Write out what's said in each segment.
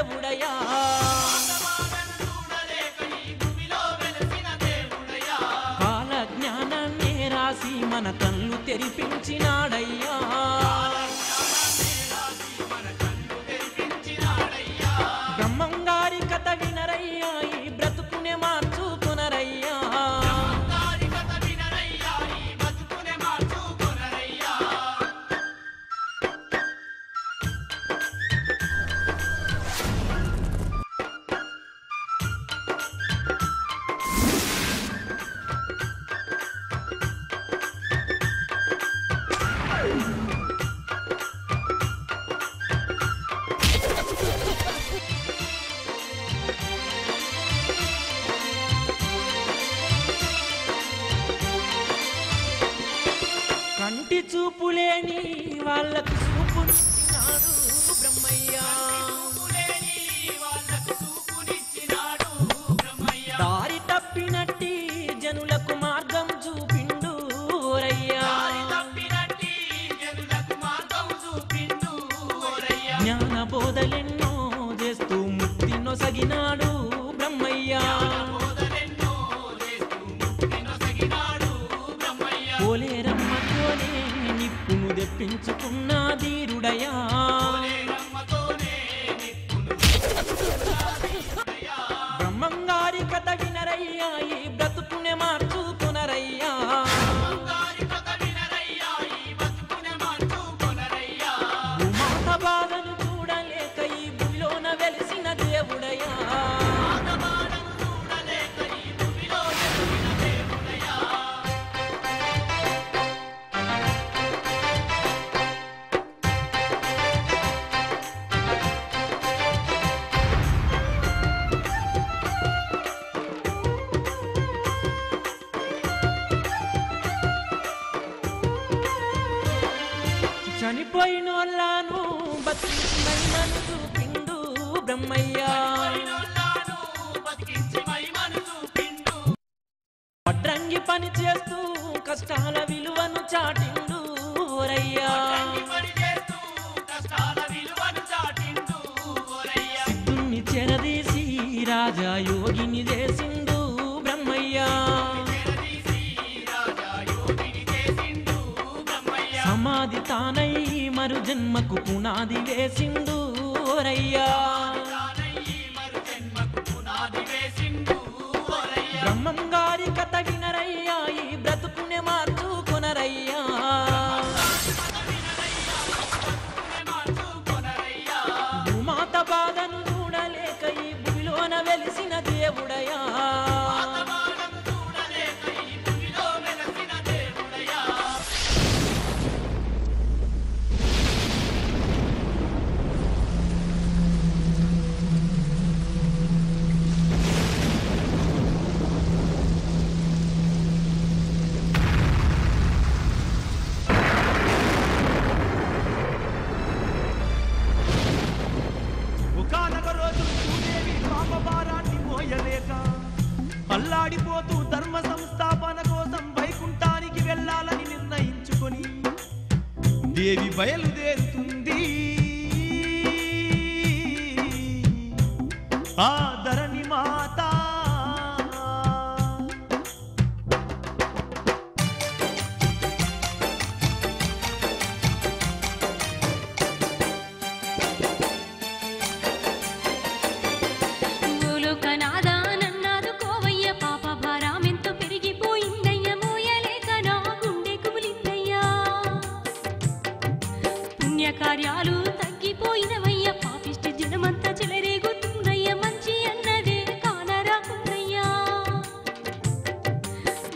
దేవుడయా కాల జ్ఞానాన్ని రాసి మన కళ్ళు తెరిపించినాడయ్యా బ్రహ్మంగారి కథ వినరయ్యా ఈ బ్రతుకునే మార్చుకునరయ్యా కంటి చూపులేని వాళ్ళకు చూపునిచ్చినాడు బ్రహ్మయ్యా దారి తప్పినట్టి జనులకు మార్గం చూపిండు ఓరయ్యా జ్ఞాన బోధలెన్నో చేస్తూ ముక్తి నొసగినాడు బ్రహ్మయ్యా పోలేరమ్మతోనే నిప్పును తెప్పించుకున్న ధీరుడయా బ్రహ్మంగారి కథ వినరయ్యా ఈ బ్రతుకునే మార్చుకునరయ్యా భూమాత బాధను చూడలేక ఈ భూమిలోన వెలిసిన దేవుడయా చనిపోయినోళ్ళను బతికించి మహిమను చూపిండు బ్రహ్మయ్యా వడ్రంగి పని చేస్తూ కష్టాల విలువను చాటిండు ఓరయ్యా సిద్ధుని చెరదీసి రాజా యోగిని చేసిండు బ్రహ్మయ్యా సమాధి తానై మరు జన్మకు పునాది వేసిండు ఓరయ్యా బ్రహ్మంగారి కథ వినరయ్యా ఈ బ్రతుకునే మార్చుకునరయ్యా భూమాత బాధను చూడలేక ఈ భూమిలోన వెలిసిన దేవుడయా అల్లాడిపోతూ ధర్మ సంస్థాపన కోసం వైకుంఠానికి వెళ్ళాలని నిర్ణయించుకొని దేవి బయలుదేరుతుంది ఆ ధరణి మాత కార్యాలు తగ్గిపోయినవయ్య పాపిష్టి జనమంతా చెలరేగుతుందయ్య మంచి అన్నదే కానరాకుందయ్యా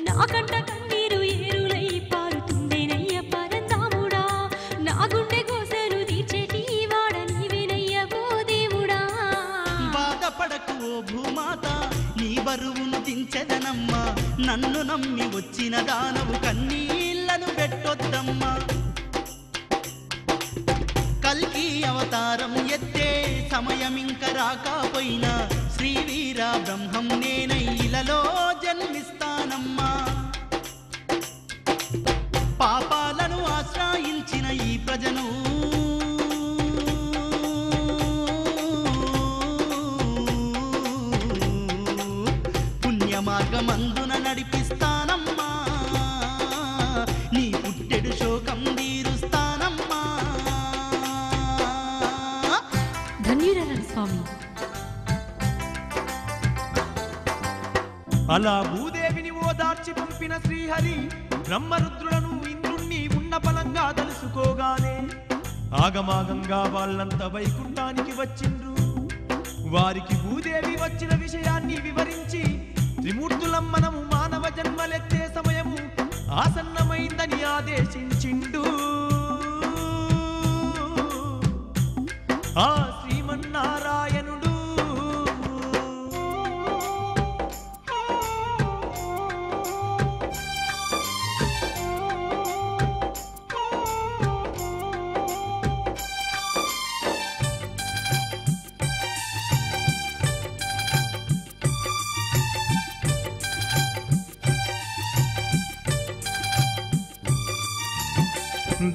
నాకంట కన్నీరు ఏరులై పారుతుందేనయ్య పరందాముడా నా గుండె కోసను తీర్చేటి వాడ నీవేనయ్య ఓ దేవుడా బాధపడకు ఓ భూమాత నీ బరువును దించెదనమ్మా నన్ను నమ్మి వచ్చిన దానవు కన్నీళ్లను పెట్టొద్దమ్మా కల్కి అవతారం ఎత్తే సమయమింక రాకపోయినా శ్రీవీర బ్రహ్మం నేనై ఇలలో జన్మిస్తానమ్మా పాపాలను ఆశ్రయించిన ఈ ప్రజను మార్గమందున నడిపిస్తానమ్మా నీ పుట్టెడు శోకం తీరుస్తానమ్మా. ధన్యురాలను స్వామి. అలా భూదేవిని ఓదార్చి పంపిన శ్రీహరి బ్రహ్మరుద్రులను ఇంద్రుణ్ణి ఉన్న బలంగా తలుసుకోగానే ఆగమాగంగా వాళ్ళంతా వైకుంఠానికి వచ్చిండ్రు. వారికి భూదేవి వచ్చిన విషయాన్ని వివరించి త్రిమూర్తులం మనము మానవ జన్మలెత్తే సమయము ఆసన్నమైందని ఆదేశించిండు. ఆ శ్రీమన్నారాయణుడు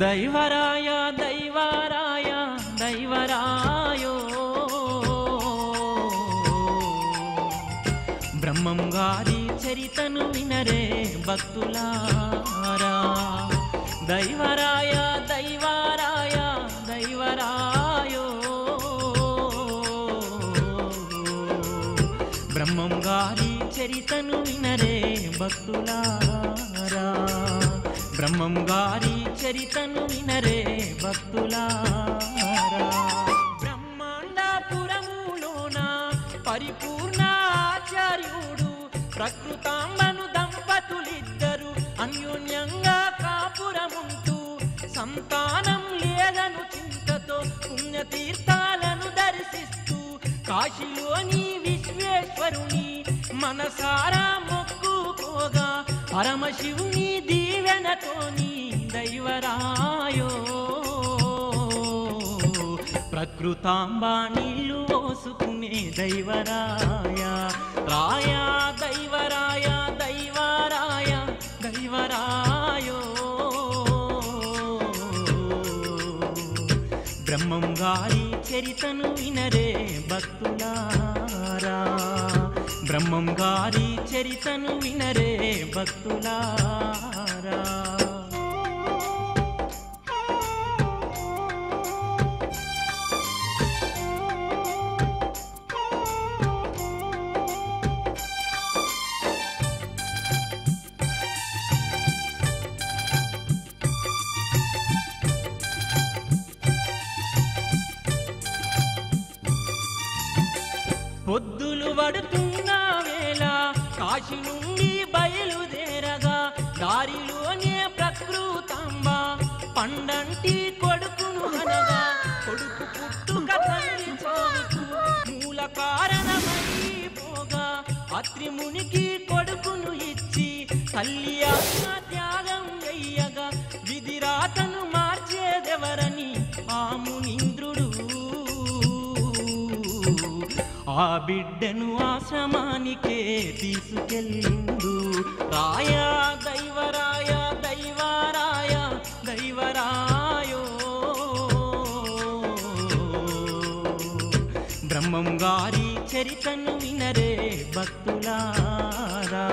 దైవరాయ దైవరాయ దైవరాయో బ్రహ్మం గారి చరితను వినరే భక్తులారా. దైవరాయ దైవరాయ దైవరాయో బ్రహ్మం గారి చరితను వినరే భక్తులారా. బ్రహ్మం గారి చరితను వినరే భక్తులారా. బ్రహ్మాండపురములోన పరిపూర్ణ ఆచార్యుడు ప్రకృతాంబను దంపతులిద్దరు అన్యోన్యంగా కాపురముంటూ సంతానం లేదను చింతతో పుణ్యతీర్థాలను దర్శిస్తూ కాశీలోని విశ్వేశ్వరుని మనసారా మొక్కుకోగా పరమశివుని దీవెనతోని దైవరాయో ప్రకృతాంబ నీళ్లు పోసుకునే దైవరాయ. రాయ దైవరాయ దైవరాయ దైవరాయో బ్రహ్మం గారి చరితను వినరే భక్తులారా. బ్రహ్మం గారి చరితను వినరే భక్తులారా. పొద్దులు పడుతున్న వేళ కాశీ నుండి బయలుదేరగా దారిలోనే ప్రకృతాంబ పండంటి కొడుకును అనగా కొడుకు పుట్టుక తల్లి చావుకు మూల కారణమైపోగా అత్రిమునికి కొడుకును ఇచ్చి తల్లి ఆత్మ త్యాగం అయ్యగా విధిరాతను మార్చేదెవరని ఆ మునీంద్రుడు ఆ బిడ్డను ఆశ్రమానికే తీసుకెళ్ళిండు. రాయ దైవరాయ దైవరాయ దైవరాయో బ్రహ్మం గారి చరితను వినరే భక్తులారా.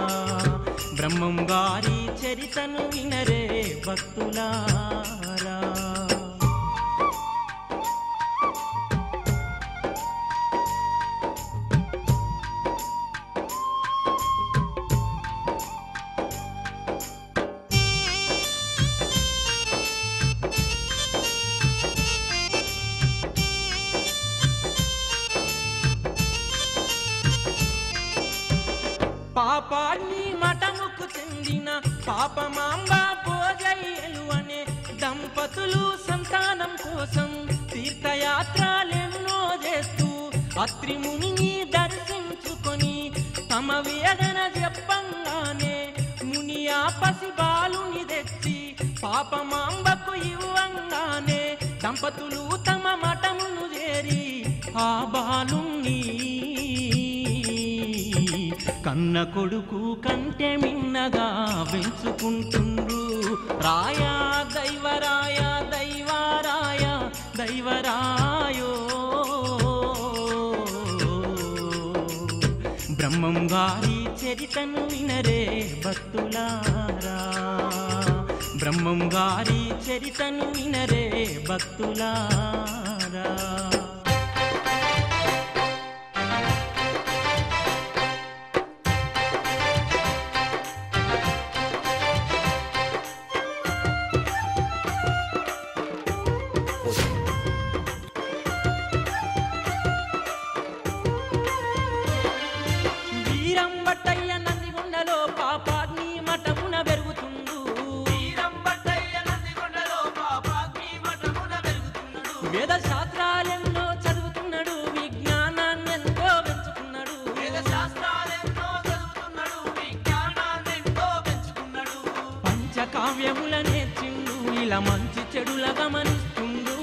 బ్రహ్మం గారి చరితను వినరే భక్తులారా. పాపాన్ని మఠముకు చెందిన పాపమాంబ భోజయ్యలు అనే దంపతులు సంతానం కోసం తీర్థయాత్రలెన్నో చేస్తూ అత్రిమునిని దర్శించుకొని తమ వేదన చెప్పంగానే ముని ఆ పసి బాలుని తెచ్చి పాపమాంబకు ఇవ్వంగానే దంపతులు తమ మఠమును చేరి ఆ బాలుణ్ణి కన్న కొడుకు కంటే మిన్నగా పెంచుకుంటుండ్రు. రాయ దైవరాయ దైవరాయ దైవరాయో బ్రహ్మం గారి చరితను వినరే భక్తులారా, బ్రహ్మం గారి చరితను వినరే భక్తులారా. వీరంబట్టయ్య నందిగొండలో పాపాగ్ని మఠమున పెరుగుతుండు, వేద శాస్త్రాలెన్నో చదువుతున్నాడు, విజ్ఞానాన్ని ఎంతో పెంచుకున్నాడు, పంచకావ్యముల నేర్చిండు, ఇలా మంచి చెడుల గమనిస్తుండు.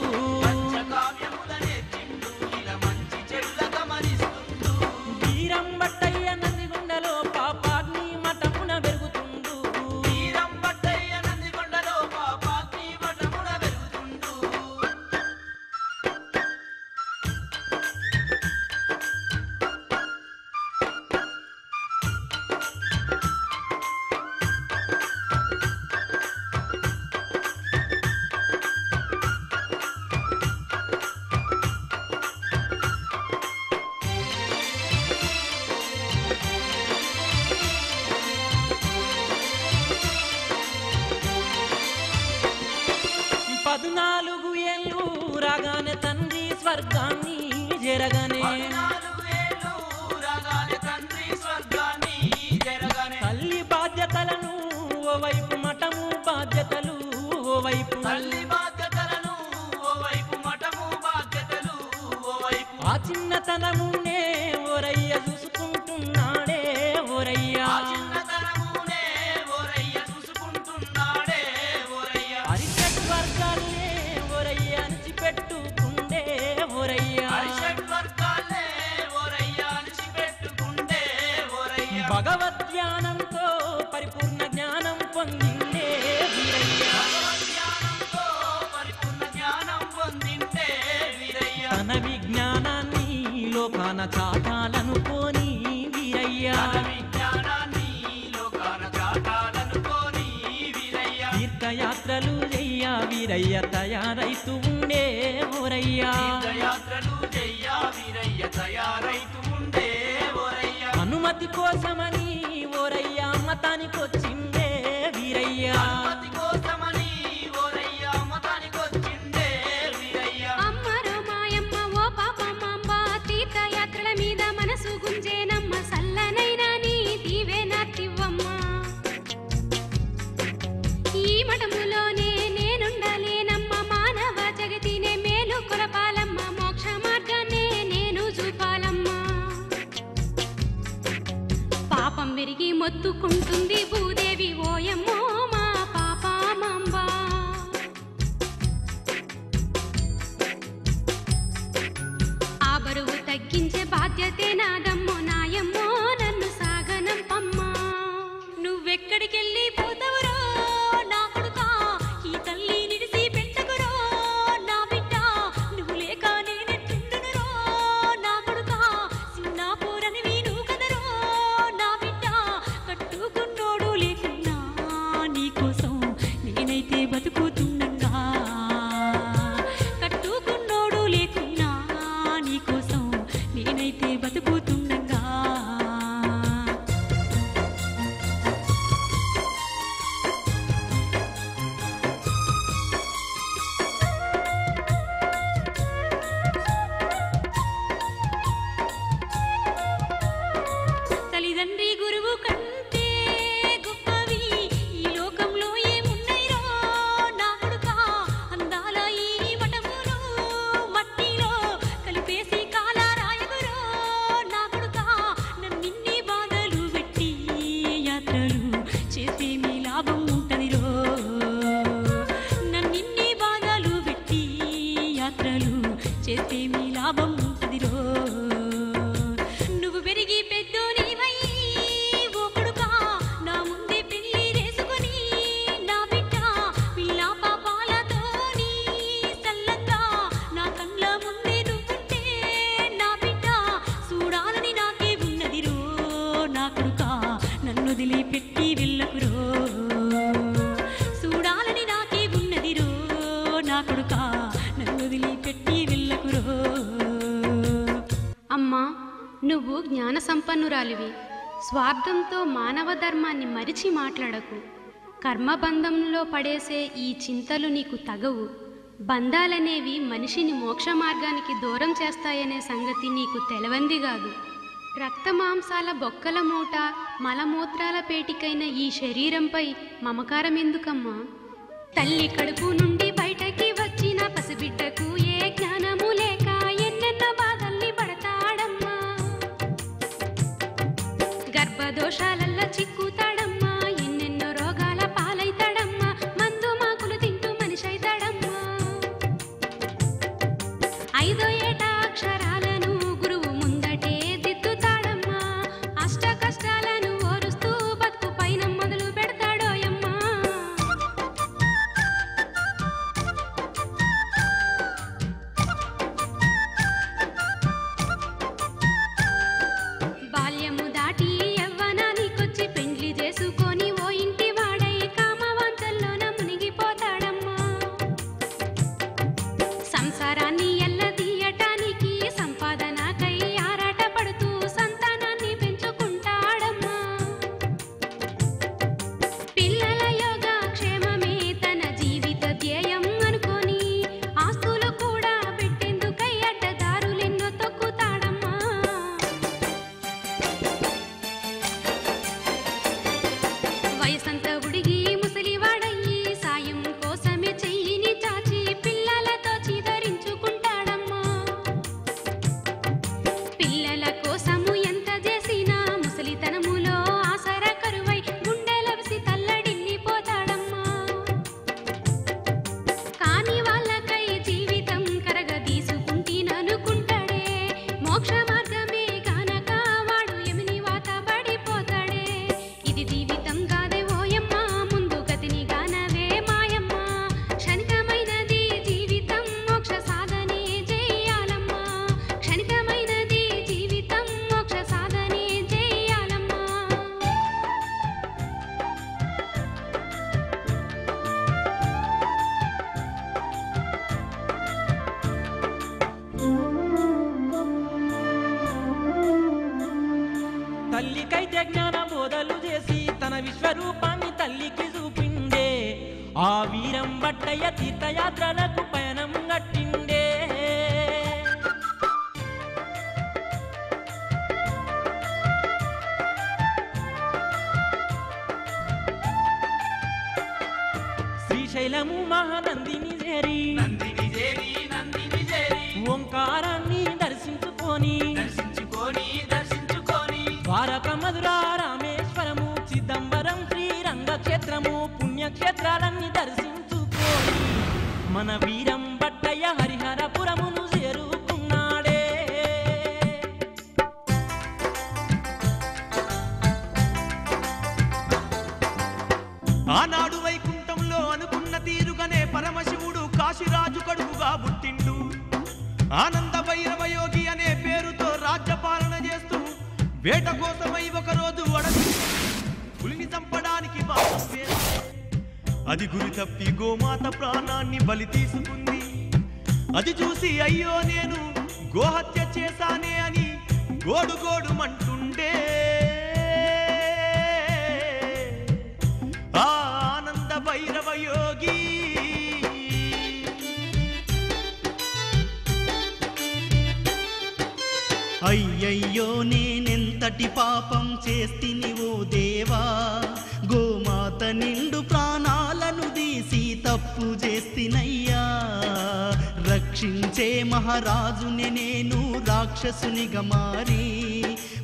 వీరంబట్టయ్య నందిగొండలో పాపాగ్ని మఠమున పెరుగుతుండు, పద్నాలుగు ఏళ్ళు రాగానే తండ్రి స్వర్గాన్ని జరగనే, తల్లి బాధ్యతలను ఓవైపు మఠము బాధ్యతలు ఓవైపు, ఆ చిన్నతనమునే ఓరయ్య చూసుకుంటున్నాడే ఓరయ్యా, అరిషట్ వర్గాలే ఓరయ్య అణిచిపెట్టుకుండే ఓరయ్యా, భగవద్ధ్యానంతో పరిపూర్ణ జ్ఞానం పొందిండే వీరయ్య, తన విజ్ఞానాన్ని లోకాన చాటాలనుకోని వీరయ్య, తీర్థయాత్రలు చెయ్య వీరయ్య తయారైతూ ఉండే ఓరయ్యా, అనుమతి కోసమని ఓరయ్య మతానికొచ్చిండే వీరయ్య, అమ్మరో మాయమ్మ ఓ పాపమాంబ, తీర్థయాత్రల మీద మనసు గుంజేనమ్మ, సల్లనైనా నీ దీవెనర్తివ్వమ్మ. ఈ మఠములోనే నేనుండలేనమ్మ, మానవ జగతినే మేలు కొలపాలమ్మ, మోక్ష మార్గాన్నే నేను చూపాలమ్మ. పాపం విరిగి మొత్తుకుంటుంది భూదేవి ఓయమ్మో మా పాపమాంబ. ఆ బరువు తగ్గించే బాధ్యతే నాదమ్మో నాయమ్మో, నన్ను సాగనంపమ్మా. నువ్వెక్కడికెళ్ళి పోతావురో నా కొడుకా, ఈ తల్లి నిడిసి పెట్టకురో నా బిడ్డ, నువ్వు లేక నేనెట్టుండునురో నా కొడుకా, చిన్న పోరనివి నువ్వు కదరో నా బిడ్డ, కట్టుకున్నోడు లేకున్నా నీకోసం నేనైతే బతుకుతుండగా, కట్టుకున్నోడు లేకున్నా నీకోసం నేనైతే బతుకుతుండగా. తల్లిదండ్రి గురువు కంటే గొప్పవి ఈ లోకంలో ఏమున్నాయిరో నా కొడుకా, అందాల ఈ మఠమును మట్టిలో కలిపేసి కాలారాయగురో నా కొడుకా, నన్నిన్ని బాధలు పెట్టి యాత్రలు చేస్తే మీ లాభం ఉంటదిరో, నన్నిన్ని బాధలు పెట్టి యాత్రలు చేస్తే మీ లాభం ఉంటదిరో. నువ్వు పెరిగి పెద్దోనివై ఓ కొడుకా, నా ముందే పెళ్లి రేసుకొని నా బిడ్డ, పిల్ల పాపాలతోని సల్లంగా నా కండ్ల ముందే నువ్వుంటే నా బిడ్డ, చూడాలని నాకే ఉన్నదిరో నా కొడుకా, నువ్వు జ్ఞాన సంపన్నురాలివి. స్వార్థంతో మానవ ధర్మాన్ని మరిచి మాట్లాడకు. కర్మబంధంలో పడేసే ఈ చింతలు నీకు తగవు. బంధాలనేవి మనిషిని మోక్ష మార్గానికి దూరం చేస్తాయనే సంగతి నీకు తెలవంది కాదు. రక్తమాంసాల బొక్కల మూట, మలమూత్రాల పేటికైన ఈ శరీరంపై మమకారం ఎందుకమ్మా? తల్లి కడుపు నుండి బయటకి వచ్చిన పసిబిడ్డకు ఏ జ్ఞానము లేక ఎన్నెన్న బాధల్ని పడతాడమ్మా. గర్భదోషాలల్ల చిక్కుతాడమ్మా, ఎన్నెన్నో రోగాల పాలైతాడమ్మా. మందు మాకులు తింటూ మనిషి అయితాడమ్మా. 5వ ఏట అక్షరాలను గురువు ముందటే దిద్దుతాడమ్మా. అష్ట కష్టాలను ఓరుస్తూ బతుకు పైన మొదలు పెడతాడోయమ్మా. బాల్యము దాటి యవ్వనానికొచ్చి పెండ్లి చేసుకొని ఓ ఇంటి వాడై కామవాంఛల్లోన మునిగిపోతాడమ్మా. సంసారాన్ని ఎల్లదీయటానికి సంపాదనకై ఆరాట పడుతూ సంతానాన్ని పెంచుకుంటాడమ్మా. పిల్లల యోగ క్షేమమే తన జీవిత ధ్యేయం అనుకొని ఆస్తులు కూడా పెట్టేందుకై అడ్డదారులెన్నో తొక్కుతాడమ్మా. వయసంతా ఉడిగి ముసలివాడయ్యి సాయం కోసమే చెయ్యిని చాచి పిల్లలతో చీదరించుకుంటాడమ్మా. పిల్లల కోసము ఎంత చేసినా ముసలితనములో ఆసర కరువై గుండెలవిసి తల్లడిల్లిపోతాడమ్మా. కాని వాళ్ళకై జీవితం కరగదీసుకుంటేననుకుంటాడే. మోక్ష మార్గమే గానక వాడు యముని వాత పడిపోతాడే. ఇది జీవితం కాదే ఓయమ్మ, ముందు గతిని గానవే మాయమ్మ. క్షణికమైనది జీవితం, మోక్ష సాధనే చెయ్యాలమ్మా. క్షణికమైనది జీవితం, మోక్ష సాధనే చెయ్యాలమ్మా. తల్లికైతే జ్ఞాన బోధలు చేసి తన విశ్వరూపాన్ని తల్లికి చూపిండే. ఆ వీరం బట్టయ్య తీర్థయాత్రలకు పయనం గట్టిండే. శ్రీశైలము మహానందిని చేరి ఓంకారాన్ని దర్శించుకొని ద్వారక మధుర రామేశ్వరము చిదంబరం శ్రీరంగక్షేత్రము పుణ్యక్షేత్రాలన్నీ దర్శించుకొని మన వీరం బట్టయ్య హరిహరపురమును చేరుకున్నాడే. ఆనాడు వైకుంఠంలో అనుకున్న తీరుగానే పరమశివుడు కాశీరాజు కడుపుగా పుట్టిండు. ఆనంద భైరవ యోగి అనే పేరుతో రాజ్యపాలన చేస్తూ వేట కోసమై ఒకరోజు అడవి పులిని చంపడానికి బాణం వేస్తే అది గురి తప్పి గోమాత ప్రాణాన్ని బలి తీసుకుంది. అది చూసి అయ్యో నేను గోహత్య చేశానే అని గోడు గోడుమంటుండే. ఆ ఆనంద భైరవ యోగి అయ్యయ్యో నేనెంతటి పాపం చేస్తిని ఓ దేవా. గోమాత నిండు ప్రాణాలను తీసి తప్పు చేస్తినయ్యా. రక్షించే మహారాజుని నేను రాక్షసునిగా మారి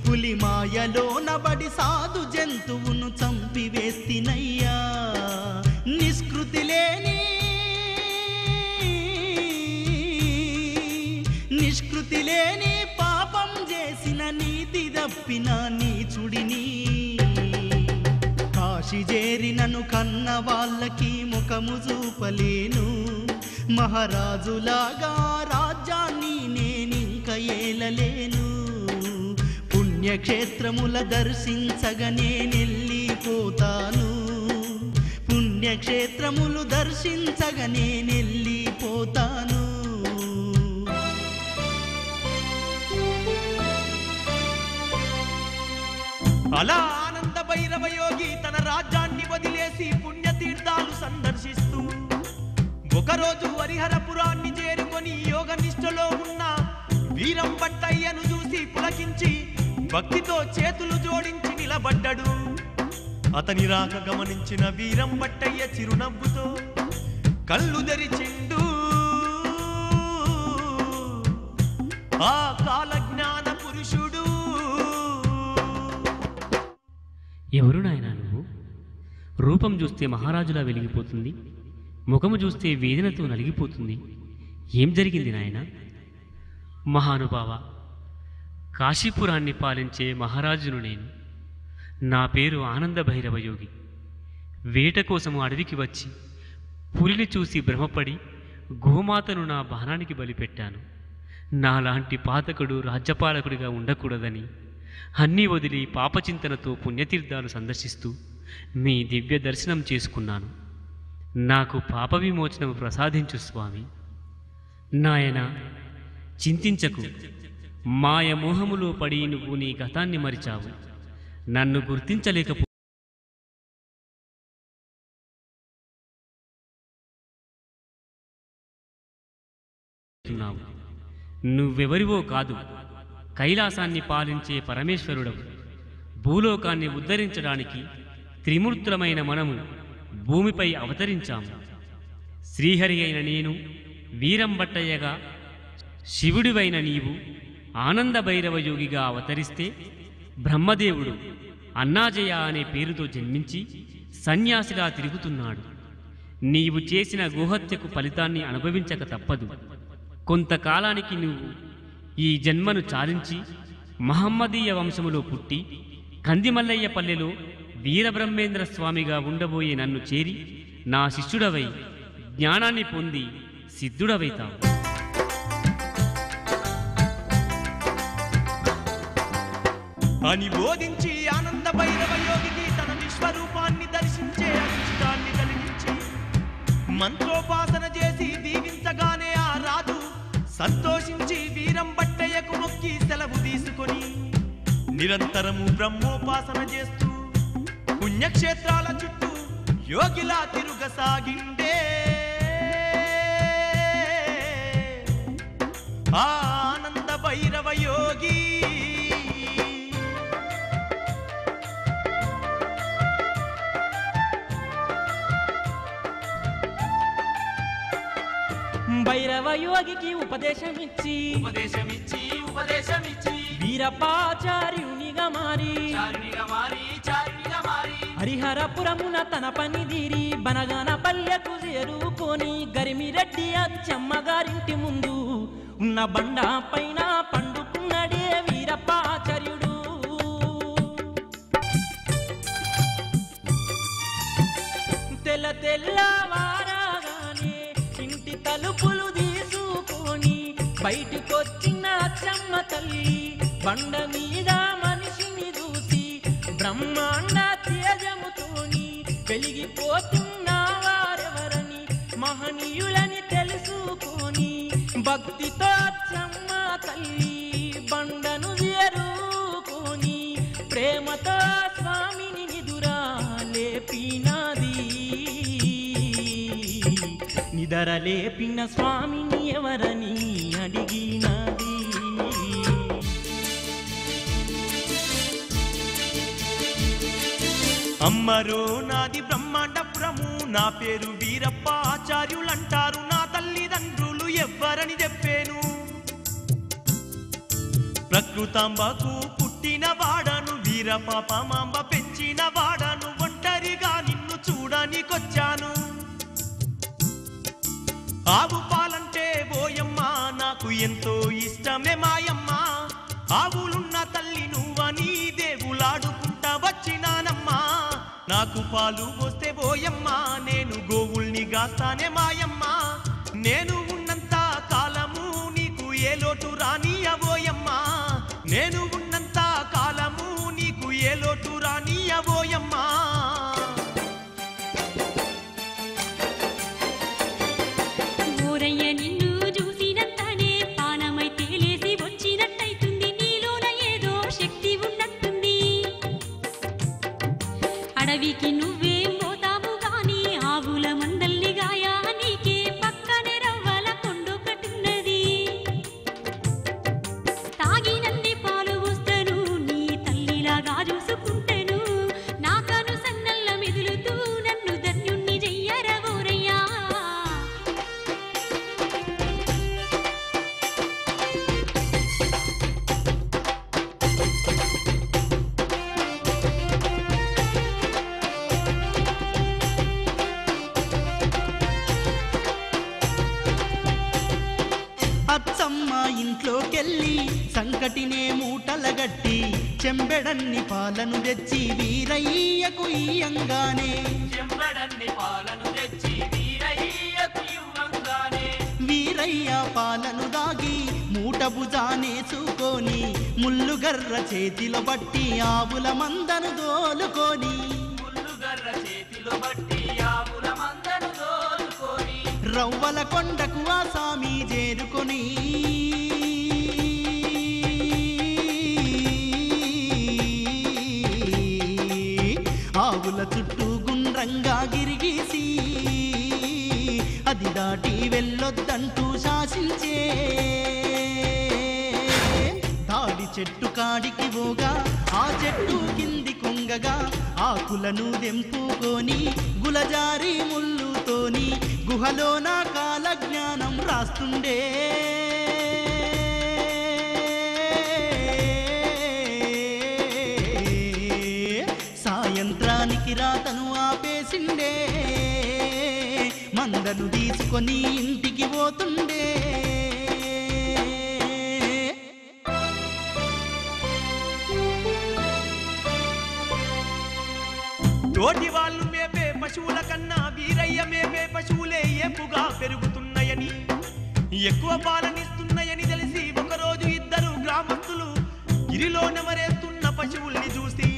పులి మాయలో నబడి సాధు జంతువును చంపివేస్తినయ్యా. నిష్కృతి లేని నిష్కృతి లేని పాపం చేసిన నీతి తప్పిన నీచుడిని. కాశీ చేరినను కన్న వాళ్ళకి ముఖము చూపలేను. మహారాజులాగా రాజ్యాన్ని నేనింక ఏలలేను. పుణ్యక్షేత్రముల దర్శించగా నేనెళ్ళిపోతాను. పుణ్యక్షేత్రములు దర్శించగా నేనెళ్ళిపోతాను. అలా ఆనంద భైరవ యోగి తన రాజ్యాన్ని వదిలేసి పుణ్యతీర్థాలు సందర్శిస్తూ ఒకరోజు హరిహరపురాన్ని చేరుకొని యోగ నిష్ఠలో ఉన్న వీరం భట్టయ్యను చూసి పులకించి భక్తితో చేతులు జోడించి నిలబడ్డాడు. అతని రాక గమనించిన వీరం భట్టయ్య చిరునవ్వుతో కళ్ళు తెరిచిండు. ఆ కాలజ్ఞాన పురుషుడు. ఎవరు నాయనా నువ్వు? రూపం చూస్తే మహారాజులా వెలిగిపోతుంది, ముఖము చూస్తే వేదనతో నలిగిపోతుంది. ఏం జరిగింది నాయనా? మహానుభావ, కాశీపురాన్ని పాలించే మహారాజును నేను. నా పేరు ఆనంద భైరవ యోగి. వేట కోసము అడవికి వచ్చి పులిని చూసి భ్రమపడి గోమాతను నా బాణానికి బలిపెట్టాను. నాలాంటి పాతకుడు రాజ్యపాలకుడిగా ఉండకూడదని అన్నీ వదిలి పాపచింతనతో పుణ్యతీర్థాలు సందర్శిస్తూ మీ దివ్య దర్శనం చేసుకున్నాను. నాకు పాప విమోచనం ప్రసాదించు స్వామి. నాయన, చింతించకు. మాయమోహములో పడి నువ్వు నీ గతాన్ని మరిచావు. నన్ను గుర్తించలేకపో నువ్వెవరివో కాదు, కైలాసాన్ని పాలించే పరమేశ్వరుడవు. భూలోకాన్ని ఉద్ధరించడానికి త్రిమూర్తులమైన మనము భూమిపై అవతరించాము. శ్రీహరి అయిన నేను వీరంభట్టయ్యగా, శివుడివైన నీవు ఆనంద భైరవ యోగిగా అవతరిస్తే బ్రహ్మదేవుడు అన్నాజయ అనే పేరుతో జన్మించి సన్యాసిలా తిరుగుతున్నాడు. నీవు చేసిన గోహత్యకు ఫలితాన్ని అనుభవించక తప్పదు. కొంతకాలానికి నువ్వు ఈ జన్మను చాలించి మహమ్మదీయ వంశములో పుట్టి కందిమల్లయ్య పల్లెలో వీరబ్రహ్మేంద్ర స్వామిగా ఉండబోయే నన్ను చేరి నా శిష్యుడవై జ్ఞానాన్ని పొంది సిద్ధుడవైతావు. అని బోధించి ఆనంద భైరవ యోగికి తన విశ్వరూపాన్ని దర్శించే అదృష్టాన్ని కలిగించి మంత్రోపాసన చేసి దీవించగానే ఆ రాజు సంతోషించి వీరం భట్టయ్యకు మొక్కి సెలవు తీసుకొని నిరంతరము బ్రహ్మోపాసన చేస్తూ పుణ్యక్షేత్రాల చుట్టూ యోగిలా తిరుగసాగిండే. ఆనంద భైరవ యోగి. భైరవ యోగికి ఉపదేశమిచ్చి వీరపాచార్యునిగా మారి హరిహరపురమున తన పని తీరి బనగాన పల్లెకు చేరుకొని గరిమిరెడ్డి అచ్చమ్మ గారింటి ముందు ఉన్న బండ పైన పండుకున్నడే వీరపాచార్యుడు. తెల్లవారగానే ఇంటి తలుపులు తీసుకొని బయటికొచ్చిన అచ్చమ్మ తల్లి బండ మీద మనిషిని చూసి బ్రహ్మాండ తేజముతోని వెలిగిపోతున్న వారెవరని మహనీయులని తెలుసుకొని భక్తితో అచ్చమ్మ తల్లి బండను చేరుకొని ప్రేమతో స్వామిని నిదురా లేపినాది. నిదరలేపిన స్వామిని ఎవరని అడిగినది. అమ్మరో నాది బ్రహ్మాండపురము, నా పేరు వీరప్ప ఆచార్యులంటారు. నా తల్లిదండ్రులు ఎవ్వరని చెప్పేను. ప్రకృతాంబకు పుట్టిన వాడను, వీరపాపమాంబ పెంచిన వాడను. ఒంటరిగా నిన్ను చూడనికొచ్చాను. ఆవు పాలంటే ఓయమ్మ నాకు ఎంతో ఇష్టమే మాయమ్మ. ఆవులున్న తల్లి నువ్వని దేవులాడుకుంటా వచ్చినానమ్మా. నాకు పాలు పోస్తే ఓయమ్మ నేను గోవుల్ని గాస్తానే మాయమ్మ. నేను ఉన్నంత కాలము నీకు ఏ లోటు రానియబోయమ్మ. నేను ఉన్నంత కాలము నీకు ఏ లోటు రానియబోయమ్మ. ఊళ్ళోకెళ్ళి సంకటినే మూటలగట్టి చెంబెడన్ని పాలను తెచ్చి వీరయ్యకు ఇయ్యంగానే వీరయ్య పాలను దాగి మూట భుజానేసుకొని ముల్లుగర్ర చేతిలో బట్టి ఆవుల మందను దోలుకొని రవ్వల కొండకు ఆ సామి చేరుకొని ఆవుల చుట్టూ గుండ్రంగా గిరిగీసి అది దాటి వెళ్ళొద్దంటూ శాసించే తాడి చెట్టు కాడికి పోగా ఆ చెట్టు కింది కొంగగా ఆకులను దెంపుకొని గులజారి ముల్లుతోని గుహలోన కాల జ్ఞానం రాస్తుండే సాయంత్రానికి రాతను ఆపేసిండే మందను తీసుకొని ఇంటికి పోతుండే తోటి వాళ్ళు మేపే పశువుల కన్నా వీరయ్య మేపే పశువులే ఏపుగా పెరుగుతున్నాయని ఎక్కువ పాలనిస్తున్నాయని తెలిసి ఒకరోజు ఇద్దరు గ్రామస్తులు గిరిలో నెమరేస్తున్న పశువుల్ని చూసి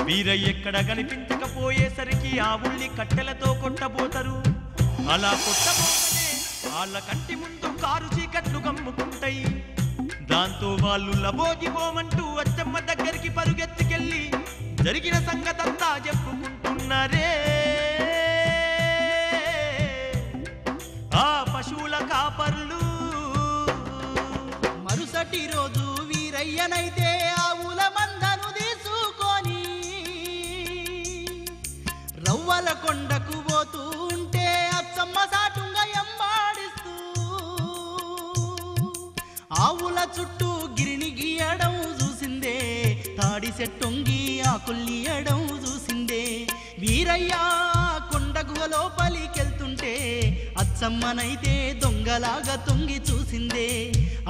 వీరయ్య ఎక్కడ కనిపించకపోయేసరికి ఆవుల్ని కట్టెలతో కొట్టబోతారు. అలా కొట్టబోతనే వాళ్ళ కంటి ముందు కారు చీకట్లు కమ్ముకుంటాయి. దాంతో వాళ్ళు లబోగిబోమంటూ అచ్చమ్మ దగ్గరికి పరుగెత్తుకెళ్ళి జరిగిన సంగతంతా చెప్పుకుంటున్నారే. ఆ పశువుల కాపర్లు మరుసటి రోజు వీరయ్యనైతే ఆవుల మందను తీసుకొని రవ్వల కొండకు పోతూ ఉంటే అచ్చమ్మ సాటుంగా ఎంబాడిస్తూ ఆవుల చుట్టూ గిరిని గీయడం చూసిందే. తాడి చెట్టొంగి ఆకుల్లియడం చూసిందే. వీరయ్య కొండ గుహ లోపలికెళ్తుంటే అచ్చమ్మనైతే దొంగలాగా తొంగి చూసిందే.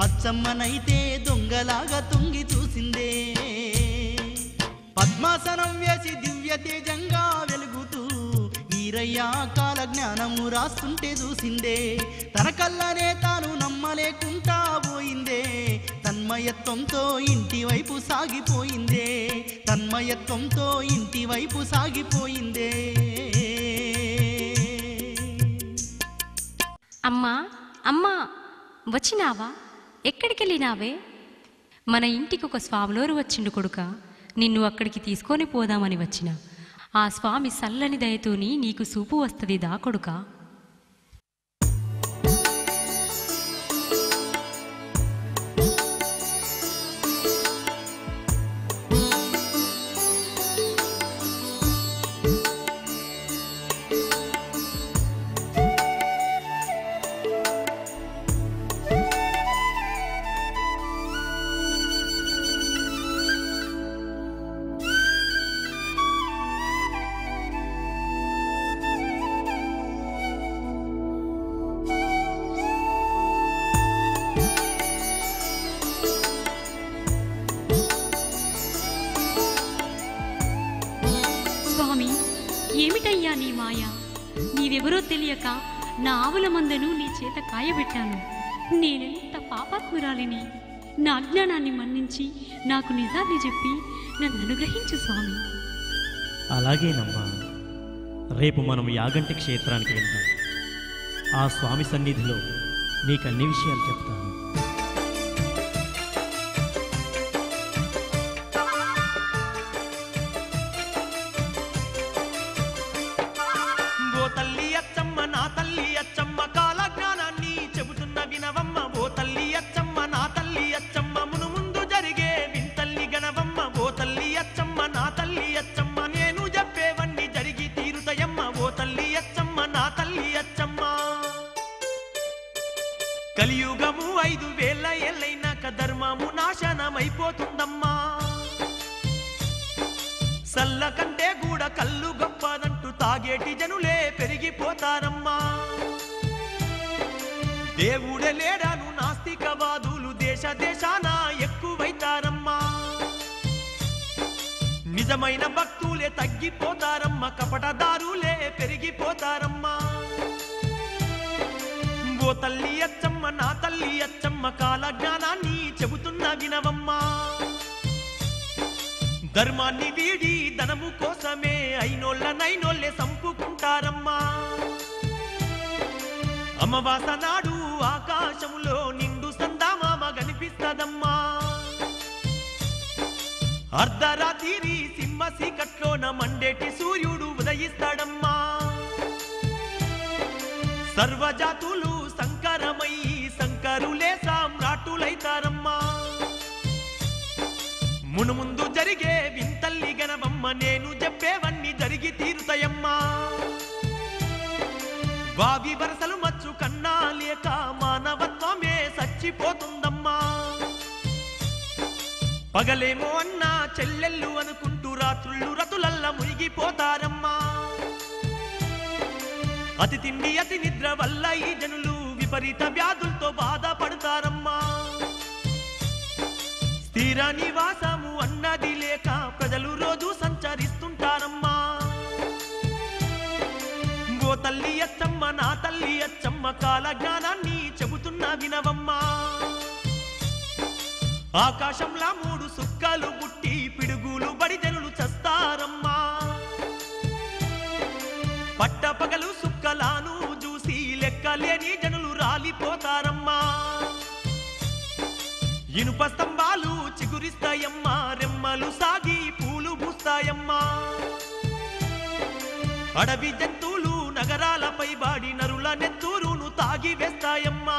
అచ్చమ్మనైతే దొంగలాగా తొంగి చూసిందే. పద్మాసనం వేసి దివ్య తేజంగా వెలుగుతూ వీరయ్య కాల జ్ఞానము రాస్తుంటే చూసిందే. తన కళ్ళనే తాను నమ్మలేకుండా పోయిందే. తన్మయత్వంతో ఇంటి వైపు సాగిపోయిందే. తన్మయత్వంతో ఇంటి వైపు సాగిపోయిందే. అమ్మా అమ్మా వచ్చినావా? ఎక్కడికెళ్ళినావే? మన ఇంటికి ఒక స్వాములోరు వచ్చిండు కొడుక. నిన్ను అక్కడికి తీసుకొని పోదామని వచ్చిన. ఆ స్వామి సల్లని దయతోని నీకు సూపు వస్తుంది దా కొడుక. ఏమిటయ్యా నీ మాయ? నీవెవరో తెలియక నా ఆవుల మందను నీ చేత కాయబెట్టాను. నేనెంత పాపాత్మురాలిని. నా అజ్ఞానాన్ని మన్నించి నాకు నిజాన్ని చెప్పి నన్ను అనుగ్రహించు స్వామి. అలాగేనమ్మా. రేపు మనం యాగంటి క్షేత్రానికి వెళ్దాం. ఆ స్వామి సన్నిధిలో నీకన్ని విషయాలు చెప్తాను. కలియుగము 5000 ఏళ్ళైనాక ధర్మము నాశనమైపోతుందమ్మా. సల్ల కంటే కూడా కళ్ళు గొప్పదంటూ తాగేటి జనులే పెరిగిపోతారమ్మా. దేవుడే లేడాను నాస్తికవాదులు దేశ దేశ దేశాన ఎక్కువైతారమ్మా. నిజమైన భక్తులే తగ్గిపోతారమ్మ, కపటదారులే పెరిగిపోతారమ్మా. ఓ తల్లి అచ్చమ్మ, నా తల్లి అచ్చమ్మ, కాల జ్ఞానాన్ని చెబుతున్న వినవమ్మా. ధర్మాన్ని వీడి ధనము కోసమే అయినోళ్ళనైనోళ్ళే సంపుకుంటారమ్మా. అమావాస నాడు ఆకాశములో నిండు సందామామ కనిపిస్తదమ్మా. అర్ధరాత్రి సింహ సీకట్లోన మండేటి సూర్యుడు ఉదయిస్తాడమ్మా. సర్వజాతులు సంకరమై సంకరులే సామ్రాటులైతారమ్మా. మునుముందు జరిగే వింతల్లి గనవమ్మ, నేను చెప్పేవన్నీ జరిగి తీరుతాయమ్మా. వావి వరసలు మచ్చు కన్నా లేక మానవత్వమే చచ్చిపోతుందమ్మా. పగలేమో అన్నా చెల్లెళ్ళు అనుకుంటూ రాత్రుళ్ళు రతులల్లా మునిగిపోతారమ్మా. అతి తిండి అతి నిద్ర వల్ల ఈ జనులు విపరీత వ్యాధులతో బాధపడతారమ్మా. స్థిర నివాసము అన్నది లేక ప్రజలు రోజు సంచరిస్తుంటారమ్మా. ఓ తల్లి అచ్చమ్మ, నా తల్లి అచ్చమ్మ, కాల జ్ఞానాన్ని చెబుతున్న వినవమ్మా. ఆకాశంలా 3 సుక్కలు పుట్టి పిడుగులు బడి జనులు చస్తారమ్మా. పట్టపగలు సుక్కలాను చూసి లెక్కలేని జనులు రాలిపోతారమ్మా. ఇనుప స్తంభాలు చిగురిస్తాయమ్మా, రెమ్మలు సాగి పూలు పూస్తాయమ్మా. అడవి జంతువులు నగరాలపై బాడి నరుల నెత్తూరును తాగి వేస్తాయమ్మా.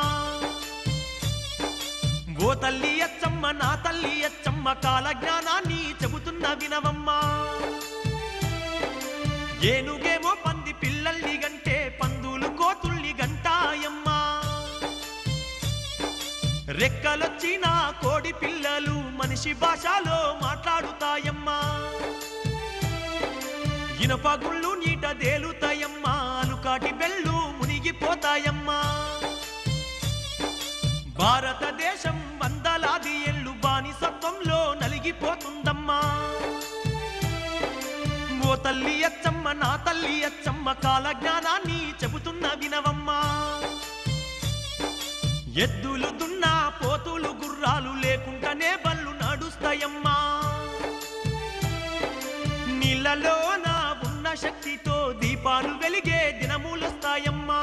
ఓ తల్లి అచ్చమ్మ, నా తల్లి అచ్చమ్మ, కాల జ్ఞానాన్ని చెబుతున్న వినవమ్మా. ఏనుగేమో పంది పిల్లల్ని గంటే పందులు కోతుల్ని గంటాయమ్మా. రెక్కలొచ్చిన కోడి పిల్లలు మనిషి భాషలో మాట్లాడుతాయమ్మా. ఇనప గుళ్ళు నీట దేలుతాయమ్మా, అలుకాటి బెళ్ళు మునిగిపోతాయమ్మా. భారతదేశం వందలాది ఏళ్ళు బానిసత్వంలో నలిగిపోతుందమ్మా. ఓ తల్లి అచ్చమ్మ, నా తల్లి అచ్చమ్మ, కాల జ్ఞానాన్ని చెబుతున్న వినవమ్మా. ఎద్దులు దున్నా పోతులు గుర్రాలు లేకుండానే బళ్ళు నడుస్తాయమ్మా. నీళ్ళలోన ఉన్న శక్తితో దీపాలు వెలిగే దినములొస్తాయమ్మా.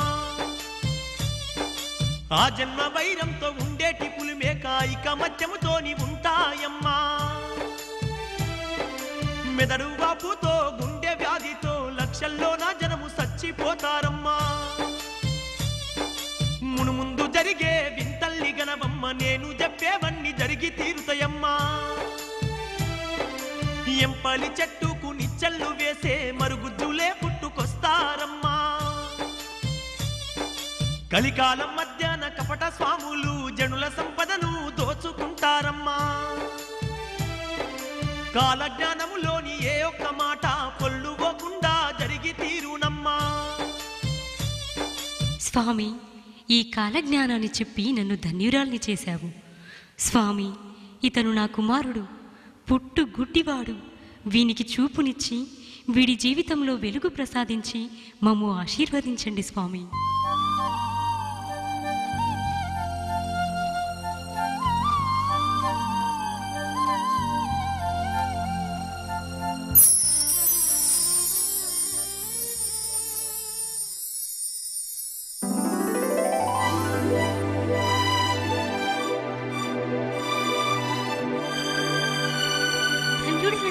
ఆ జన్మ వైరంతో ఉండేటి పులిమేక ఐకమత్యముతోని ఉంటాయమ్మా. మెదడు వాపుతో గుండె వ్యాధితో లక్షల్లోన జనము చచ్చిపోతారమ్మా. మునుముందు జరిగే వింతల్లి గనవమ్మ, నేను చెప్పేవన్నీ జరిగి తీరుతాయమ్మా. ఎంపలి చెట్టుకు నిచ్చెళ్ళు వేసే మరుగుజ్జులే పుట్టుకొస్తారమ్మా. కలికాలం మధ్యాహ్న కపట స్వాములు జనుల సంపదను దోచుకుంటారమ్మా. కాలజ్ఞానములోని ఏ ఒక్క మాట పొల్లుపోకుండా జరిగి తీరునమ్మా. స్వామి, ఈ కాలజ్ఞానాన్ని చెప్పి నన్ను ధన్యురాల్ని చేశావు. స్వామి, ఇతను నా కుమారుడు, పుట్టు గుడ్డివాడు. వీనికి చూపునిచ్చి వీడి జీవితంలో వెలుగు ప్రసాదించి మమ్ము ఆశీర్వదించండి స్వామి.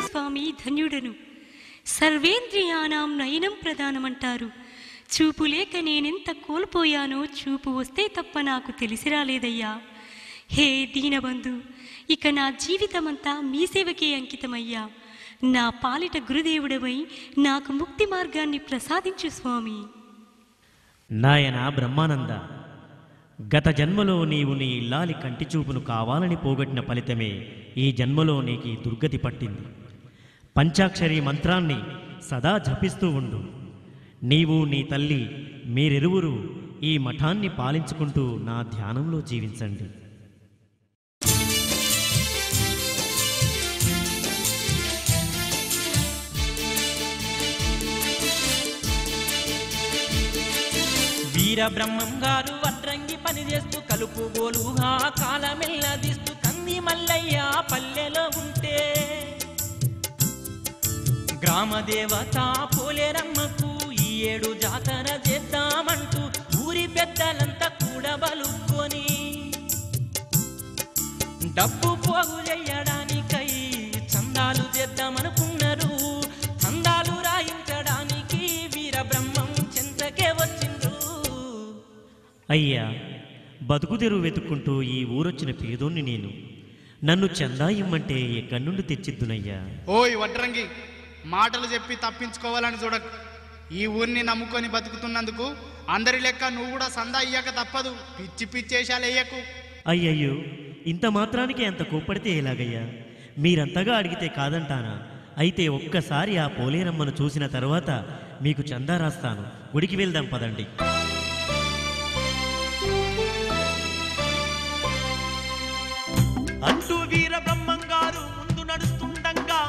స్వామి, ధన్యుడను. సర్వేంద్రియానాం నయనం ప్రధానమంటారు. చూపు లేక నేనెంత కోల్పోయానో చూపు వస్తే తప్ప నాకు తెలిసి రాలేదయ్యా. హే దీనబంధు, ఇక నా జీవితమంతా మీ సేవకే అంకితమయ్యా. నా పాలిట గురుదేవుడవై నాకు ముక్తి మార్గాన్ని ప్రసాదించు స్వామి. నాయన బ్రహ్మానంద, గత జన్మలో నీవు నీ ఇల్లాలి కంటి చూపును కావాలని పోగొట్టిన ఫలితమే ఈ జన్మలో నీకు ఈ దుర్గతి పట్టింది. పంచాక్షరి మంత్రాన్ని సదా జపిస్తూ ఉండు. నీవు నీ తల్లి మీరిరువురు ఈ మఠాన్ని పాలించుకుంటూ నా ధ్యానంలో జీవించండి. వీరబ్రహ్మం గారు వడ్రంగి పని చేస్తూ కలుపు గోలుగా కాలమెల్లదిస్తూ కంది మల్లయ్య పల్లెలో ఉంటే గ్రామ దేవత పోలేరమ్మకు ఈ ఏడు జాతర చేద్దామంటూ ఊరి పెద్దలంతా కూడా బలుక్కొని డబ్బు పోగు చెయ్యడానికై చందాలు చేద్దామనుకున్నారు. చందాలు రాయించడానికి వీరబ్రహ్మం చెంతకే వచ్చిండ్రు. అయ్యా, బతుకు తెరువు వెతుక్కుంటూ ఈ ఊరొచ్చిన పేదోన్ని నేను. నన్ను చందా ఇమ్మంటే ఎక్కడి నుండి తెచ్చిద్దునయ్యా? ఓయ్ వడ్రంగి, మాటలు చెప్పి తప్పించుకోవాలని చూడకు. ఈ ఊరిని నమ్ముకొని బతుకుతున్నందుకు అందరి లెక్క నువ్వు కూడా సందా ఇయ్యక తప్పదు. పిచ్చి పిచ్చేశాలు వేయకు. అయ్యయ్యో, ఇంత మాత్రానికి అంత కోప్పడితే ఎలాగయ్యా? మీరంతగా అడిగితే కాదంటానా? అయితే ఒక్కసారి ఆ పోలేరమ్మను చూసిన తర్వాత మీకు చందా రాస్తాను. గుడికి వెళ్దాం పదండి. అంటూ వీరబ్రహ్మం గారు ముందు నడుస్తుండగా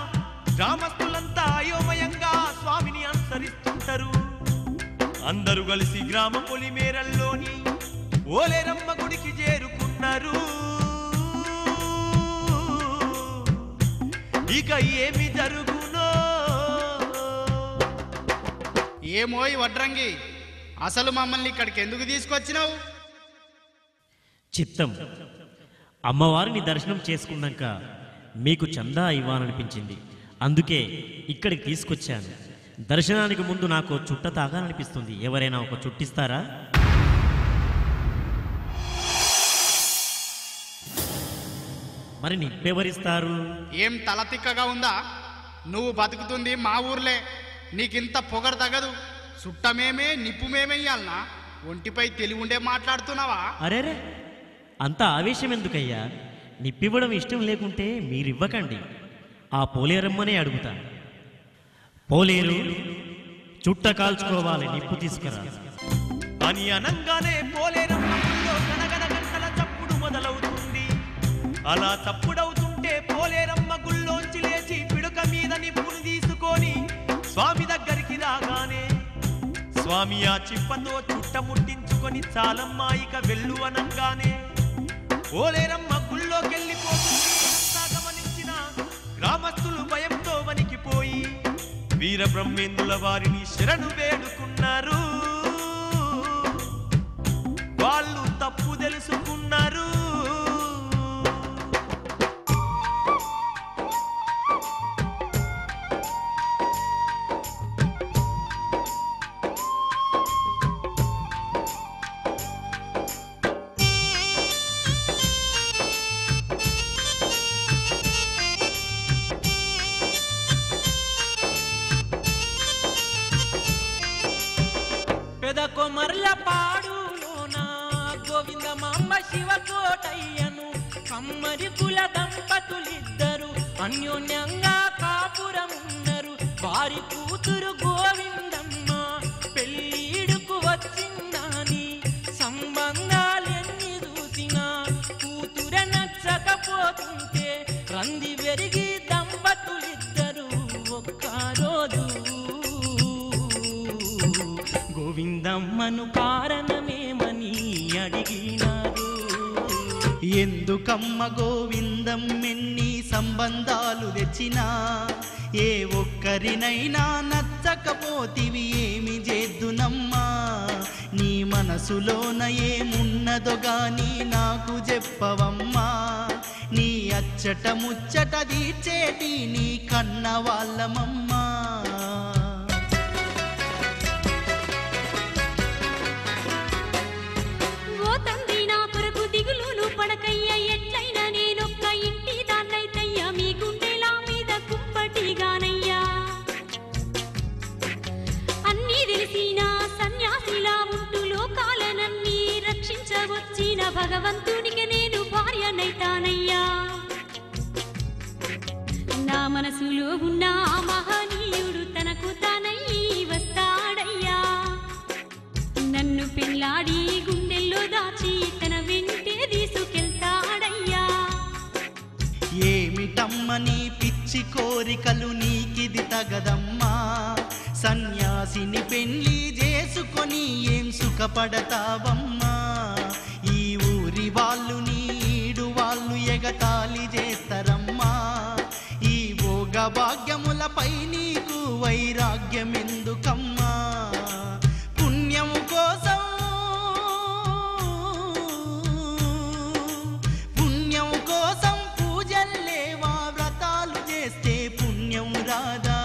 గ్రామస్తులంతా అయోమయంగా స్వామిని అనుసరిస్తుంటారు. అందరూ కలిసి గ్రామ పొలిమేరల్లోని పోలేరమ్మ గుడికి చేరుకున్నారు. ఇక ఏమి జరుగునో ఏమోయ్ వడ్రంగి, అసలు మమ్మల్ని ఇక్కడికి ఎందుకు తీసుకొచ్చినావు? చిత్తం, అమ్మవారిని దర్శనం చేసుకున్నాక మీకు చందా ఇవ్వాలనిపించింది. అందుకే ఇక్కడికి తీసుకొచ్చాను. దర్శనానికి ముందు నాకు చుట్ట తాగాలనిపిస్తుంది. ఎవరైనా ఒక చుట్టిస్తారా? మరి నిప్పెవరిస్తారు? ఏం తల తిక్కగా ఉందా? నువ్వు బతుకుతుంది మా ఊర్లే, నీకింత పొగరు తగదు. చుట్టమేమే నిప్పుమేమెయ్యాలనా? ఒంటిపై తెలివుండే మాట్లాడుతున్నావా? అరేరే, అంత ఆవేశం ఎందుకయ్యా? నిప్పివ్వడం ఇష్టం లేకుంటే మీరివ్వకండి. ఆ పోలేరమ్మనే అడుగుతా. పోలేరు, చుట్ట కాల్చుకోవాలి, నిప్పు తీసుకురా అని అనంగానే పోలేరమ్మలో గనగన గంటల చప్పుడు మొదలవుతుంది. అలా చప్పుడవుతుంటే పోలేరమ్మ గుళ్ళోంచి లేచి పిడుక మీద నిప్పును తీసుకొని స్వామి దగ్గరికి రాగానే స్వామి ఆ చిప్పతో చుట్టముట్టించుకొని చాలమ్మా ఇక వెళ్ళు అనంగానే పోలేరమ్మ గుళ్ళోకెళ్ళిపోతుంది. గమనించిన గ్రామస్తులు భయంతో వణికిపోయి వీరబ్రహ్మేంద్రుల వారిని శరణు వేడుకున్నారు. వాళ్ళు తప్పు తెలుసుకున్నారు. కొమర్ల పాడులోన గోవిందమాంబ శివకోటయ్యను కమ్మరి కుల దంపతులిద్దరు అన్యోన్యంగా కాపురమున్నారు. వారి కూతురు గోవిందమ్మ పెళ్ళిడుకు వచ్చిందని సంబంధాలెన్ని చూసినా కూతుర నచ్చకపోతుంటే రంది వెరిగి దంపతులిద్దరు ఒక్క రోజు గోవిందమ్మను కారణమేమని అడిగినారు. ఎందుకమ్మ గోవిందం ఎన్ని సంబంధాలు తెచ్చినా ఏ ఒక్కరినైనా నచ్చకపోతివి ఏమి చేద్దునమ్మా? నీ మనసులోన ఏమున్నదో గాని నాకు చెప్పవమ్మా. నీ అచ్చట ముచ్చట తీర్చేటి నీ కన్న వాళ్ళమమ్మా. పడకయ్య ఎట్లయినా నేనొక్క ఇంటి దాన్నైతయ్యా మీ గుండెలా మీద కుంపటిగానయ్యా. అన్నీ తెలిసిన సన్యాసిలా ఉంటూ లోకాలనన్నీ రక్షించవచ్చిన భగవంతునికి నేను భార్యనైతానయ్యా. నా మనసులో ఉన్న మహనీయుడు తనకు తానై వస్తాడయ్యా. నన్ను పెళ్ళాడి గుండెల్లో దాచి తన వెంటే తీసుకెళ్తాడయ్యా. ఏమిటమ్మ నీ పిచ్చి కోరికలు, నీకిది తగదమ్మా. సన్యాసి సన్యాసిని పెళ్లి చేసుకొని ఏం సుఖపడతావమ్మా? ఈ ఊరి వాళ్ళు నీడు వాళ్ళు ఎగతాళి చేస్తారమ్మా. ఈ భోగ భాగ్యములపై నీకు వైరాగ్యం ఎందుకమ్మా? పుణ్యము కోసం పూజల్లేవా? వ్రతాలు చేస్తే పుణ్యం రాదా?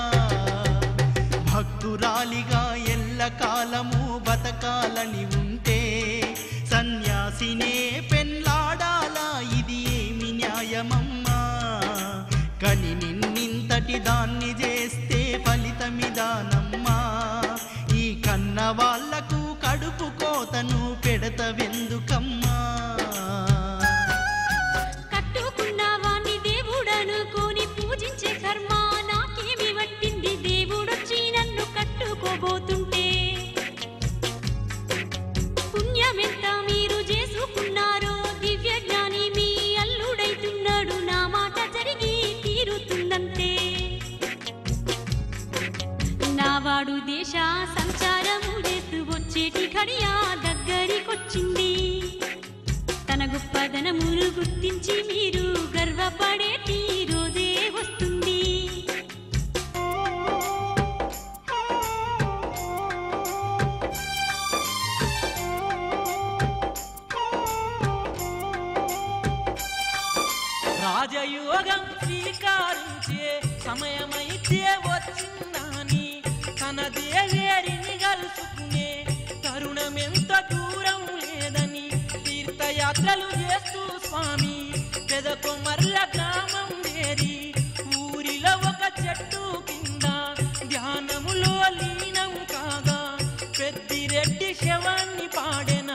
భక్తురాలిగా ఎల్లకాలము బతకాలని ఉంటే సన్యాసినే పెళ్ళాడాలా? ఇది ఏమి న్యాయమమ్మా? కని నిన్నింతటి దాన్ని చేస్తే ఫలితమిదానమ్మా. ఈ కన్న వాళ్లకు కడుపు కోతను పెడతవెందుకమ్మా? కట్టుకున్నవాణ్ణి దేవుడనుకోని పూజించే కర్మ నాకేమి వట్టింది? దేవుడొచ్చి నన్ను కట్టుకోబోతుంటే పుణ్యమెంత మీరు చేసుకున్నారో? దివ్య జ్ఞాని మీ అల్లుడైతున్నాడు, నా మాట జరిగి తీరుతుందంతే. నావాడు దేశ సంచారము చేస్తూ వచ్చేటి ఘడియా దగ్గరికొచ్చింది. తన గొప్పదనమును గుర్తించి మీరు గర్వపడేటి రోజే వస్తుంది. రాజయోగం స్వీకరించే సమయమైతే వచ్చిందని తన దేవేరిని కలుసుకునే తరుణమెంత దూరం లేదని తీర్థయాత్రలు చేస్తూ స్వామి పెదకొమర్ల గ్రామం చేరి ఊరిలో ఒక చెట్టు కింద ధ్యానములో లీనం కాగా పెద్దిరెడ్డి శవాన్ని పాడెన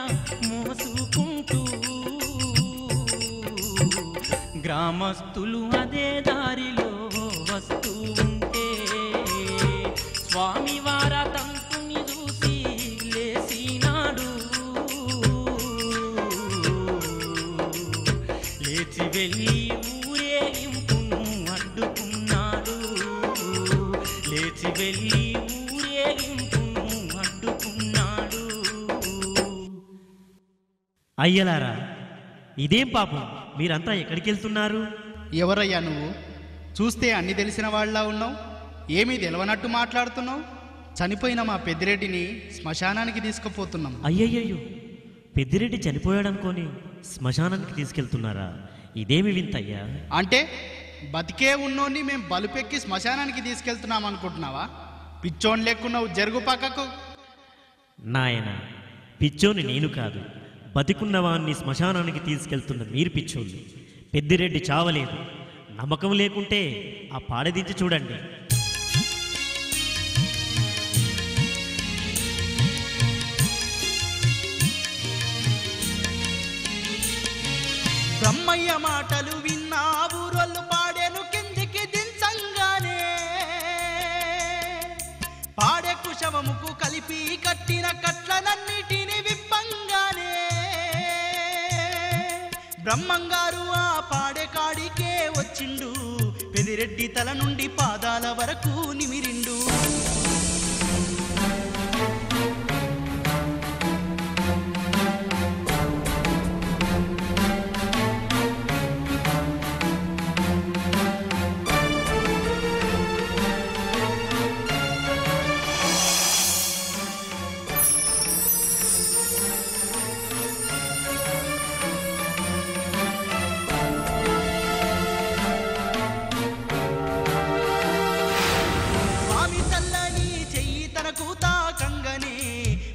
మోసుకుంటూ. గ్రామస్తులు అదే దారిలో వస్తూ ఉంటే స్వామి వార తంతుని చూసి లేచినాడు. లేచి వెళ్ళి ఊరేగింపును అడ్డుకున్నాడు. లేచి వెళ్ళి ఊరేగింపును అడ్డుకున్నాడు. అయ్యలారా, ఇదేం పాపం? మీరంతా ఎక్కడికి వెళ్తున్నారు? ఎవరయ్యా నువ్వు? చూస్తే అన్ని తెలిసిన వాళ్ళ ఉన్నావు. ఏమీ తెలవనట్టు మాట్లాడుతున్నావు. చనిపోయిన మా పెద్దిరెడ్డిని శ్మశానానికి తీసుకుపోతున్నాం. అయ్యయ్యో, పెద్దిరెడ్డి చనిపోయాడనుకొని శ్మశానానికి తీసుకెళ్తున్నారా? ఇదేమి వింతయ్యా? అంటే బతికే ఉన్నోన్ని మేము బలుపెక్కి శ్మశానానికి తీసుకెళ్తున్నాం అనుకుంటున్నావా? పిచ్చోన్ లెక్కున్నావు, జరుగు పక్కకు. నాయన, పిచ్చోని నేను కాదు, బతికున్నవాన్ని శ్మశానానికి తీసుకెళ్తున్న మీరు పిచ్చోళ్ళు. పెద్దిరెడ్డి చావలేదు. నమ్మకం లేకుంటే ఆ పాడదించి చూడండి. బ్రహ్మయ్య మాటలు విన్నా ఊరోళ్ళు పాడేను కిందికి దించంగానే పాడే కుశవముకు కలిపి కట్టిన కట్లనన్నిటిని విప్పంగానే బ్రహ్మంగారు ఆ పాడే కాడికే వచ్చిండు. పెదిరెడ్డి తల నుండి పాదాల వరకు నిమిరిండు.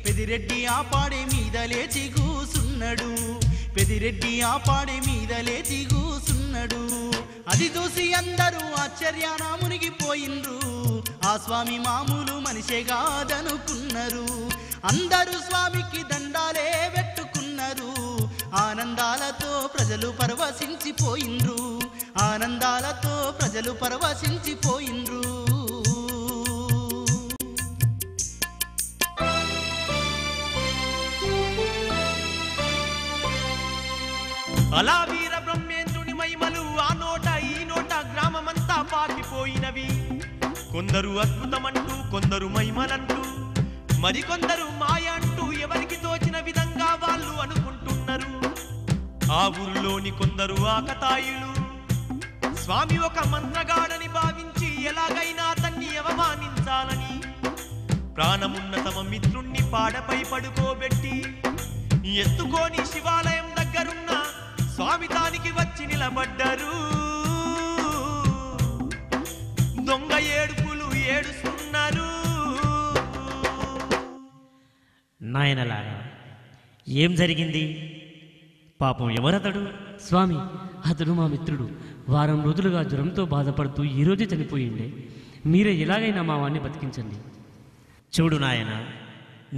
పెదిరెడ్డి ఆ పాడే మీద లేచి కూసున్నాడు. పెదిరెడ్డి ఆ పాడే మీద లేచి కూసున్నాడు. అది చూసి అందరూ ఆశ్చర్యాన మునిగిపోయిండ్రు. ఆ స్వామి మామూలు మనిషే కాదనుకున్నారు. అందరూ స్వామికి దండాలే పెట్టుకున్నారు. ఆనందాలతో ప్రజలు పరవశించిపోయిండ్రు. ఆనందాలతో ప్రజలు పరవశించిపోయిండ్రు. అలా వీర బ్రహ్మేంద్రుని మహిమలు ఆ నోట ఈ నోట గ్రామమంతా పాకిపోయినవి. కొందరు అద్భుతమంటూ, కొందరు మహిమలంటూ మరికొందరు మాయ అంటూ ఎవరికి తోచిన విధంగా వాళ్ళు అనుకుంటున్నారు. ఆ ఊరిలోని కొందరు ఆకతాయిలు స్వామి ఒక మంత్రగాడని భావించి ఎలాగైనా అతన్ని అవమానించాలని ప్రాణమున్న తమ మిత్రుణ్ణి పాడపై పడుకోబెట్టి ఎత్తుకొని శివాలయం దగ్గరున్న స్వామి తానికి వచ్చి నిలబడ్డారు. దొంగ ఏడుపులు ఏడుస్తున్నారు. నాయనలారా, ఏం జరిగింది? పాపం ఎవరతడు? స్వామి, అతడు మా మిత్రుడు. వారం రోజులుగా జ్వరంతో బాధపడుతూ ఈరోజే చనిపోయిండే. మీరే ఎలాగైనా మా వాణ్ణి బతికించండి. చూడు నాయన,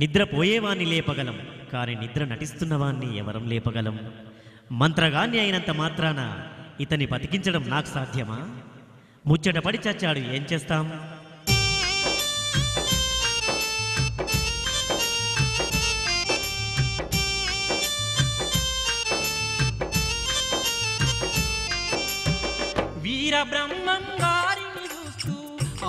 నిద్రపోయేవాణ్ణి లేపగలం, కానీ నిద్ర నటిస్తున్నవాణ్ణి ఎవరం లేపగలం? మంత్రగాన్ని అయినంత మాత్రాన ఇతన్ని బతికించడం నాకు సాధ్యమా? ముచ్చటపడి చచ్చాడు, ఏం చేస్తాం? వీర బ్రహ్మం గారిని చూస్తూ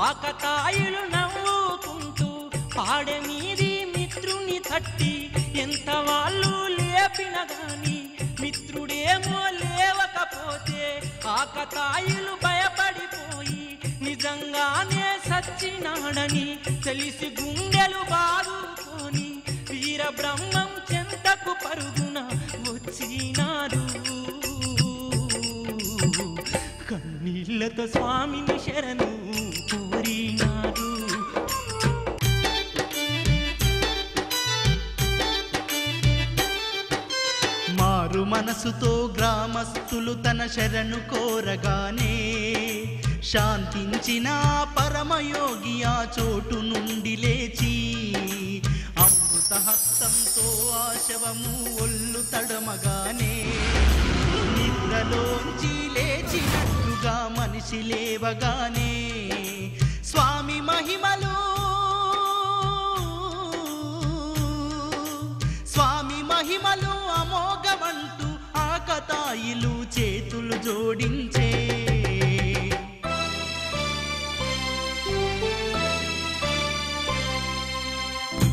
ఆకతాయిలు నవ్వుకుంటూ పాడె మీది మిత్రుని తట్టి ఎంత వాళ్ళు లేపిన గాని మిత్రుడేమో లేవకపోతే ఆకతాయిలు భయపడిపోయి నిజంగానే సచ్చినాడని తెలిసి గుండెలు బాదుకొని వీర బ్రహ్మం చెంతకు పరుగున వచ్చినారు. కన్నీళ్లతో స్వామిని శరణు కోరినారు. మారు మనసుతో గ్రామస్తులు తన శరణు కోరగానే శాంతించిన పరమయోగి ఆ చోటు నుండి లేచి అమృత హస్తంతో ఆ శవము ఒళ్ళు తడమగానే నిద్రలోంచి లేచినట్టుగా మనిషి లేవగానే స్వామి మహిమలు అమోఘమంటూ ఆకతాయిలు చేతులు జోడించే.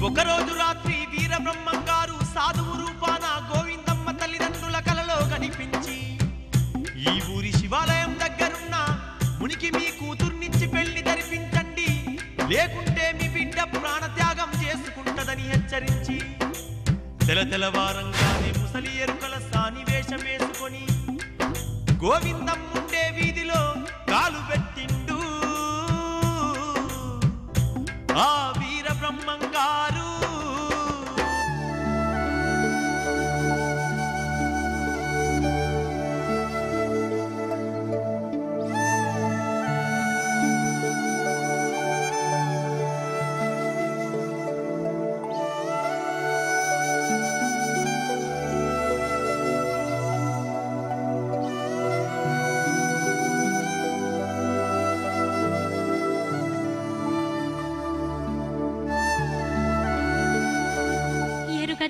ఒకరోజు రాత్రి వీరబ్రహ్మం గారు సాధువు రూపాన గోవిందమ్మ తల్లిదండ్రుల కలలో కనిపించి, ఈ ఊరి శివాలయం దగ్గరున్న మునికి మీ కూతుర్నిచ్చి పెళ్లి జరిపించండి, లేకుంటే మీ బిడ్డ ప్రాణత్యాగం చేసుకుంటదని హెచ్చరించి తెలవారంగానే ముసలి ఎరుకల సానివేశం వేసుకొని గోవిందం ఉండే వీధిలో కాలు పెట్టిండు ఆ వీరబ్రహ్మం గారు.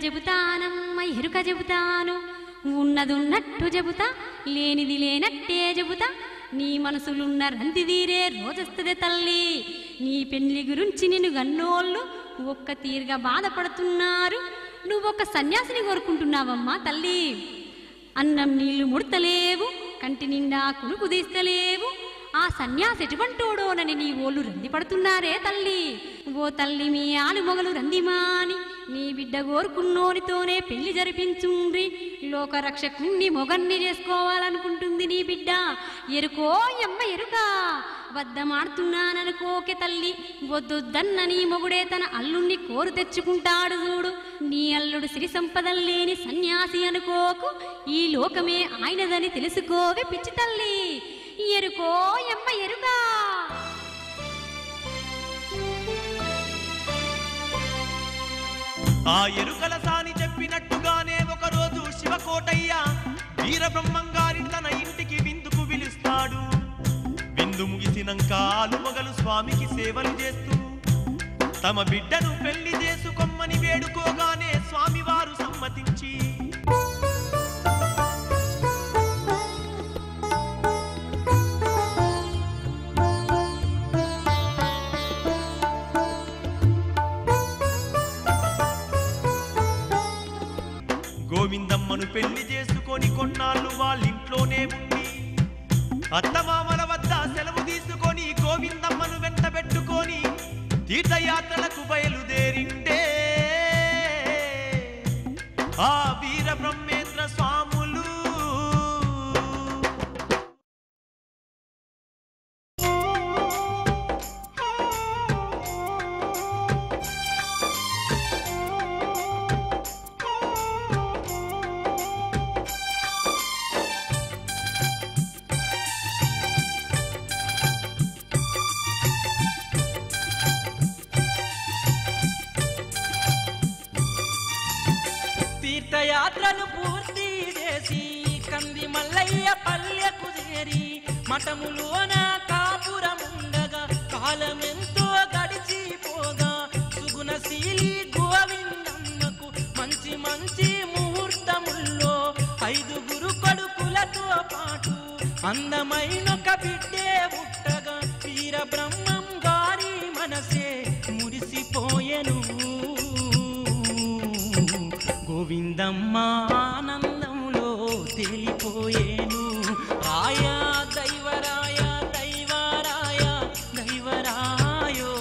చెబుతానమ్మ ఎరుక చెబుతాను, ఉన్నదున్నట్టు చెబుతా, లేనిది లేనట్టే చెబుతా. నీ మనసులున్న రంది తీరే రోజొస్తుంది తల్లి. నీ పెళ్లి గురించి నిన్ను గన్నోళ్ళు ఒక్క తీరుగా బాధపడుతున్నారు. నువ్వొక్క సన్యాసిని కోరుకుంటున్నావమ్మా తల్లి. అన్నం నీళ్లు ముడతలేవు, కంటి నిండా కునుకు తీస్తలేవు. ఆ సన్యాసి ఎటువంటోడోనని నీ ఓళ్ళు రంది పడుతున్నారే తల్లి. ఓ తల్లి, మీ ఆలు మొగలు రందిమాని నీ బిడ్డ కోరుకున్నోనితోనే పెళ్లి జరిపించుండ్రి. లోకరక్షకుణ్ణి మొగన్ని చేసుకోవాలనుకుంటుంది నీ బిడ్డ. ఎరుకో ఎమ్మ ఎరుక, వద్దమాడుతున్నాననుకోకే తల్లి. వద్దొద్దన్న నీ మొగుడే తన అల్లుణ్ణి కోరు తెచ్చుకుంటాడు చూడు. నీ అల్లుడు సిరి సంపదల్లేని సన్యాసి అనుకోకు, ఈ లోకమే ఆయనదని తెలుసుకోవే పిచ్చి తల్లి. ఎరుకో ఎమ్మ ఎరుక. ఆ ఎరుకల సాని చెప్పినట్టుగానే ఒకరోజు శివకోటయ్య వీరబ్రహ్మం గారి తన ఇంటికి విందుకు పిలుస్తాడు. విందు ముగిసినంక ఆలుమగలు స్వామికి సేవలు చేస్తూ తమ బిడ్డను పెళ్లి చేసుకోమని వేడుకోగానే స్వామివారు సమ్మతించి అత్తమామల వద్ద సెలవు తీసుకొని గోవిందమ్మను వెంట పెట్టుకొని తీర్థయాత్రలకు బయలుదేరిండే ఆ వీర బ్రహ్మేంద్ర స్వాములు. తీర్థయాత్రలు పూర్తి చేసి కంది మల్లయ్య పల్లెకు చేరి మఠములోన కాపురముండగా కాలమెంతో గడిచిపోగా సుగుణశీలి గోవిందమ్మకు మంచి మంచి ముహూర్తముల్లో 5 కొడుకులతో పాటు అందమైనొక బిడ్డే పుట్టగా వీర బ్రహ్మం గారి మనసే మురిసిపోయెను. గోవిందమ్మ ఆనందంలో తేలిపోయేను. రాయా దైవరాయ దైవరాయ దైవరాయో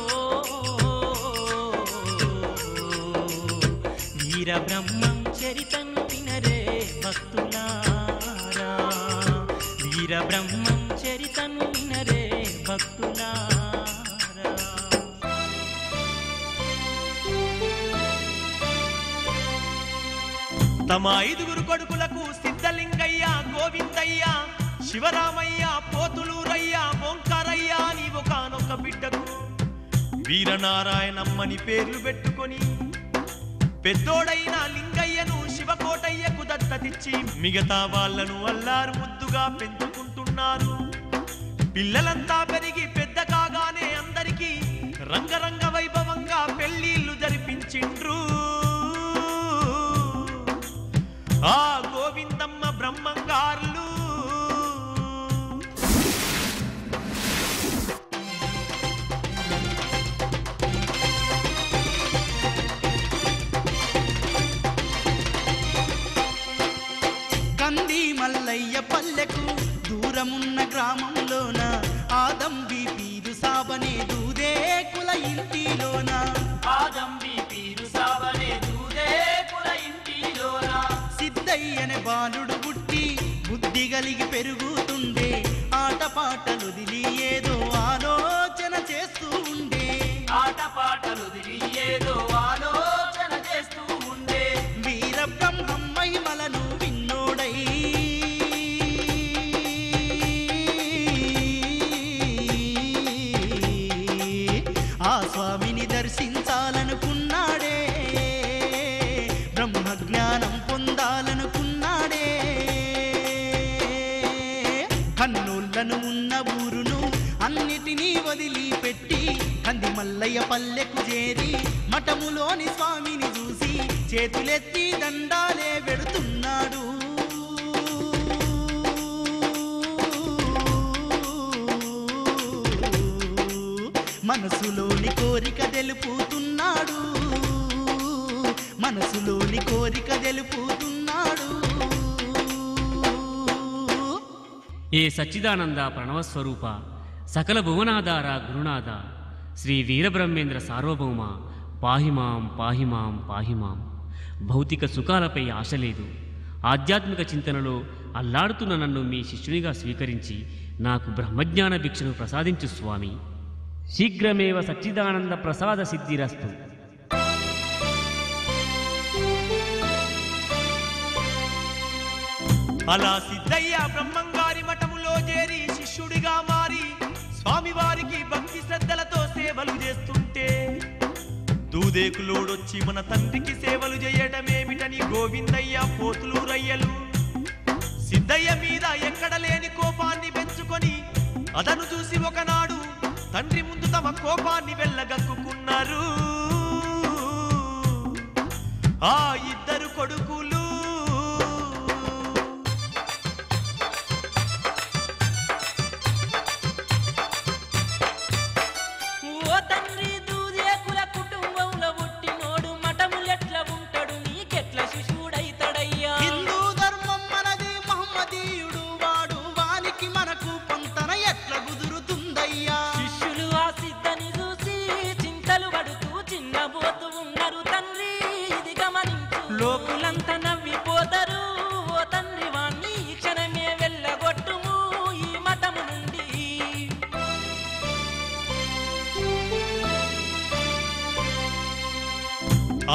వీర బ్రహ్మం చరితను వినరే భక్తులారా, వీర బ్రహ్మం చరితను వినరే భక్తులారా. తమ 5 కొడుకులకు సిద్ధలింగయ్య, గోవిందయ్య, శివరామయ్య, పోతులూరయ్య, ఓంకారయ్య అని ఒకనొక బిడ్డకు వీరనారాయణమ్మని పేర్లు పెట్టుకొని పెద్దోడైన లింగయ్యను శివకోటయ్యకు దత్తతిచ్చి మిగతా వాళ్లను అల్లారు ముద్దుగా పెంచుకుంటున్నారు. పిల్లలంతా పెరిగి పెద్ద కాగానే అందరికీ రంగరంగ వైభవంగా పెళ్లిళ్లు జరిపించిండ్రు. ఆ గోవిందమ్మ బ్రహ్మంగారులు. కంది మల్లయ్య పల్లెకు దూరమున్న గ్రామంలోన ఆదంబి పీరు సాబనే దూదే కుల ఇంటిలోన, ఆదంబి పీరు సాబనే దూదే కుల ఇంటిలోన సిద్ధయ్యనే బాలుడు పుట్టి బుద్ధి కలిగి పెరుగుతుండే. ఆటపాటలుదిలి ఏదో ఆలోచన చేస్తూ ఉండే, ఆటపాటలుదిలి ఏదో ఆలోచన చేస్తూ ఉండే. వీర బ్రహ్మయ్యమలను విన్నోడై ఆ స్వామిని దర్శించాలనుకున్నాడే, బ్రహ్మజ్ఞానం పొందాలనుకున్నాడే. కన్నులను ఉన్న ఊరును అన్నిటినీ వదిలిపెట్టి కంది మల్లయ్య పల్లెకు చేరి మఠములోని స్వామిని చూసి చేతులెత్తి దండాలే పెడుతున్నాడు. మనసులోని కోరిక తెలుపుతున్నాడు, మనసులోని కోరిక తెలుపుతున్నాడు. ఏ సచ్చిదానంద ప్రణవస్వరూప సకల భువనాధార గురునాథ శ్రీ వీరబ్రహ్మేంద్ర సార్వభౌమ పాహిమాం పాహిమాం పాహిమాం. భౌతిక సుఖాలపై ఆశ లేదు, ఆధ్యాత్మిక చింతనలో అల్లాడుతున్న నన్ను మీ శిష్యునిగా స్వీకరించి నాకు బ్రహ్మజ్ఞాన భిక్షను ప్రసాదించు స్వామి. శీఘ్రమేవ సచ్చిదానంద ప్రసాద సిద్ధిరస్తు. అలా సిద్ధయ్య బ్రహ్మంగారి మఠములో చేరి శిష్యుడిగా మారి స్వామివారికి భక్తి శ్రద్ధలతో సేవలు చేస్తుంటే దూదేకులోడొచ్చి మన తండ్రికి సేవలు చేయడమేమిటని గోవిందయ్య, పోతులూరయ్యలు సిద్ధయ్య మీద ఎక్కడ లేని కోపాన్ని పెంచుకొని అతను చూసి ఒకనాడు తండ్రి ముందు తమ కోపాన్ని వెళ్ళగక్కుకున్నారు. ఆ 2 కొడుకులు హిందూ ధర్మం మనది, మహమ్మదీయుడు వాడు, వానికి మనకు పొంత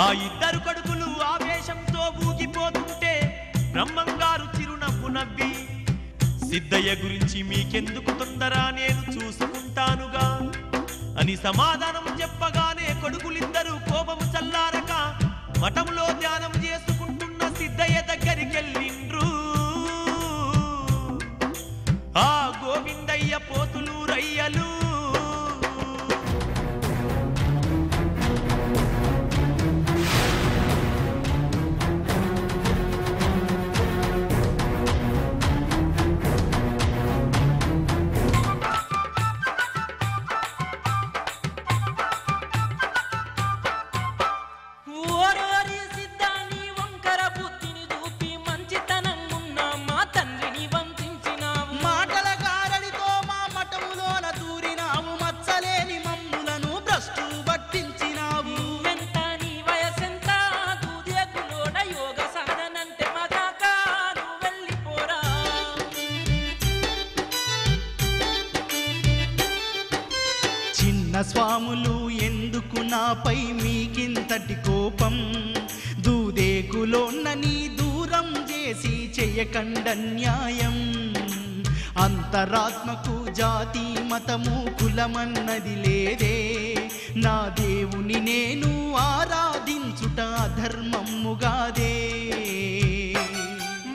ఆ ఇద్దరు కొడుకులు ఆవేశంతో ఊగిపోతుంటే బ్రహ్మంగారు చిరునవ్వు నవ్వి, సిద్ధయ్య గురించి మీకెందుకు తొందర, నేను చూసుకుంటానుగా అని సమాధానం చెప్పగానే కొడుకులిద్దరూ కోపము చల్లారక మఠంలో ధ్యానం చేసుకుంటున్న సిద్ధయ్య దగ్గరికెళ్ళిండ్రు. ఆ గోవిందయ్య పోతులు రయ్యలు స్వాములు ఎందుకు నాపై మీకింతటి కోపం, దూదేకులోన్నని దూరం చేసి చెయ్యకండన్యాయం. అంతరాత్మకు జాతి మతము కులమన్నది లేదే, నా దేవుని నేను ఆరాధించుట ధర్మముగాదే.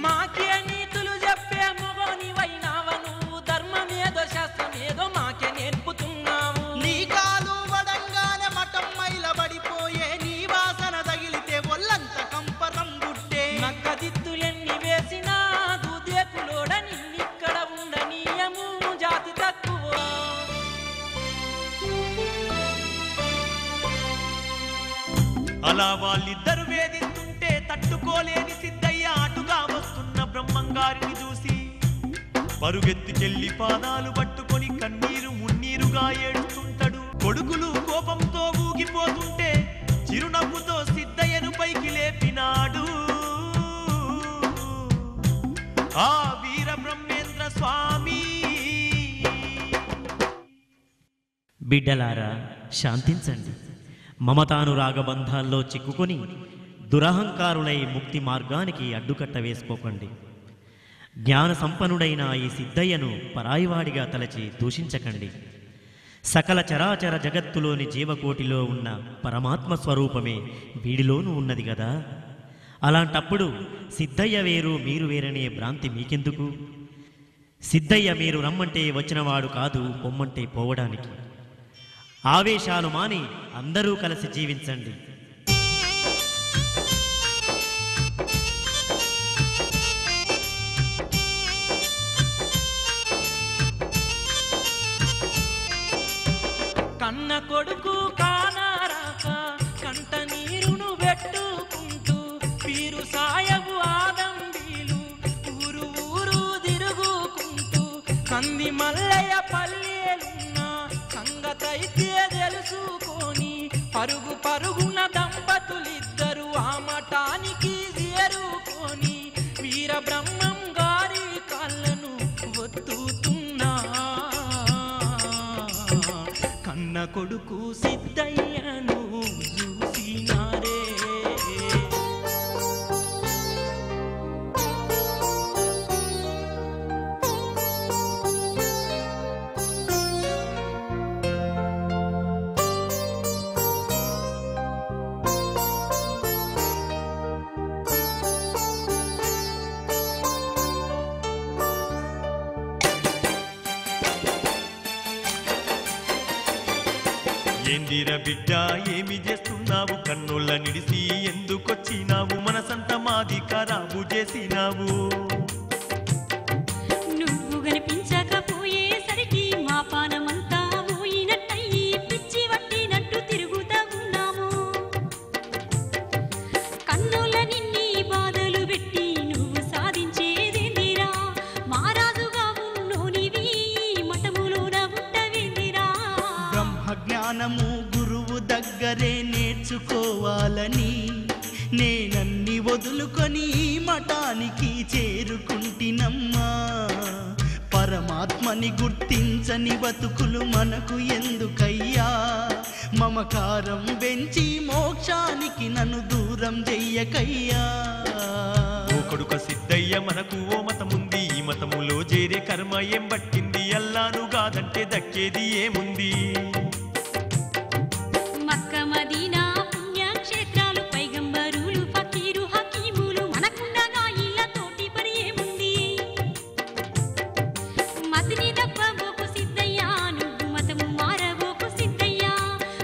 మాకే నీతులు చెప్పే మొగోనివైనావ నువ్వు, ధర్మమేదో శాస్త్రమేదో మాకే నేర్పుతున్నావు. నీ కాలు వడంగానే మఠం మైలబడిపోయే, నీ వాసన తగిలితే ఒళ్ళంత కంపరం గుట్టే. నక్కదిత్తులెన్ని వేసినా దూదేకులోడ నిన్నిక్కడ ఉండనీయము, జాతి తక్కువ. అలా వాళ్ళిద్దరు వేధిస్తుంటే తట్టుకోలేని సిద్ధయ్య అటుగా వస్తున్న బ్రహ్మంగారిని చూసి పరుగెత్తుకెళ్లి పాదాలు పట్టుకొని కన్నీరు మున్నీరుగా ఏడుస్తుంటాడు. కొడుకులు కోపంతో ఊగిపోతుంటే చిరునవ్వుతో సిద్ధయ్యను పైకి లేపినాడు ఆ వీర బ్రహ్మేంద్ర స్వామి. బిడ్డలారా, శాంతించండి. మమతానురాగబంధాల్లో చిక్కుకొని దురహంకారులై ముక్తి మార్గానికి అడ్డుకట్ట వేసుకోకండి. జ్ఞాన సంపన్నుడైన ఈ సిద్ధయ్యను పరాయివాడిగా తలచి దూషించకండి. సకల చరాచర జగత్తులోని జీవకోటిలో ఉన్న పరమాత్మ స్వరూపమే వీడిలోనూ ఉన్నది కదా. అలాంటప్పుడు సిద్ధయ్య వేరు మీరు వేరనే భ్రాంతి మీకెందుకు? సిద్ధయ్య మీరు రమ్మంటే వచ్చినవాడు కాదు, పొమ్మంటే పోవడానికి. ఆవేశాలు మాని అందరూ కలిసి జీవించండి. కన్న కొడుకు కానారాక కంట నీరును పెట్టుకుంటూ పీరు సాయగు ఆదంబీలు ఊరు ఊరు తిరుగుకుంటూ కంది మల్లయ్య పల్లెలున్న సంగతైతే తెలుసుకొని పరుగు పరుగున దంపతులిద్దరు ఆ మఠానికి చేరుకొని వీర బ్రహ్మం గారి కాళ్ళను ఒత్తుతున్నా. కన్న కొడుకు సిద్ధయ్యను చూసినారే. ఏందిర బిడ్డ ఏమి చేస్తున్నావు, కన్నుల నిడిసి ఎందుకొచ్చినావు, మనసంత మాది ఖరాబు చేసినావు. నువ్వు కనిపించకపోయేసరికి మా పానమంతా ఊయినట్టయి పిచ్చి వట్టినట్టు తిరుగుతా ఉన్నాము. కన్నుల నిన్ని బాధలు పెట్టి నువ్వు సాధించేదేందిరా, మారాజుగా ఉన్నోనివి మఠములోన ఉండవేందిరా. బ్రహ్మజ్ఞానము గురువు దగ్గరే నేర్చుకోవాలని నేనన్ని వదులుకొని మఠానికి చేరుకుంటినమ్మా. పరమాత్మని గుర్తించని బతుకులు మనకు ఎందుకయ్యా? మమకారం పెంచి మోక్షానికి నన్ను దూరం చెయ్యకయ్యా. ఓ కొడుక సిద్ధయ్య, మనకు ఓ మతముంది, ఈ మతములో చేరే కర్మ ఏం పట్టింది? అల్లాను కాదంటే దక్కేది ఏముంది? మక్క మదీనా పుణ్యక్షేత్రాలు, పైగంబరులు, ఫకీరు, హకీములు మనకుండగా ఇళ్ళతోటి పని ఏముంది? మతిని దప్పబోకు సిద్ధయ్యా, నువ్వు మతము మారబోకు సిద్ధయ్యా.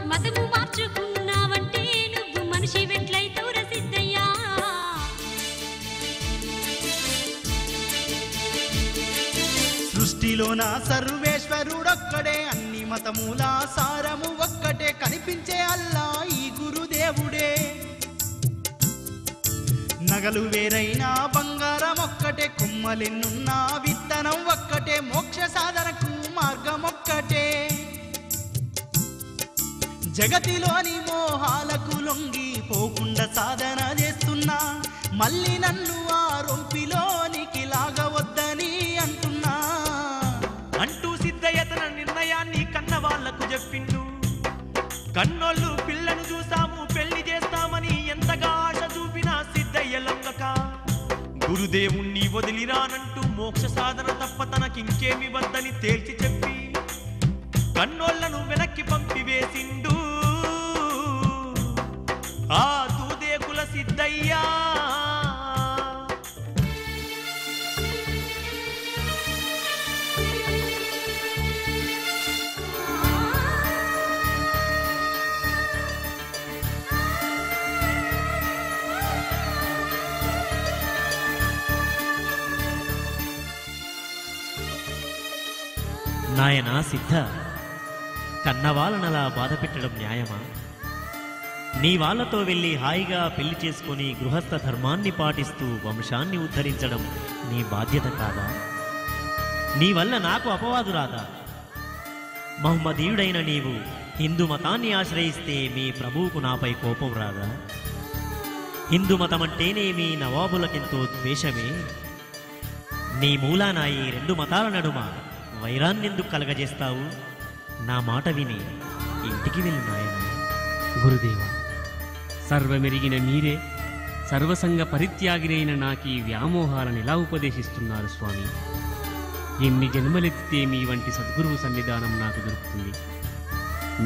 మతము మార్చుకున్నావంటే నువ్వు మనిషి వెట్లయితూర సిద్ధయ్యా. సృష్టిలోన సర్వేశ్వరుడొక్కడే, అన్ని మతముల సారము ఒక్కటే, కనిపించే అల్లా ఈ గురుదేవుడే. నగలు వేరైనా బంగారం ఒక్కటే, కుమ్మలెన్నున్న విత్తనం ఒక్కటే, మోక్ష సాధనకు మార్గం ఒక్కటే. జగతిలోని మోహాలకు లొంగి పోకుండా సాధన చేస్తున్నా, మళ్ళీ నన్ను ఆ రొంపిలోనికి లాగవద్దని అంటున్నా అంటూ సిద్ధయ్య తన నిర్ణయాన్ని కన్న వాళ్లకు చెప్పిండు. కన్నోళ్ళు పిల్లను చూసాము, పెళ్లి చేస్తామని ఎంతగా ఆశ చూపినా సిద్ధయ్య లొంగక, గురుదేవుణ్ణి వదిలిరానంటూ మోక్ష సాధన తప్ప తనకింకేమి వద్దని తేల్చి చెప్పి కన్నోళ్లను వెనక్కి పంపివేసిండు ఆ దూదేకుల సిద్ధయ్యా. నాయనా సిద్ధ, కన్నవాళ్ళనలా బాధ పెట్టడం న్యాయమా? నీ వాళ్ళతో వెళ్ళి హాయిగా పెళ్లి చేసుకొని గృహస్థ ధర్మాన్ని పాటిస్తూ వంశాన్ని ఉద్ధరించడం నీ బాధ్యత కాదా? నీ వల్ల నాకు అపవాదు రాదా? మహమ్మదీయుడైన నీవు హిందూ మతాన్ని ఆశ్రయిస్తే మీ ప్రభువుకు నాపై కోపం రాదా? హిందూ మతం అంటేనే మీ నవాబులకెంతో ద్వేషమే. నీ మూలాన ఈ రెండు మతాల నడుమ వైరాన్నెందుకు కలగజేస్తావు? నా మాట విని ఇంటికి వెళ్ళు నాయనా. గురుదేవ, సర్వమెరిగిన మీరే సర్వసంగ పరిత్యాగినైన నాకీ వ్యామోహాలను ఎలా ఉపదేశిస్తున్నారు స్వామి? ఎన్ని జన్మలెత్తితే మీ వంటి సద్గురువు సన్నిధానం నాకు దొరుకుతుంది?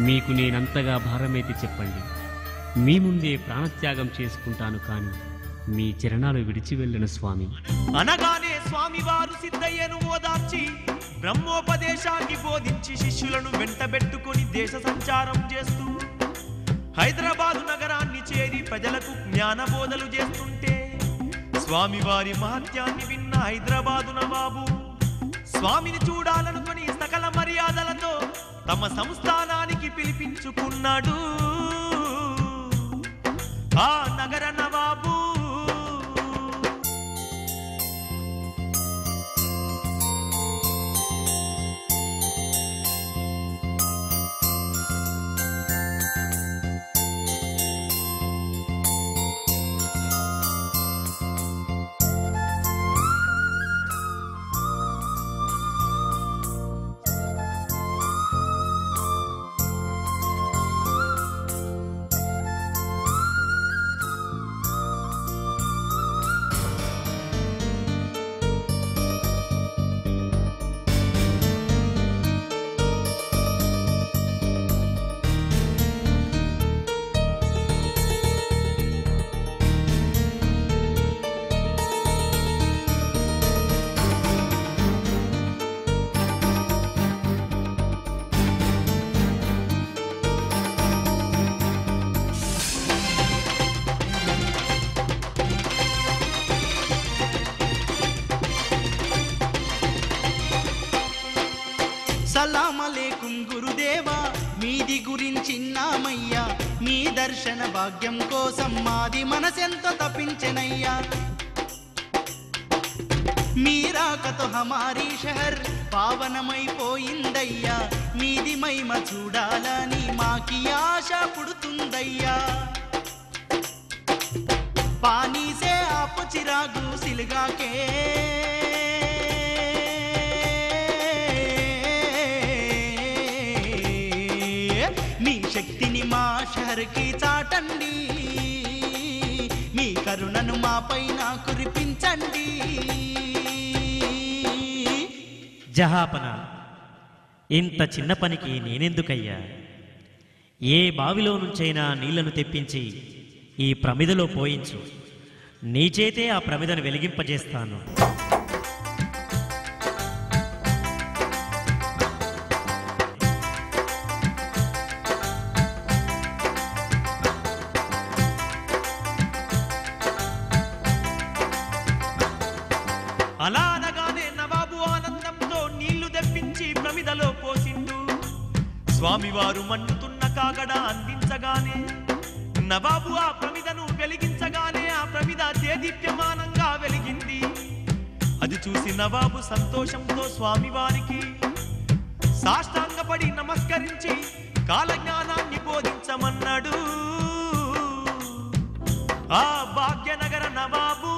మీకు నేనంతగా భారమేతి చెప్పండి, మీ ముందే ప్రాణత్యాగం చేసుకుంటాను, కానీ మీ చరణాలు విడిచి వెళ్ళను స్వామి. అనగానే స్వామివారు సిద్ధయ్యను ఓదార్చి బ్రహ్మోపదేశాన్ని బోధించి శిష్యులను వెంటబెట్టుకొని దేశ సంచారం చేస్తూ హైదరాబాదు నగరాన్ని చేరి ప్రజలకు జ్ఞానబోధలు చేస్తుంటే స్వామివారి మహత్యాన్ని విన్న హైదరాబాదు నవాబు స్వామిని చూడాలనుకుని సకల మర్యాదలతో తమ సంస్థానానికి పిలిపించుకున్నాడు ఆ నగర నవాబు. సలామలేకుం గురుదేవా, మీది గురించిన్నామయ్యా. మీ దర్శన భాగ్యం కోసం మాది మనసెంతో తప్పించెనయ్యా. మీరాకతో హమారీ షహర్ పావనమైపోయిందయ్యా. మీది మహిమ చూడాలని మాకి ఆశ పుడుతుందయ్యా. पानी से आप चिरागू सिलगा के అందరికీ చాటండి, మీ కరుణను మా పైన కురిపించండి. జహాపన, ఇంత చిన్న పనికి నేనెందుకయ్యా? ఏ బావిలో నుంచైనా నీళ్లను తెప్పించి ఈ ప్రమిదలో పోయించు, నీ చేతే ఆ ప్రమిదను వెలిగింపజేస్తాను. అలా అనగానే నవాబు ఆనందంతో నీళ్లు తెప్పించి ప్రమిదలో పోసిండు. స్వామివారు మండుతున్న కాగడ అందించగానే నవాబు ఆ ప్రమిదను వెలిగించగానే ఆ ప్రమిద దేదీప్యమానంగా వెలిగింది. అది చూసి నవాబు సంతోషంతో స్వామివారికి సాష్టాంగపడి నమస్కరించి కాలజ్ఞానాన్ని బోధించమన్నాడు ఆ భాగ్యనగర నవాబు.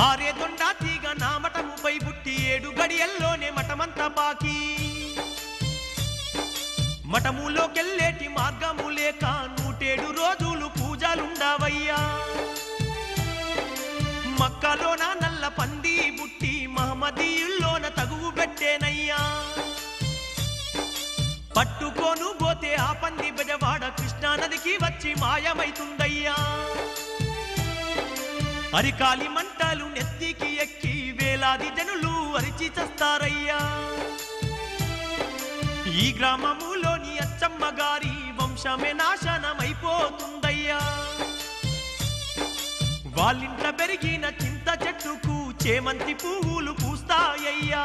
ఆరే దొండా తీగ నా మఠముపై పుట్టి 7 గడియల్లోనే మఠమంతా పాకి మఠములోకెళ్ళేటి మార్గము లేక 107 రోజులు పూజలుండావయ్యా. మక్కలోన నల్ల పంది బుట్టి మహమ్మదీయుల్లోన తగువు పెట్టేనయ్యా. పట్టుకోను పోతే ఆ పంది బెజవాడ కృష్ణానదికి వచ్చి మాయమైతుందయ్యా. అరికాలి మంటలు నెత్తికి ఎక్కి వేలాది జనులు అరిచి చస్తారయ్యా. ఈ గ్రామములోని అచ్చమ్మ గారి వంశమే నాశనమైపోతుందయ్యా. వాళ్ళింట పెరిగిన చింత చెట్టుకు చేమంతి పువ్వులు పూస్తాయ్యా.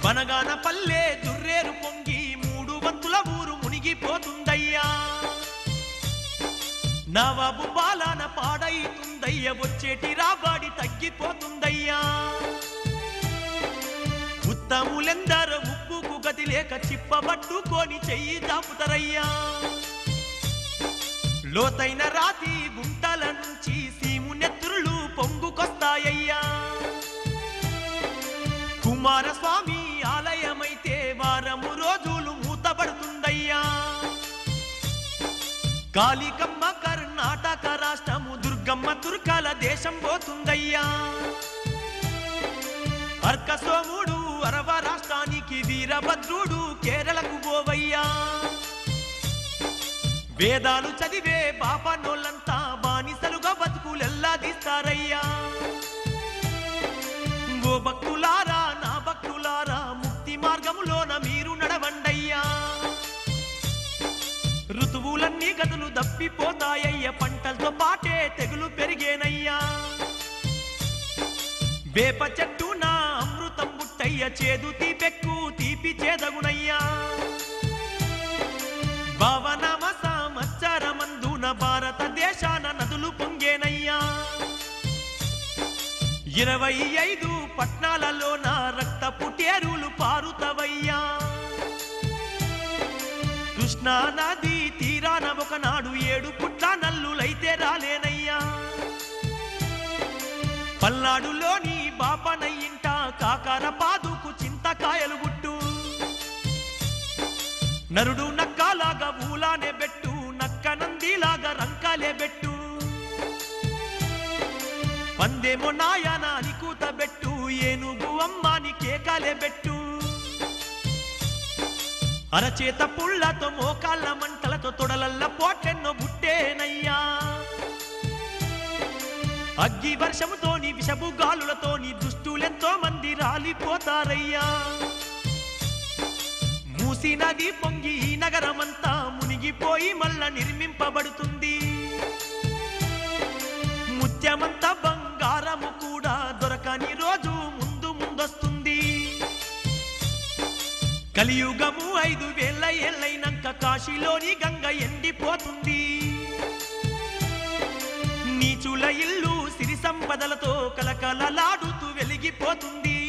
బనగాన పల్లె దుర్రేరు పొంగి 3 వంతుల ఊరు మునిగిపోతుందయ్యా. నవాబు పాలన పాడైతుందయ్య, వచ్చేటి రాబాడి తగ్గిపోతుందయ్యా. ఉత్తములెందరో ఉప్పుకు గతి లేక చిప్పబట్టుకొని చెయ్యి దాపుతారయ్యా. లోతైన రాతి గుంటల నుంచి సీము నెత్తురులు పొంగుకొస్తాయ్యా. కుమారస్వామి ఆలయమైతే వారము రోజులు మూతపడుతుందయ్యా. కాళికమ్మ కర్ణాటక రాష్ట్రము, దుర్గమ్మ తుర్కాల దేశం పోతుందయ్యా. అర్కసోముడు అరవ రాష్ట్రానికి, వీరభద్రుడు కేరళకు పోవయ్యా. వేదాలు చదివే బాపనోళ్ళంతా బానిసలుగా బతుకులెల్లాదిస్తారయ్యా. ఓ భక్తులారా, నా భక్తులారా, ముక్తి మార్గములోన మీరు నడవండయ్యా. ఋతువులన్నీ గదులు దప్పిపోతాయ్య, పంటలతో పాటే తెగులు పెరిగేనయ్యా. వేప చెట్టు నా అమృతం బుట్టయ్య, చేదు తీపెక్కు తీపి చేదగునయ్యా. భావనామ సంవత్సరమందున భారతదేశాన నదులు పొంగేనయ్యా. 25 పట్నాలలోన రక్తపు టేరులు పారుతవయ్యా. కృష్ణా నది తీరాన ఒకనాడు 7 పుట్ల నల్లులైతే రాలేనయ్యా. పల్నాడులోని బాపనయ్యింట కాకర పాదుకు చింతకాయలు గుట్టు. నరుడు నక్కలాగా ఊలానే బెట్టు, నక్క నందిలాగా రంకాలే బెట్టు. పందేమో నాయన అని కూత బెట్టు, ఏనుగు అమ్మాని కేకాలే బెట్టు. అరచేత పుళ్ళతో మోకాళ్ళ మంటలతో తొడలల్ల పోటెన్నో బుట్టేనయ్యా. అగ్గి వర్షముతోని విషపు గాలులతోని దుష్టులెంతో మంది రాలిపోతారయ్యా. మూసి నది పొంగి ఈ నగరమంతా మునిగిపోయి మళ్ళా నిర్మింపబడుతుంది. ముత్యమంతా బంగారము కూడా దొరకని రోజు ముందు ముందొస్తుంది. కలియుగము 5000 ఏళ్ళైనాక కాశీలోని గంగ ఎండిపోతుంది. నీచుల ఇల్లు సిరి సంపదలతో కలకలలాడుతూ వెలిగిపోతుంది.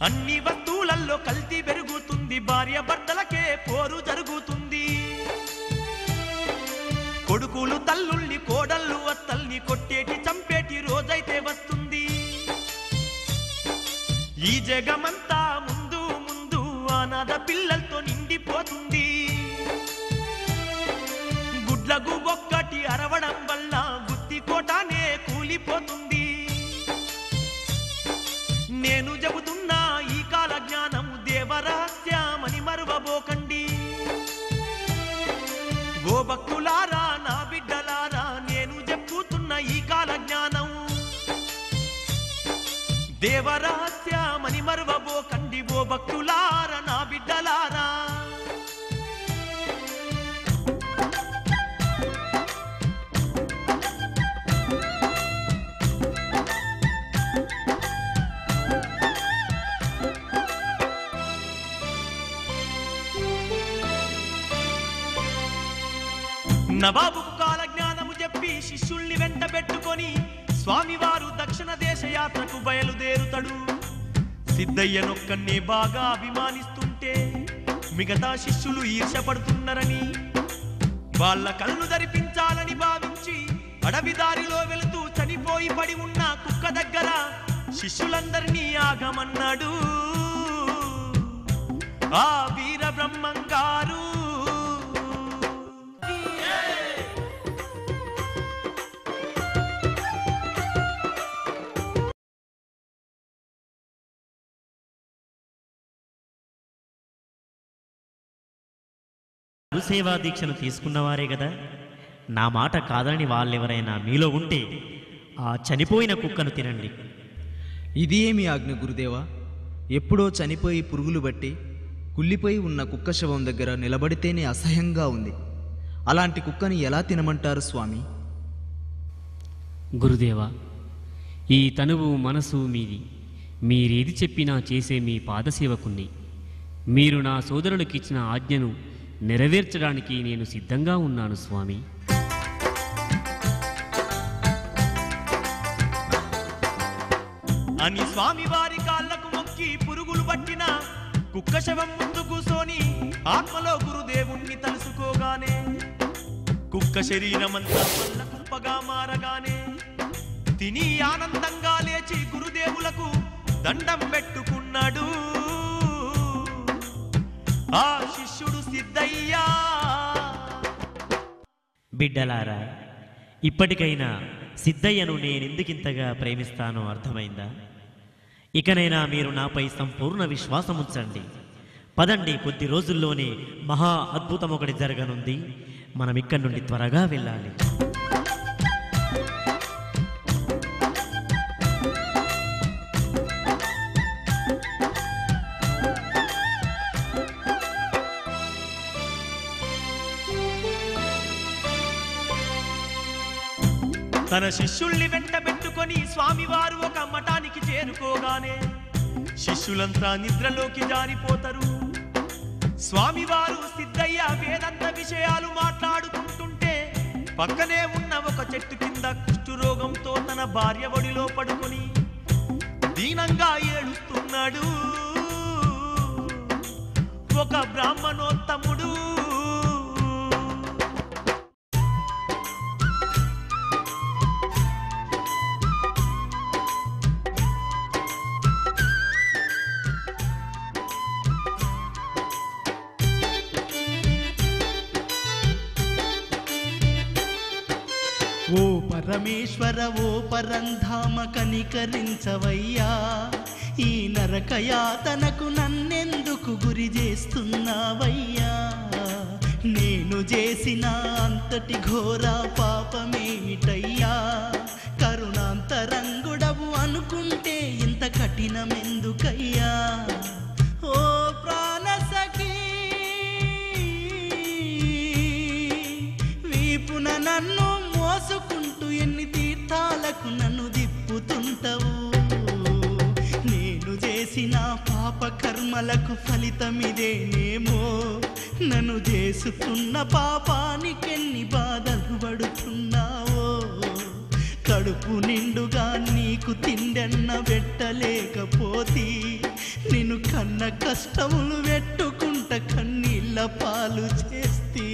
అన్ని వస్తువులలో కల్తీ పెరుగుతుంది, భార్య భర్తలకే పోరు జరుగుతుంది. కొడుకులు తల్లుల్ని, కోడళ్ళు అత్తల్ని కొట్టేటి చంపేటి రోజైతే వస్తుంది. ఈ జగమంతా ముందు ముందు అనాథ పిల్లలతో నిండిపోతుంది. గుడ్లకు ఒక్కటి అరవడం వల్ల గుత్తి కోటానే కూలిపోతుంది. నేను చెబుతున్నా ఈ కాల జ్ఞానం దేవరహస్యమని మరువబోకండి. గోభక్తులారా, నా బిడ్డలారా, నేను చెప్పుతున్న ఈ కాల జ్ఞానం దేవరహస్యమని మరువబోకండి. ఓ భక్తులారా, నా బిడ్డలారా. నవాబు కాల జ్ఞానము చెప్పి శిష్యుల్ని వెంట పెట్టుకొని స్వామివారు దక్షిణ దేశ యాత్రకు బయలుదేరుతాడు. సిద్ధయ్యనొక్కన్నే బాగా అభిమానిస్తుంటే మిగతా శిష్యులు ఈర్షపడుతున్నారని వాళ్ళ కళ్ళు ధరిపించాలని భావించి అడవి దారిలో వెళుతూ చనిపోయి పడి ఉన్న కుక్క దగ్గర శిష్యులందరినీ ఆగమన్నాడు ఆ వీర బ్రహ్మంగారు. సేవా దీక్షను తీసుకున్నవారే కదా. నా మాట కాదని వాళ్ళెవరైనా మీలో ఉంటే ఆ చనిపోయిన కుక్కను తినండి. ఇది ఏమి ఆజ్ఞ గురుదేవా? ఎప్పుడో చనిపోయి పురుగులు బట్టి కుళ్ళిపోయి ఉన్న కుక్క శవం దగ్గర నిలబడితేనే అసహ్యంగా ఉంది. అలాంటి కుక్కని ఎలా తినమంటారు స్వామి? గురుదేవా, ఈ తనువు మనసు మీది. మీరేది చెప్పినా చేసే మీ పాదసేవకుణ్ణి. మీరు నా సోదరులకిచ్చిన ఆజ్ఞను నెరవేర్చడానికి నేను సిద్ధంగా ఉన్నాను స్వామి. అని స్వామివారి కాళ్లకు మొక్కి పురుగులు పట్టిన కుక్క శవం ముందు కూసోని ఆత్మలో గురుదేవుణ్ణి తలుసుకోగానే కుక్క శరీరమంతా పళ్ళ కుప్పగా మారగానే తిని ఆనందంగా లేచి గురుదేవులకు దండం పెట్టుకున్నాడు ఆ శిష్యుడు సిద్ధయ్యా. బిడ్డలారా, ఇప్పటికైనా సిద్ధయ్యను నేనెందుకింతగా ప్రేమిస్తానో అర్థమైందా? ఇకనైనా మీరు నాపై సంపూర్ణ విశ్వాసం ఉంచండి. పదండి, కొద్ది రోజుల్లోనే మహా అద్భుతం ఒకటి జరగనుంది. మనం ఇక్కడి నుండి త్వరగా వెళ్ళాలి. తన శిష్యుల్ని వెంట పెట్టుకొని స్వామివారు ఒక మఠానికి చేరుకోగానే శిష్యులంతా నిద్రలోకి జారిపోతారు. స్వామివారు సిద్ధయ్య వేదాంత విషయాలు మాట్లాడుకుంటుంటే పక్కనే ఉన్న ఒక చెట్టు కింద కుష్ఠరోగంతో తన భార్య ఒడిలో పడుకొని దీనంగా ఏడుస్తున్నాడు ఒక బ్రాహ్మణోత్తముడు. ఓ పరమేశ్వర, ఓ పరంధామ, కనికరించవయ్యా. ఈ నరకయాతనకు నన్నెందుకు గురి చేస్తున్నావయ్యా? నేను చేసిన అంతటి ఘోర పాపమేమిటయ్యా? కరుణాంతరంగుడవు అనుకుంటే ఇంత కఠినమెందుకయ్యా? ఓ ప్రాణసఖీ, వీపున నన్ను మోసుకుంటూ ఎన్ని తీర్థాలకు నన్ను దిప్పుతుంటవు. నేను చేసిన పాప కర్మలకు ఫలితమిదేనేమో. నన్ను చేసుకున్న పాపానికెన్ని బాధలు పడుతున్నావో. కడుపు నిండుగా నీకు తిండెన్న పెట్టలేకపోతే నిన్ను కన్న కష్టములు పెట్టుకుంట కన్నీళ్ళ పాలు చేస్తే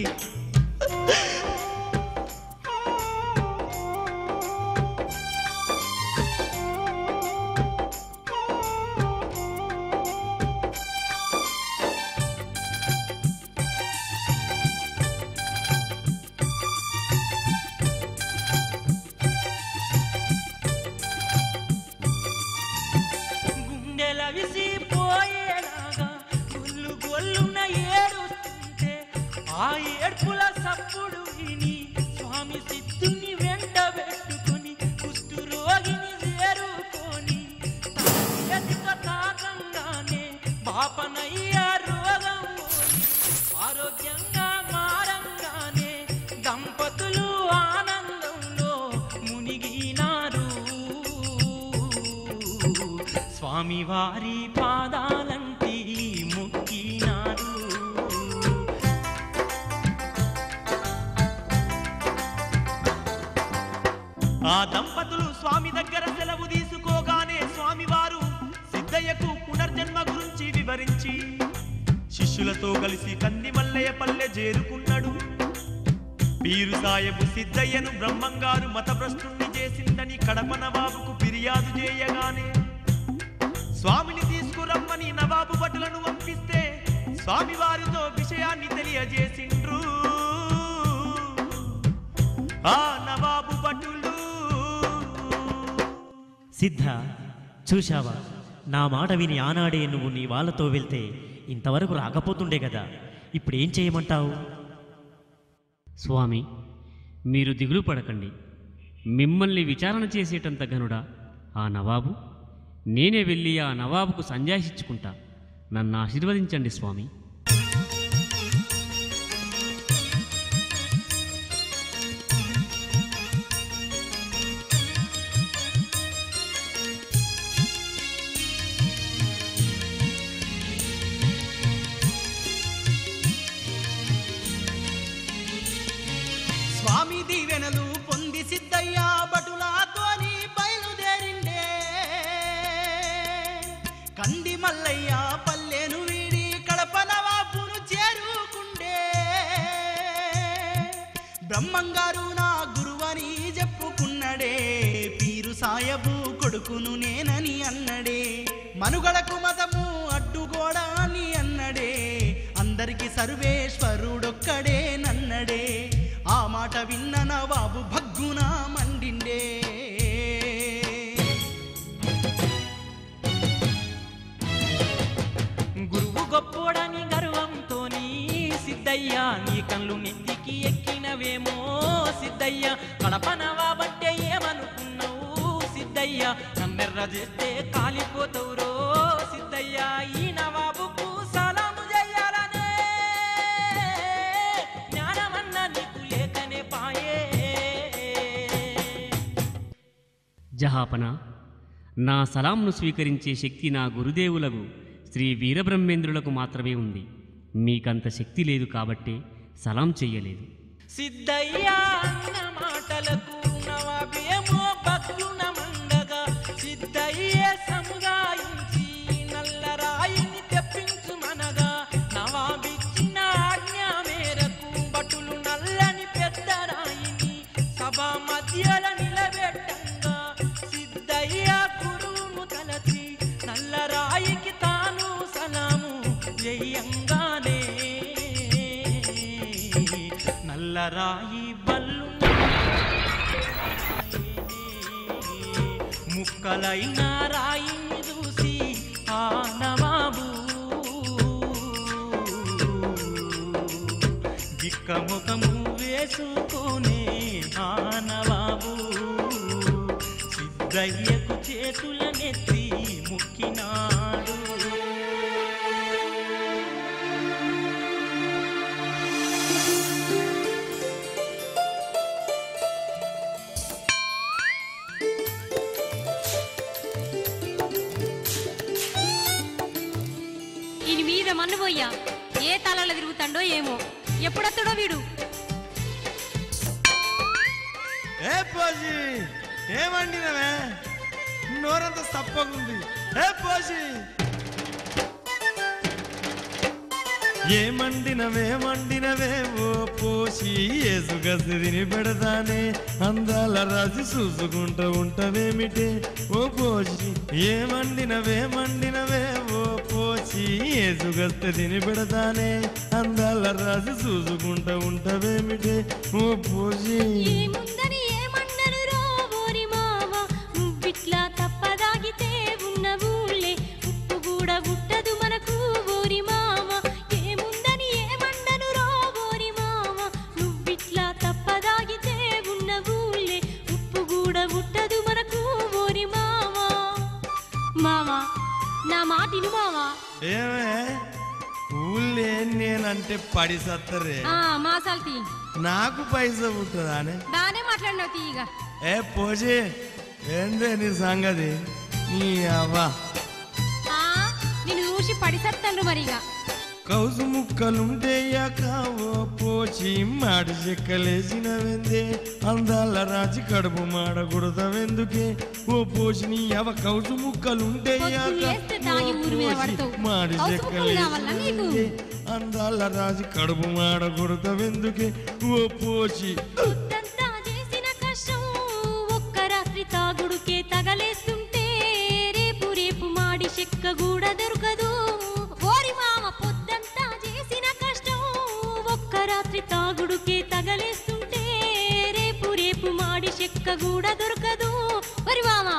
ఆ ఏడ్పుల సప్పుడు విని స్వామి సిద్ధుని వెంట పెట్టుకుని కుష్ఠరోగిని చేరుకొని తాకంగానే పాపనయ్య రోగం ఆరోగ్యంగా మారంగానే దంపతులు ఆనందంలో మునిగినారు. స్వామివారి పాదాలంటి మొక్కినారు. ఆ దంపతులు స్వామి దగ్గర సెలవు తీసుకోగానే స్వామివారు సిద్ధయ్యకు పునర్జన్మ గురించి వివరించి శిష్యులతో కలిసి కందిమల్లయ్య పల్లె చేరుకున్నాడు. పీరు సాయబు సిద్ధయ్యను బ్రహ్మంగారు మతభ్రష్టుణ్ణి చేసిందని కడప నవాబుకు ఫిర్యాదు చేయగానే స్వామిని తీసుకురమ్మని నవాబు భటులను పంపిస్తే స్వామివారితో విషయాన్ని తెలియజేసిండ్రు. ఆ నవాబు భటులు సిద్ధ, చూశావా, నా మాట విని ఆనాడే నువ్వు నీ వాళ్ళతో వెళ్తే ఇంతవరకు రాకపోతుండే కదా, ఇప్పుడేం చేయమంటావు? స్వామి, మీరు దిగులు పడకండి. మిమ్మల్ని విచారణ చేసేటంత ఘనుడా ఆ నవాబు? నేనే వెళ్ళి ఆ నవాబుకు సంజాయించుకుంటా. నన్ను ఆశీర్వదించండి స్వామి. స్వామి దీవెనలు పొంది సిద్ధయ్య భటులతోని బయలుదేరిండే. కంది మల్లయ్య పల్లెను వీడి కడప నవాబును చేరుకుండే. బ్రహ్మంగారు నా గురువని చెప్పుకున్నడే, పీరు సాయబు కొడుకును నేనని అన్నడే. మనుగడకు మతము అడ్డుగోడా అని అన్నడే, అందరికి సర్వేశ్వరుడొక్కడే నన్నడే. ఆ మాట విన్న నవాబు భగ్గున మండిండే. గురువు గొప్పోడని గర్వంతోని సిద్ధయ్య నీ కళ్ళు నెత్తికి ఎక్కినవేమో సిద్ధయ్య. కడప నవాబంటే ఏమనుకున్నావు సిద్ధయ్య? నన్నెర్ర చేస్తే కాలిపోతావురో సిద్ధయ్య. ఈ నవాబుకు సలాము చెయ్యాలనే జ్ఞానమన్న నీకు లేకనే పాయే. జహాపన, నా సలాంను స్వీకరించే శక్తి నా గురుదేవులకు శ్రీ వీరబ్రహ్మేంద్రులకు మాత్రమే ఉంది. మీకంత శక్తి లేదు కాబట్టే సలాం చెయ్యలేదు. సిద్ధయ్య అన్న మాటలకు నవాబేమో భగ్గున మండగా సిద్ధయ్య సముదాయించి నల్లరాయిని తెప్పించుమనగా నవాబిచ్చిన ఆజ్ఞ మేరకు భటులు నల్లని పెద్ద రాయిని సభా మధ్యల నిలబెట్టంగా సిద్ధయ్య గురువును తలచి నల్లరాయికి తాను సలాము చెయ్యంగానే నల్లరాయి బల్లు ముక్కలైన రాయిని చూసి ఆ నవాబు దిక్కముఖము వేసుకునే ఆ నవాబు సిద్ధయ్యకు చేతులనెత్తి ముక్కినాడు. ఈయన మీద మన్నుపోయ్యా, ఏ తలలో తిరుగుతాడో ఏమో, ఎప్పుడొస్తాడో వీడు. ఏ పాజీ, ఏమండినవే నోరంతా సప్పగుంది ఏ పోసి ఏమండినవే ఓ పోసి ఏసుగసి తిని పెడతానే అందాల రాసి చూసుకుంటూ ఉంటవేమిటే ఓ పోసి ఏమండినవే ఓ పోసి ఏసుగస్తే తిని పెడతానే అందాల రాసి చూసుకుంటూ ఉంటవేమిటే ఓ పోసి ఉట్టదు మనకు ఓరి మామ ఏముందని ఏమన్నను రో ఓరి మామ నువ్విట్లా తప్పదాగితే ఉన్న ఊళ్ళే ఉప్పు కూడా ఉట్టదు మనకు ఓరి మామ మామ నా మాటిను మామ ఏమే ఊళ్ళే నేనంటే పడి సత్తరే మాసాల్తీ నాకు పైసా పుట్టదా అని బానే మాట్లాడినావు తీయగా ఏ పోసి ఏందే నీ సంగతి నీ అవ్వ నేను చూసి పడిసత్తండ్రు మరిగా కౌసు ముక్కలుంటేయాక ఓ పోచి మాడి చెక్కలేసిన వెందే అందాల రాజి కడుపు మాడకూడదవెందుకే ఓ పోచి నీ అవ కౌసు ముక్కలుంటేయాక మాడి చెక్కలేసిన అందాల రాజి కడుపు మాడకూడదవెందుకే ఓ పోచి చేసిన కష్టం ఒక్క రాత్రి తాగుడుకే తగలేస్తుంటే రేపు రేపు మాడి చెక్క కూడా దొరకదు ఓరి మామ పొద్దంతా చేసిన కష్టం ఒక్క రాత్రి తాగుడుకే తగలేస్తుంటే రేపు రేపు మాడి చెక్క కూడా దొరకదు ఓరి మామ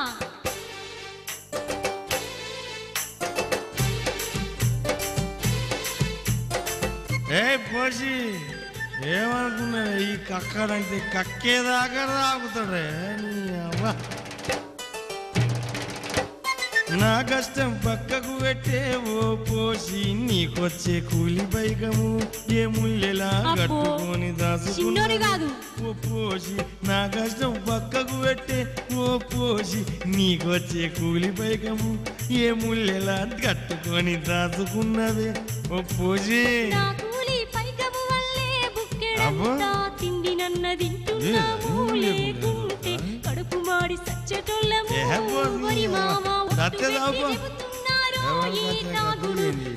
ఏ పోసి ఏమనుకున్నా ఈ కక్కడంటే కక్కేదాకా తాగుతాడే నీ అవ్వ నా కష్టం పక్కకు పెట్టే ఓ పోసి నీకొచ్చే కూలి బైకము ఏ ముల్లెలా కట్టుకొని దాచుకున్నాడు ఓ పోసి నా కష్టం పక్కకు పెట్టే ఓ పోసి నీకొచ్చే కూలి బైకము ఏ ముల్లెలా కట్టుకొని దాచుకున్నదే ఓ పోసి తిండి నన్న తింటున్నాము లేకుంటే కడుపు మాడి సచ్చేటోళ్ళము ఓరి మామ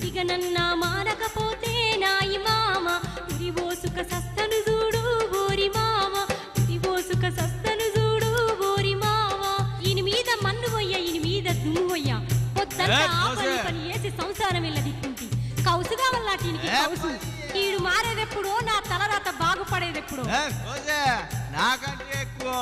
ఇక నన్న మానకపోతే నాయి మామ ఉరి పోసుక సస్తను చూడు ఓరి మామ ఉరి పోసుక సస్తను చూడు ఓరి మామ ఈయన మీద మన్ను పోయ్యా ఈయన మీద దుమ్ము పోయ్యా పొద్దంతా పని వేసి సంసారం వెళ్ళదిక్కుంటి కౌసు కావాలా ఈయనకి కౌసు ఈడు మారేదెప్పుడో నా తలరాత బాగుపడేదెప్పుడో నాకంటే ఎక్కువ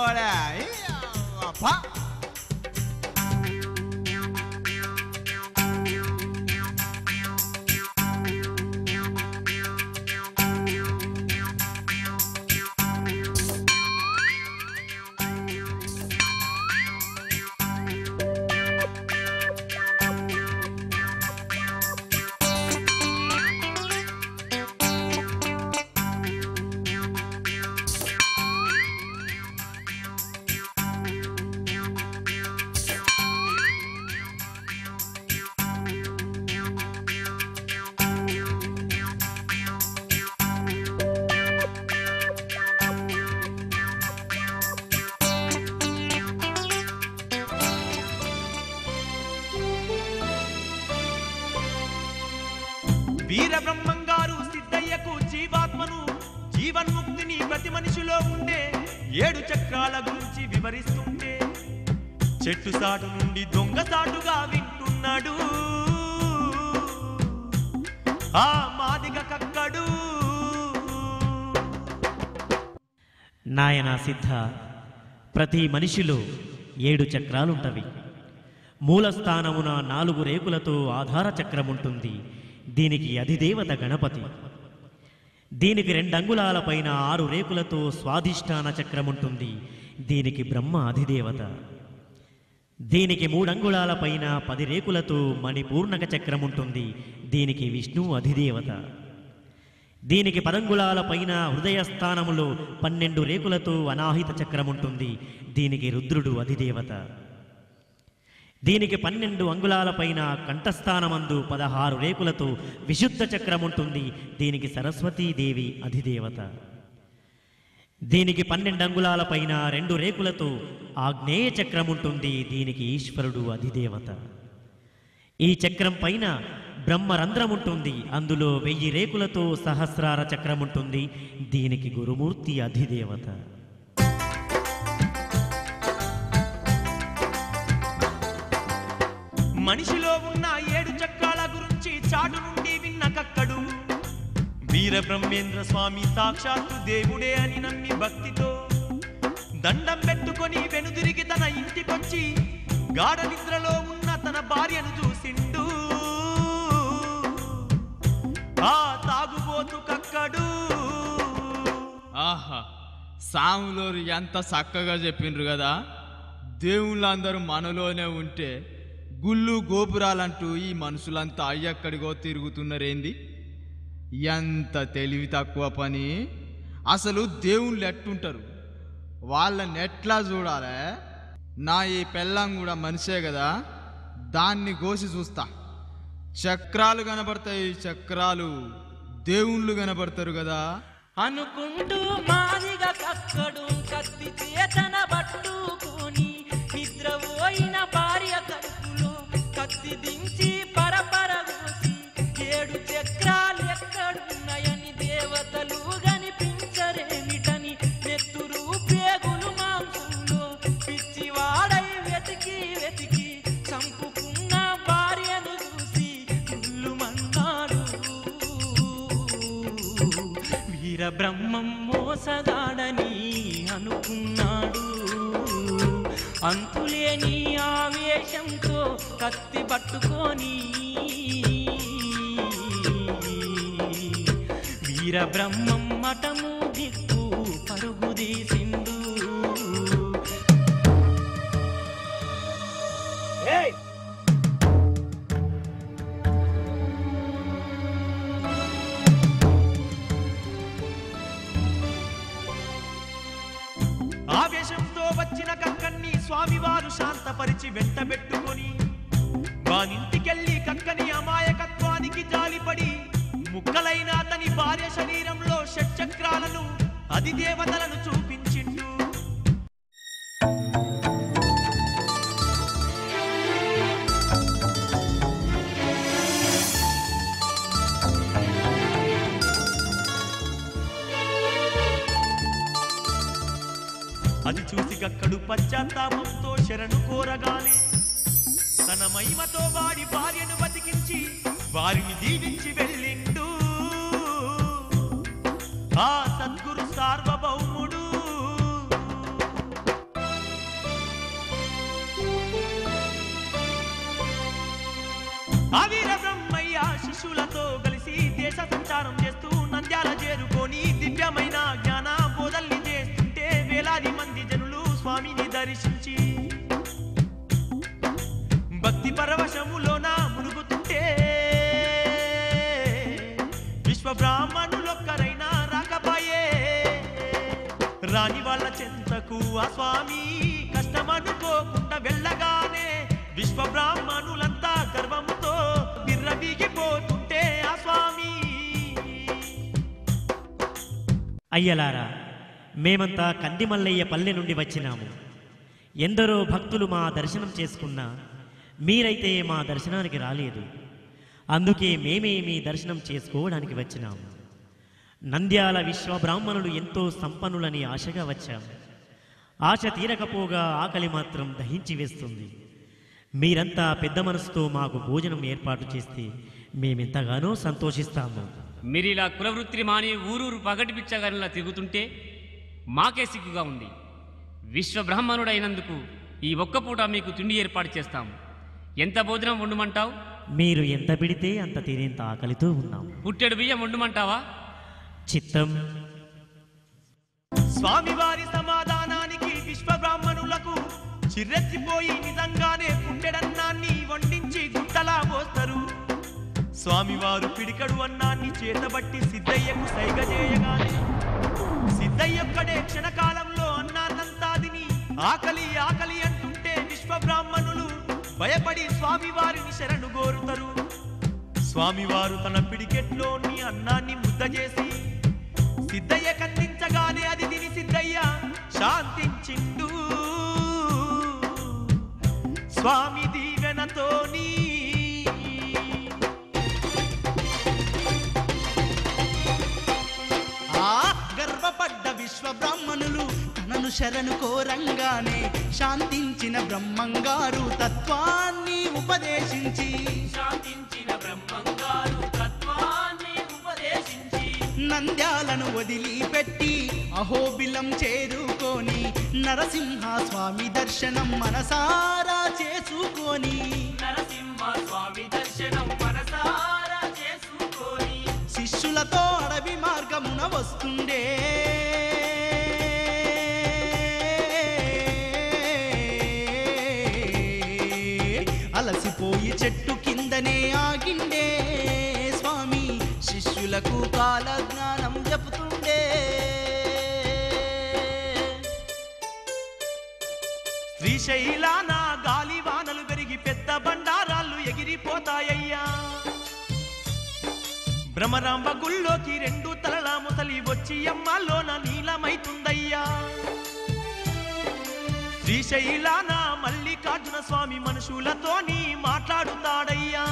వీరబ్రహ్మంగారు సిద్ధయ్యకు జీవాత్మను జీవన్ముక్తిని ప్రతి మనిషిలో ఉండే 7 చక్రాల గురించి వివరిస్తుంటే చెట్టు సాటు నుండి దొంగ సాటుగా వింటున్నాడు ఆ మాదిగ కక్కడు. నాయన సిద్ధ, ప్రతి మనిషిలో 7 చక్రాలుంటవి. మూలస్థానమున 4 రేకులతో ఆధార చక్రముంటుంది. దీనికి అధిదేవత గణపతి. దీనికి 2 అంగుళాల పైన 6 రేకులతో స్వాధిష్టాన చక్రముంటుంది. దీనికి బ్రహ్మ అధిదేవత. దీనికి 3 అంగుళాల పైన 10 రేకులతో మణిపూర్ణక చక్రముంటుంది. దీనికి విష్ణువు అధిదేవత. దీనికి 10 అంగుళాల పైన హృదయస్థానములో 12 రేకులతో అనాహిత చక్రముంటుంది. దీనికి రుద్రుడు అధిదేవత. దీనికి 12 అంగుళాల పైన కంఠస్థానమందు 16 రేకులతో విశుద్ధ చక్రముంటుంది. దీనికి సరస్వతీదేవి అధిదేవత. దీనికి 12 అంగుళాల పైన 2 రేకులతో ఆగ్నేయ చక్రం ఉంటుంది. దీనికి ఈశ్వరుడు అధిదేవత. ఈ చక్రం పైన బ్రహ్మరంధ్రం ఉంటుంది. అందులో 1000 రేకులతో సహస్రార చక్రం ఉంటుంది. దీనికి గురుమూర్తి అధిదేవత. మనిషిలో ఉన్న 7 చక్రాల గురించి చాటు నుండి విన్న కక్కడు వీర బ్రహ్మేంద్ర స్వామి సాక్షాత్తు దేవుడే అని నమ్మి భక్తితో దండం పెట్టుకొని వెనుదిరిగి తన ఇంటికొచ్చి గాఢ నిద్రలో ఉన్న తన భార్యను చూసిండు. ఆ తాగుబోతు కక్కడు. ఆహా, సాములోరు ఎంత చక్కగా చెప్పిండ్రు కదా. దేవుళ్ళందరూ మనలోనే ఉంటే గుళ్ళు గోపురాలంటూ ఈ మనుషులంతా అయ్యక్కడిగో తిరుగుతున్నారేంది? ఎంత తెలివి తక్కువ పని. అసలు దేవుళ్ళు ఎట్టుంటారు, వాళ్ళని ఎట్లా చూడాలే? నా ఈ పెళ్ళం కూడా మనిషే కదా, దాన్ని కోసి చూస్తా. చక్రాలు కనబడతాయి, చక్రాలు. దేవుళ్ళు కనబడతారు కదా అనుకుంటూ మాదిగా కక్కడు కత్తి చేతన పట్టుకొని నిద్రపోయిన భార్య కడుపులో కత్తి దించి పరపరగూసి 7 చక్రాలు ఎక్కడున్నాయని దేవతలు కనిపించరేమిటని నెత్తురు పేగులు మాంసంలో పిచ్చివాడై వెతికి వెతికి చంపుకున్న భార్యను చూసి గుల్లుమన్నాడు. వీర బ్రహ్మం మోసగాడని అనుకున్నాడు. అంతులేని ఆవేశంతో కత్తి పట్టుకొని వీర బ్రహ్మం మఠము దిక్కు పరుగు తీసిండు. ఆవేశంతో వచ్చిన కక్కన్ని స్వామివారు శాంతపరిచి వెంటబెట్టుకొని వానింటికెళ్ళి కక్కని అమాయకత్వానికి జాలిపడి ముక్కలైన అతని భార్య శరీరంలో షట్చక్రాలను అధిదేవతలను చూపించిండు. అది చూసి కక్కడు పశ్చాత్తాపంతో శరణు కోరగానే తన మహిమతో వాడి భార్యను బతికించి వారిని దీవించి వెళ్ళిండు. ఆ సద్గురు సార్వభౌముడు. వీర బ్రహ్మయ్య శిష్యులతో కలిసి దేశ సంచారం చేస్తూ నంద్యాల చేరుకొని దివ్యమైన జ్ఞాన బోధల్ని చేస్తుంటే వేలాది మంది జనులు స్వామిని దర్శించి భక్తి పరవశములోన మునుగుతుంటే విశ్వ బ్రాహ్మణులొక్కరైనా రాకపోయే. రాని వాళ్ళ చెంతకు ఆ స్వామి కష్టమనుకోకుండా వెళ్ళగానే విశ్వ బ్రాహ్మణులంతా గర్వంతో విర్రవీగిపోతుంటే ఆ స్వామి. అయ్యలారా, మేమంతా కందిమల్లయ్య పల్లె నుండి వచ్చినాము. ఎందరో భక్తులు మా దర్శనం చేసుకున్నా మీరైతే మా దర్శనానికి రాలేదు. అందుకే మేమే మీ దర్శనం చేసుకోవడానికి వచ్చినాము. నంద్యాల విశ్వబ్రాహ్మణులు ఎంతో సంపన్నులని ఆశగా వచ్చాము. ఆశ తీరకపోగా ఆకలి మాత్రం దహించి వేస్తుంది. మీరంతా పెద్ద మనసుతో మాకు భోజనం ఏర్పాటు చేస్తే మేమెంతగానో సంతోషిస్తాము. మీరిలా కులవృత్తిని మాని ఊరూరు పగటి పిచ్చగానిలా తిరుగుతుంటే మాకే సిగ్గుగా ఉంది. విశ్వబ్రాహ్మణుడైనందుకు ఈ ఒక్క పూట మీకు తిండి ఏర్పాటు చేస్తాము. ఎంత భోజనం వండుమంటావు? మీరు ఎంత పిడితే అంత తినేంత ఆకలితో ఉన్నాం. పుట్టెడు బియ్యం వండుమంటావా? చిత్తం. స్వామివారి సమాధానానికి విశ్వబ్రాహ్మణులకు చిర్రెత్తిపోయి నిజంగానే పుట్టెడన్నాన్ని వండించి గుట్టలా పోస్తారు. స్వామివారు పిడికడు అన్నాన్ని చేతబట్టి సిద్ధయ్యకు సైగ చేయగానే సిద్ధయ్యొక్కడే క్షణకాలంలో అన్నాన్నంతా తిని ఆకలి ఆకలి అంటుంటే విశ్వబ్రాహ్మణులు భయపడి స్వామివారిని శరణు కోరుతారు. స్వామివారు తన పిడికెట్లోని అన్నాన్ని ముద్ద చేసి సిద్ధయ్య కందించగానే అది తిని సిద్ధ శాంతించిండు స్వామి దీవెనతోని. గర్వపడ్డ విశ్వ బ్రాహ్మణులు తనను శరణు కోరంగానే శాంతించిన బ్రహ్మంగారు తత్వాన్ని ఉపదేశించి నంద్యాలను వదిలిపెట్టి అహోబిలం చేరుకొని నరసింహ స్వామి దర్శనం మనసారా చేసుకొని శిష్యులతో అడవి మార్గమున వస్తుండే అలసిపోయి చెట్టు కిందనే ఆగిండే స్వామి శిష్యులకు కాలజ్ఞానం చెబుతుండే. శ్రీశైలాన గాలివానలు పెరిగి పెద్ద బండారాళ్ళు ఎగిరిపోతాయ్యా. భ్రమరాంబ గుళ్ళోకి 2 తలల ముసలి వచ్చి అమ్మలోన నీలమైతుందయ్యా. శ్రీశైలాన మల్లికార్జున స్వామి మనుషులతోని మాట్లాడుతాడయ్యా.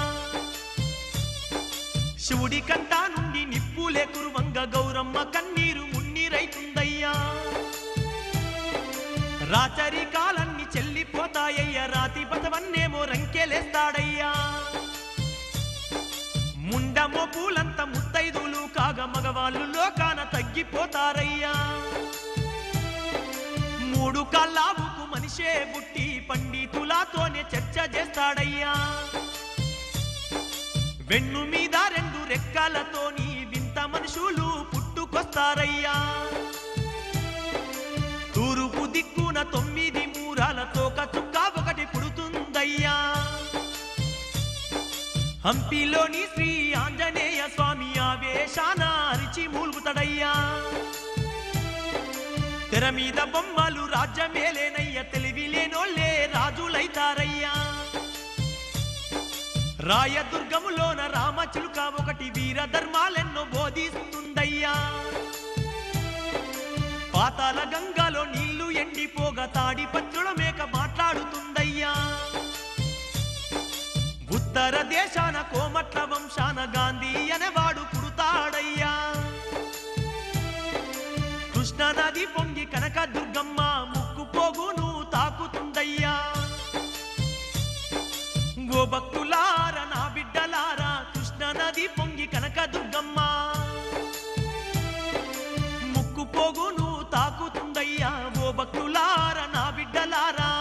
శివుడి కంట నుండి నిప్పులే కురువంగ గౌరమ్మ కన్నీరు మున్నీరైతుందయ్యా. రాచరి కాలన్నీ చెల్లిపోతాయ్యా. రాతి బతవన్నేమో రంకెలేస్తాడయ్యా. ముండమో పూలంత ముత్తైదులు కాగా మగవాళ్ళు లోకాన తగ్గిపోతారయ్యా. 3 కల్లావుకు మనిషే బుట్టి పండితులతోనే చర్చ చేస్తాడయ్యా. వెన్ను మీద 2 రెక్కలతోని వింత మనుషులు పుట్టుకొస్తారయ్యా. తూర్పు దిక్కున 9 మూరాలతో చుక్క ఒకటి పుడుతుందయ్యా. హంపిలోని శ్రీ ఆంజనేయ స్వామి ఆవేశాన అరిచి మూలుగుతాడయ్యా. తెర మీద బొమ్మలు రాజ్యమేలేనయ్య. తెలివిలేనోళ్ళే రాజులైతారయ్యా. రాయదుర్గములోన రామచిలుక ఒకటి వీరధర్మాలెన్నో బోధిస్తుందయ్యా. పాతాల గంగలో నీళ్లు ఎండిపోగా తాడి పత్రుల మేక మాట్లాడుతుందయ్యా. ఉత్తర దేశాన కోమట్ల వంశాన గాంధీ అనేవాడు పుడతాడయ్యా. కృష్ణ నది పొంగి కనక దుర్గమ్మ ముక్కు పోగును తాకుతుందయ్యా. ఓ భక్తులారా నా బిడ్డలారా కృష్ణ నది పొంగి కనక దుర్గమ్మ ముక్కు పోగును తాకుతుందయ్యా. ఓ భక్తులారా నా బిడ్డలారా.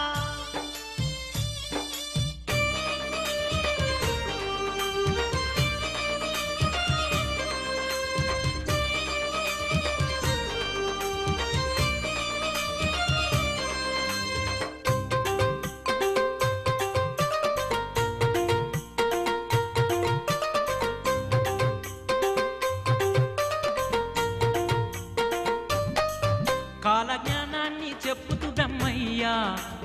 కాలజ్ఞానాన్ని చెప్పుతూ బ్రహ్మయ్యా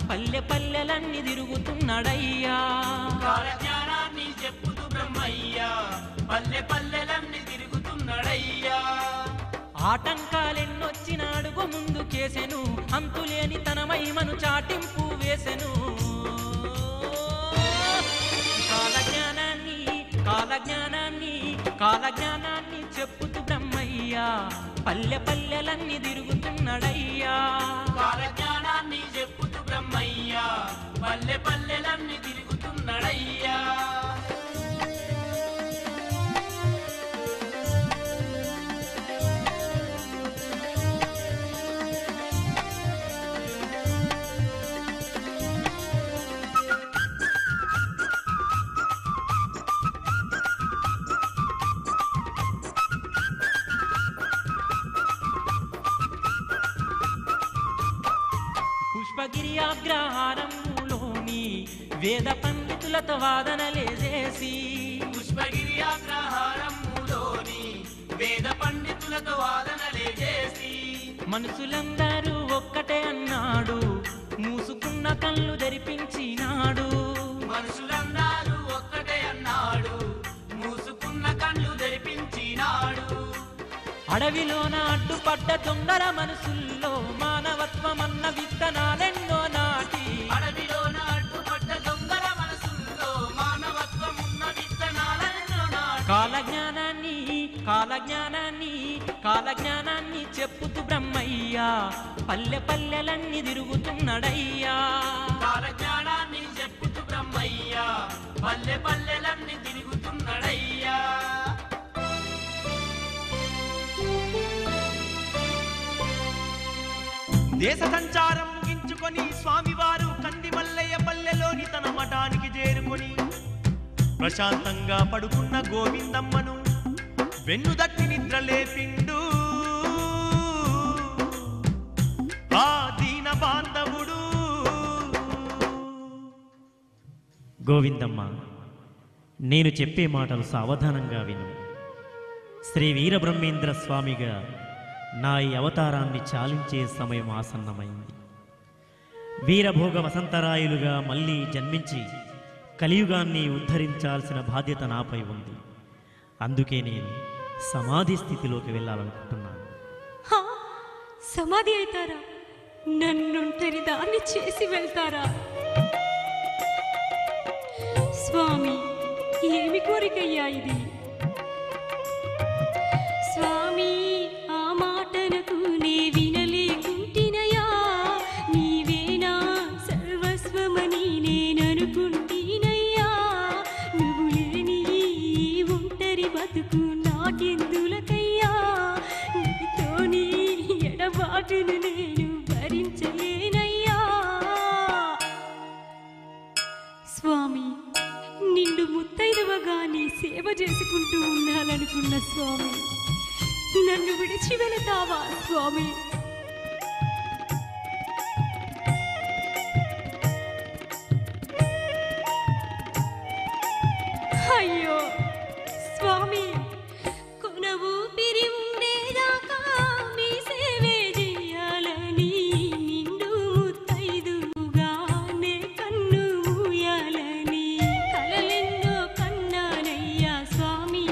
పల్లె పల్లెలన్నీ తిరుగుతున్నాడయ్యా. కాలజ్ఞానాన్ని చెప్పుతూ బ్రహ్మయ్యా పల్లె పల్లెలన్నీ తిరుగుతున్నాడయ్యా. ఆటంకాలెన్నొచ్చిన అడుగు ముందుకేసెను. అంతులేని తన మహిమను చాటింపు వేసెను. కాలజ్ఞానాన్ని చెప్పుతూ బ్రహ్మయ్యా పల్లె పల్లెలన్నీ తిరుగుతున్నాడయ్యా. కాలజ్ఞానాన్ని చెప్పుతూ బ్రహ్మయ్యా పల్లె పల్లెలన్నీ తిరుగుతున్నాడయ్యా. పుష్పగిరి అగ్రహారములోని వేద పండితులతో వాదనలేసేసి. పుష్పగిరి అగ్రహారములోని వేద పండితులతో వాదనలేసేసి. మనుషులందరూ ఒక్కటే అన్నాడు. మూసుకున్న కళ్ళు తెరిపించినాడు. మనుషులందరూ ఒక్కటే అన్నాడు. మూసుకున్న కళ్ళు తెరిపించినాడు. అడవిలోన అడ్డుపడ్డ తొందర మనసుల్లో మానవత్వం మానవత్వమన్న విత్తనాలెన్నో నాటి అడవిలో అడ్డుపడ్డ దొంగల మనసుల్లో మానవత్వమున్న విత్తనాలెన్నో నాటి కాలజ్ఞానాన్ని చెప్పుతూ బ్రహ్మయ్యా పల్లె పల్లెలన్నీ తిరుగుతున్నాడయ్యా. కాలజ్ఞానాన్ని చెప్పుతూ బ్రహ్మయ్యా పల్లె పల్లెలన్నీ తిరుగుతున్నాడయ్యా. దేశ సంచారం ముగించుకొని స్వామివారు కంది మల్లయ్య పల్లెలోని తన మఠానికి చేరుకొని ప్రశాంతంగా పడుకున్న గోవిందమ్మను వెన్నుదట్టి నిద్ర లేపిండు ఆ దీన బాంధవుడు. గోవిందమ్మ, నేను చెప్పే మాటలు సావధానంగా విను. శ్రీ వీరబ్రహ్మేంద్ర స్వామిగా నా ఈ అవతారాన్ని చాలించే సమయం ఆసన్నమైంది. వీరభోగ వసంతరాయులుగా మళ్ళీ జన్మించి కలియుగాన్ని ఉద్ధరించాల్సిన బాధ్యత నాపై ఉంది. అందుకే నేను సమాధి స్థితిలోకి వెళ్ళాలనుకుంటున్నాను. సమాధి అవుతారా? నన్నుంటరి దాన్ని చేసి వెళ్తారా? స్వామి, ఏమి కోరికయ్యా ఇది? స్వామి, ఆ మాటనకు నే వినలేకుంటినయా, నీవేనా సర్వస్వమని నేననుకుంటినయ్యా. నువ్వు లేని ఒంటరి బతుకు నాకెందులకయ్యా, నీతోని ఎడబాటును నేను భరించలేనయ్యా. స్వామి, నిండు ముత్తైదవగా నీ సేవ చేసుకుంటూ ఉండాలనుకున్న స్వామి, నన్ను విడిచి వెళతావా స్వామి? అయ్యో స్వామి, కొన ఊపిరి ఉండేదాకా మీ సేవే చెయ్యాలని నిండు ముత్తైదుగా నే కన్ను మూయాలని కలలెన్నో కన్నానయ్యా స్వామి.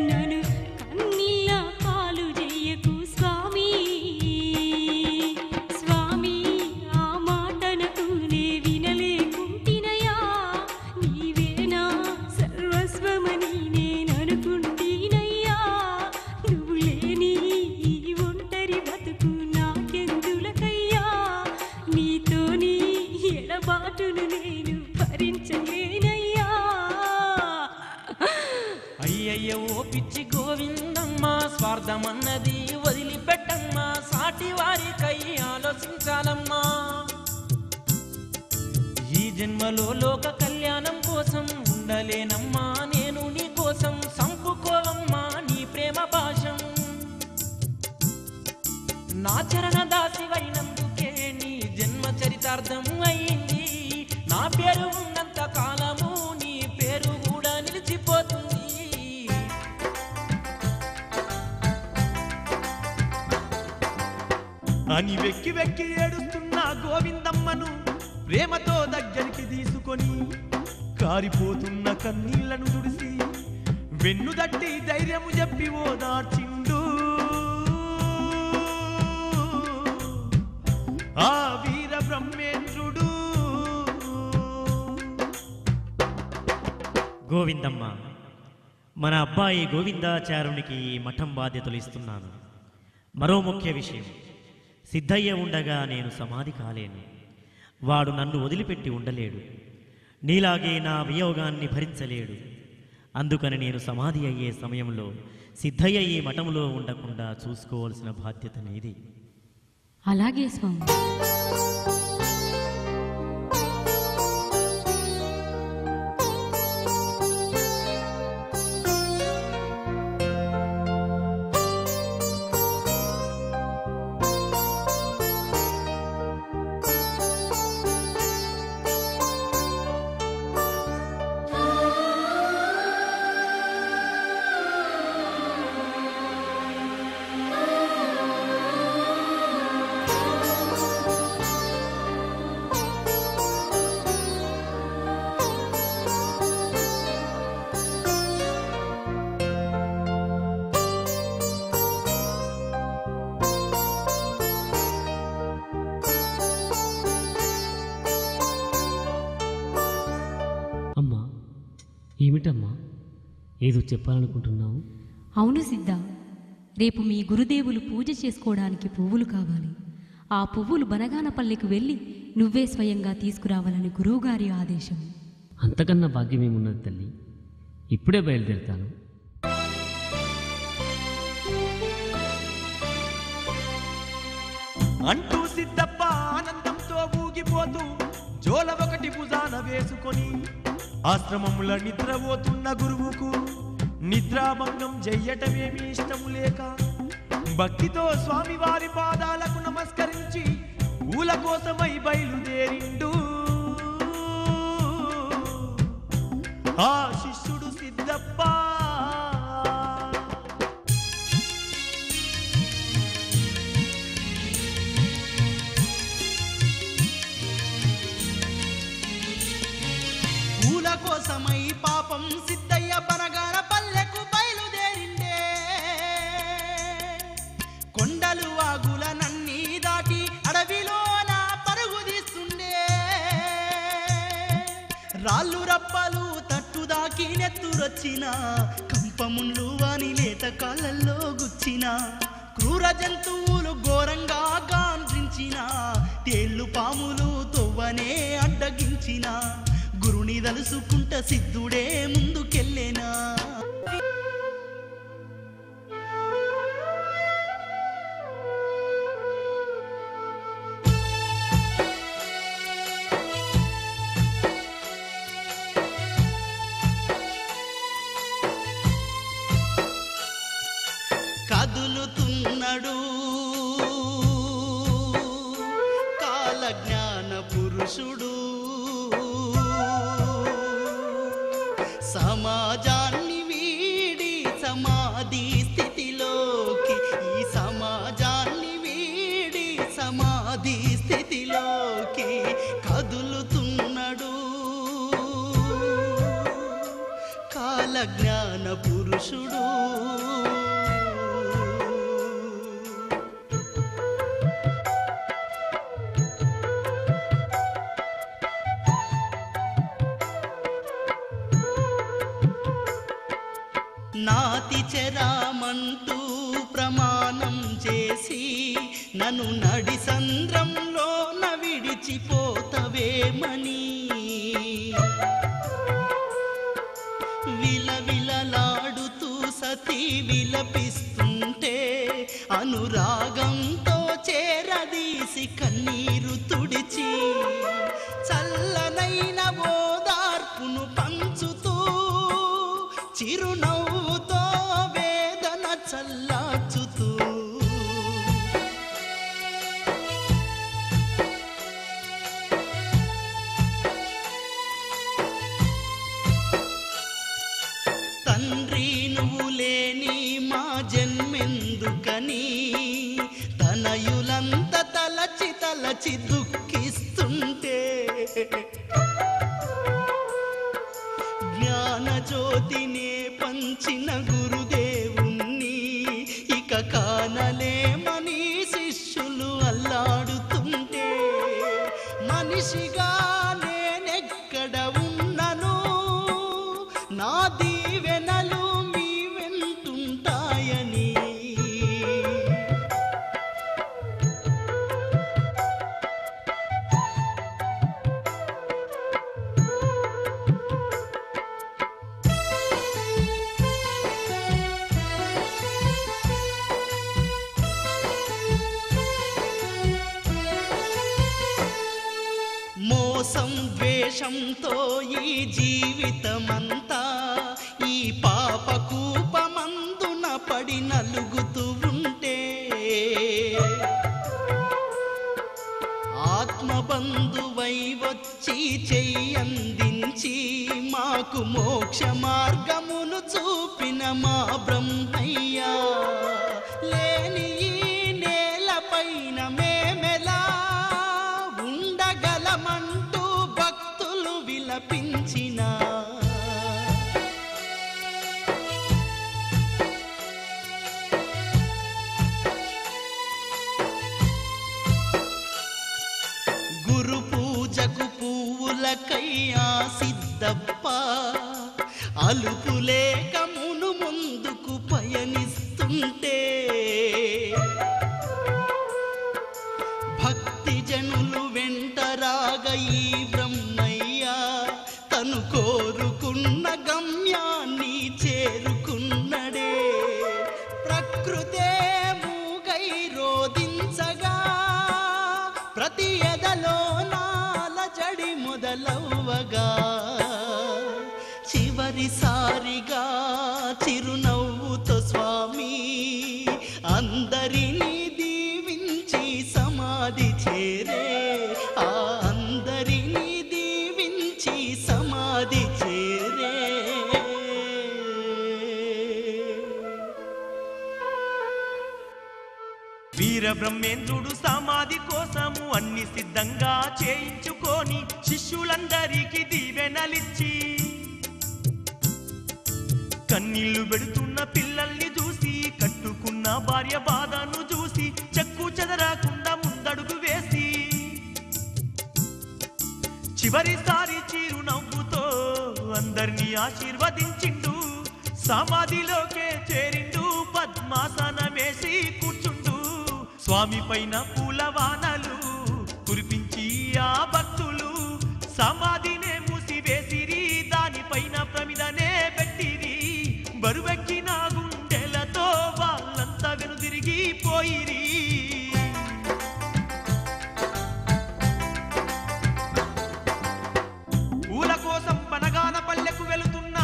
నన్ను కన్నీళ్ళ పాలు చెయ్యకు స్వామి. స్వామి, ఆ మాటనకు నే వినలేకుంటినయా, నీవేనా సర్వస్వమని నేననుకుంటినయ్యా. నువ్వు లేని ఈ ఒంటరి బతుకు నాకెందులకయ్యా, నీతోని ఎడబాటును నేను భరించలేనయ్యా. అయ్యయ్య ఓ పిచ్చి గోవిందమ్మ, స్వార్థమన్నది వదిలిపెట్టమ్మా, సాటి వారికై ఆలోచించాలమ్మా. ఈ జన్మలో లోక కళ్యాణం కోసం ఉండలేనమ్మా నేను నీ కోసం, సంపుకోవమ్మా నీ ప్రేమ భాషం. నా చరణ దాసివైనందుకే నీ జన్మ చరితార్థం అయింది. నా పేరు ఉన్నంత కాలము నీ పేరు కూడా నిలిచిపోతుంది. అని వెక్కి వెక్కి ఏడుస్తున్న గోవిందమ్మను ప్రేమతో దగ్గరికి తీసుకొని కారిపోతున్న కన్నీళ్లను తుడిసి వెన్నుదట్టి ధైర్యము చెప్పి ఓదార్చిండు ఆ వీర బ్రహ్మేంద్రుడు. గోవిందమ్మ, మన అబ్బాయి గోవిందాచారునికి ఈ మఠం బాధ్యతలు ఇస్తున్నాను. మరో ముఖ్య విషయం, సిద్ధయ్య ఉండగా నేను సమాధి కాలేను. వాడు నన్ను వదిలిపెట్టి ఉండలేడు, నీలాగే నా వియోగాన్ని భరించలేడు. అందుకని నేను సమాధి అయ్యే సమయంలో సిద్ధయ్య ఈ మఠంలో ఉండకుండా చూసుకోవాల్సిన బాధ్యత నీది. అలాగే స్వామి. ఏమిటమ్మా, ఏదో చెప్పాలనుకుంటున్నావు? అవును సిద్ధ, రేపు మీ గురుదేవులు పూజ చేసుకోవడానికి పువ్వులు కావాలి. ఆ పువ్వులు బనగానపల్లికి వెళ్ళి నువ్వే స్వయంగా తీసుకురావాలని గురువుగారి ఆదేశం. అంతకన్నా భాగ్యమేమున్నది తల్లి, ఇప్పుడే బయలుదేరుతాను. అంటూ సిద్ధప్ప ఆనందంతో ఊగిపోతూ జోల ఒకటి భుజాన వేసుకొని ఆశ్రమముల నిద్రపోతున్న గురువుకు నిద్రాభంగం చెయ్యటమేమి ఇష్టం లేక భక్తితో స్వామివారి పాదాలకు నమస్కరించి ఊల కోసమై బయలుదేరిండు ఆ శిష్యుడు సిద్ధప్ప. పూల కోసమై పాపం సిద్ధయ్య బనగాన పల్లెకు బయలుదేరిండే. కొండలు వాగుల నన్ని దాటి అడవిలోన పరుగు తీస్తుండే. రాళ్ళు రప్పలు తట్టుదాకి నెత్తురొచ్చిన కంపముళ్ళు వాని లేత కాళ్ళల్లో గుచ్చిన క్రూర జంతువులు ఘోరంగా గాండ్రించిన తేళ్లు పాములు తొవ్వనే అడ్డగించిన గురుని దలుసుకుంట సిద్ధుడే ముందుకెళ్ళేనా. కదులుతున్నడు కాలజ్ఞాన పురుషుడు. సమాజాన్ని వీడి సమాధి స్థితిలోకి, ఈ సమాజాన్ని వీడి సమాధి స్థితిలోకి కదులుతున్నడు కాలజ్ఞాన పురుషుడు. నాతి చెరామంటూ ప్రమాణం చేసి నన్ను నడి సంద్రంలో విడిచిపోతవేమని విలవిలలాడుతూ సతీ విలపిస్తుంటే అనురాగంతో చేరదీసి కన్నీరు తుడిచి చల్లనైన ఓదార్పును పంచుతూ చిరునవ్వుతో వేదన చల్లార్చుతూ తండ్రి నువ్వు లేని మా జన్మెందుకని తనయులంతా తలచి తలచి దుఃఖిస్తుంటే జ్ఞానజ్యోతినే పంచిన గురుదేవుణ్ణి ఇక కానలేమని శిష్యులు అల్లాడుతుంటే మనిషిగా నేనెక్కడ ఉన్నను, నా దీవెనలు మీ వెంటుంటాయని. మోసం ద్వేషంతో ఈ జీవితమంతా ఈ పాప కూపమందున పడి నలుగుతూ ఉంటే ఆత్మబంధువై వచ్చి చెయ్యందించి మాకు మోక్ష మార్గమును చూపిన మా బ్రహ్మయ్యా, లేని ఈ నేలపైన మేమెలా ఉండగలమంటూ భక్తులు విలపించిన గురు పూజకు పువ్వులకై ఆ సిద్ధప్ప భక్తి జనులు వెంటరాగ ఈ బ్రహ్మయ్య తను కోరుకున్న గమ్యాన్ని చేరుకున్నడే. ప్రకృతే మూగై రోదించగా ప్రతి ఎదలో నాలజడి మొదలవ్వగా చివరిసారిగా చిరునవ్వుతో స్వామి అందరినీ దీవించి సమాధి చేరే. ఆ అందరినీ దీవించి సమాధి చేరే. వీరబ్రహ్మేంద్రుడు సమాధి కోసము అన్ని సిద్ధంగా చేయించుకొని శిష్యులందరికీ దీవెనలిచ్చి కన్నీళ్లు పెడుతున్న పిల్లల్ని చూసి కట్టుకున్న భార్య బాధను చూసి చెక్కు చెదరకుండా ముందడుగు వేసి చివరిసారి చిరునవ్వుతో అందరినీ ఆశీర్వదించిండు. సమాధిలోకే చేరిండు, పద్మాసనమేసి కూర్చుండు. స్వామి పైన పూలవానలు కురిపించి ఆ భక్తులు సమాధినే మూసివేసిరి, దానిపైన ప్రమిదనే పెట్టిరి. బరువెక్కిన గుండెలతో వాళ్ళంతా వెనుదిరిగిపోయిరి. పూల కోసం బనగానపల్లెకు వెళుతున్న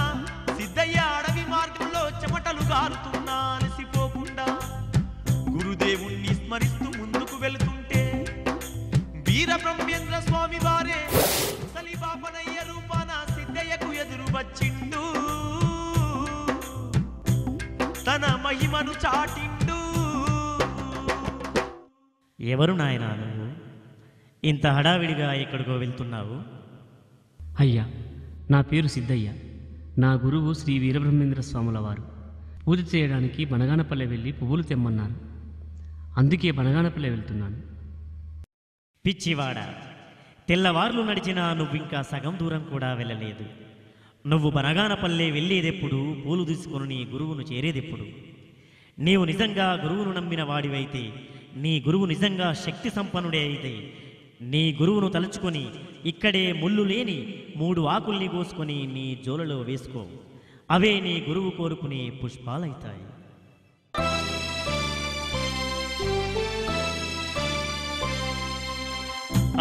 సిద్ధయ్య అడవి మార్గంలో చెమటలు గారుతున్నా అలసిపోకుండా గురుదేవుణ్ణి స్మరిస్తూ ముందుకు వెళుతుంటే వీరబ్రహ్మేంద్ర స్వామి వారే ముసలి బాపనయ్య రూపాన సిద్ధయ్యకు ఎదురు వచ్చిండు. తన మహిమను చాటిండు. ఎవరు నాయనా నువ్వు? ఇంత హడావిడిగా ఎక్కడికో వెళ్తున్నావు? అయ్యా, నా పేరు సిద్ధయ్య. నా గురువు శ్రీ వీరబ్రహ్మేంద్ర స్వాముల వారు పూజ చేయడానికి బనగానపల్లె వెళ్ళి పువ్వులు తెమ్మన్నారు. అందుకే బనగానపల్లె వెళ్తున్నాను. పిచ్చివాడ, తెల్లవార్లు నడిచినా నువ్వింకా సగం దూరం కూడా వెళ్ళలేదు. నువ్వు బనగానపల్లె వెళ్ళేదెప్పుడు? పూలు తీసుకుని నీ గురువును చేరేదెప్పుడు? నీవు నిజంగా గురువును నమ్మిన వాడివైతే, నీ గురువు నిజంగా శక్తి సంపన్నుడే అయితే, నీ గురువును తలుచుకొని ఇక్కడే ముళ్ళు లేని 3 ఆకుల్ని కోసుకొని నీ జోలలో వేసుకో. అవే నీ గురువు కోరుకునే పుష్పాలైతాయి.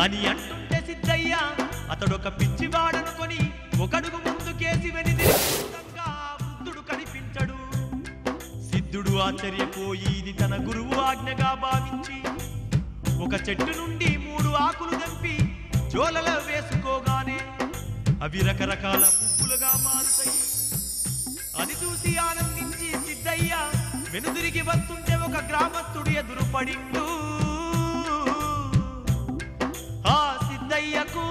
అని అంటుంటే సిద్ధయ్య అతడొక పిచ్చివాడనుకొని ఒకడుగు ముందుకేసి వెనుదిరిగా వృద్ధుడు కనిపించడు. సిద్ధుడు ఆశ్చర్యపోయి ఇది తన గురువు ఆజ్ఞగా భావించి ఒక చెట్టు నుండి 3 ఆకులు తెంపి జోలలో వేసుకోగానే అవి రకరకాల పువ్వులుగా మారుతాయి. అది చూసి ఆనందించి సిద్ధయ్య వెనుదిరిగి వస్తుంటే ఒక గ్రామస్తుడు ఎదురు పడిండు. ఆ సిద్ధయ్యకు,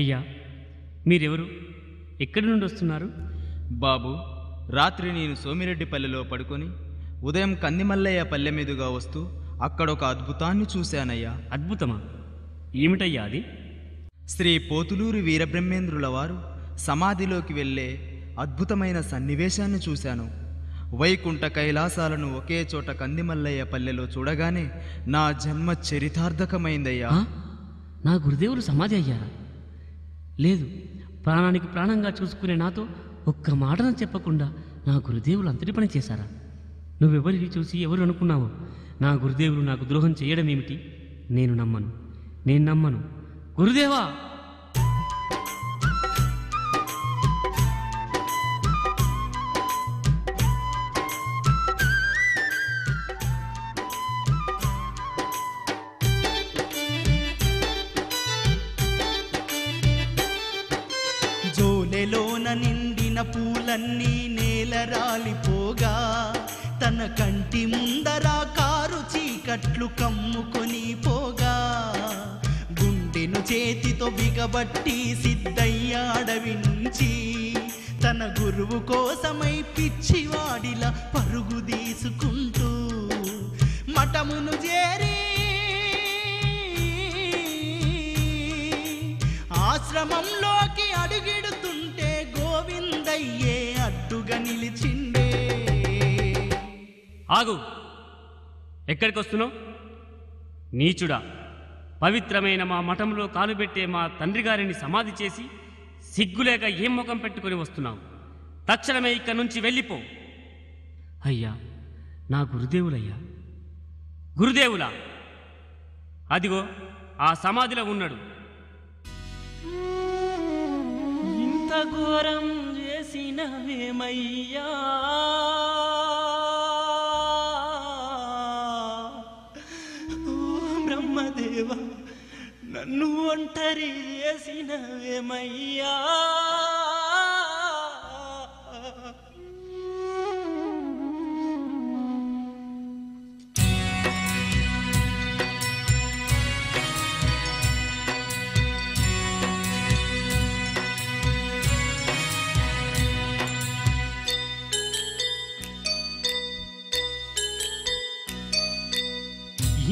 అయ్యా, మీరెవరు? ఎక్కడి నుండి వస్తున్నారు? బాబు, రాత్రి నేను సోమిరెడ్డిపల్లెలో పడుకొని ఉదయం కందిమల్లయ్య పల్లె మీదుగా వస్తూ అక్కడొక అద్భుతాన్ని చూశానయ్యా. అద్భుతమా? ఏమిటయ్యా అది? శ్రీ పోతులూరి వీరబ్రహ్మేంద్రుల వారు సమాధిలోకి వెళ్ళే అద్భుతమైన సన్నివేశాన్ని చూశాను. వైకుంఠ కైలాసాలను ఒకే చోట కందిమల్లయ్య పల్లెలో చూడగానే నా జన్మ చరితార్థకమైందయ్యా. నా గురుదేవులు సమాధి అయ్యారా? లేదు, ప్రాణానికి ప్రాణంగా చూసుకునే నాతో ఒక్క మాటను చెప్పకుండా నా గురుదేవులు అంతటి పని చేశారా? నువ్వెవరిని చూసి ఎవరు అనుకున్నావో? నా గురుదేవులు నాకు ద్రోహం చేయడం ఏమిటి? నేను నమ్మను. గురుదేవా! జోలెలోన నిండిన పూలన్నీ నేల రాలిపోగా తన కంటి ముందర కారు చీకట్లు కమ్ముకొని పోగా గుండెను చేతితో బిగబట్టి సిద్ధయ్య అడవి నుంచి తన గురువు కోసమై పిచ్చివాడిలా పరుగు తీసుకుంటూ మఠమును చేరి ఆశ్రమంలోకి అడుగెడుతుంటే గోవిందయ్యే అడ్డుగా నిలిచిండే. ఆగు! ఎక్కడికి వస్తున్నావు? నీచుడా, పవిత్రమైన మా మఠంలో కాలుబెట్టే మా తండ్రి గారిని సమాధి చేసి సిగ్గులేక ఏం ముఖం పెట్టుకొని వస్తున్నావు? తక్షణమే ఇక్కడి నుంచి వెళ్ళిపో. అయ్యా, నా గురుదేవులయ్యా, గురుదేవులా, అదిగో ఆ సమాధిలో ఉన్నాడు. ఇంత ఘోరం చేసినవేమయ్యా, ఓ బ్రహ్మదేవ, నన్ను ఒంటరి చేసినవేమయ్యా.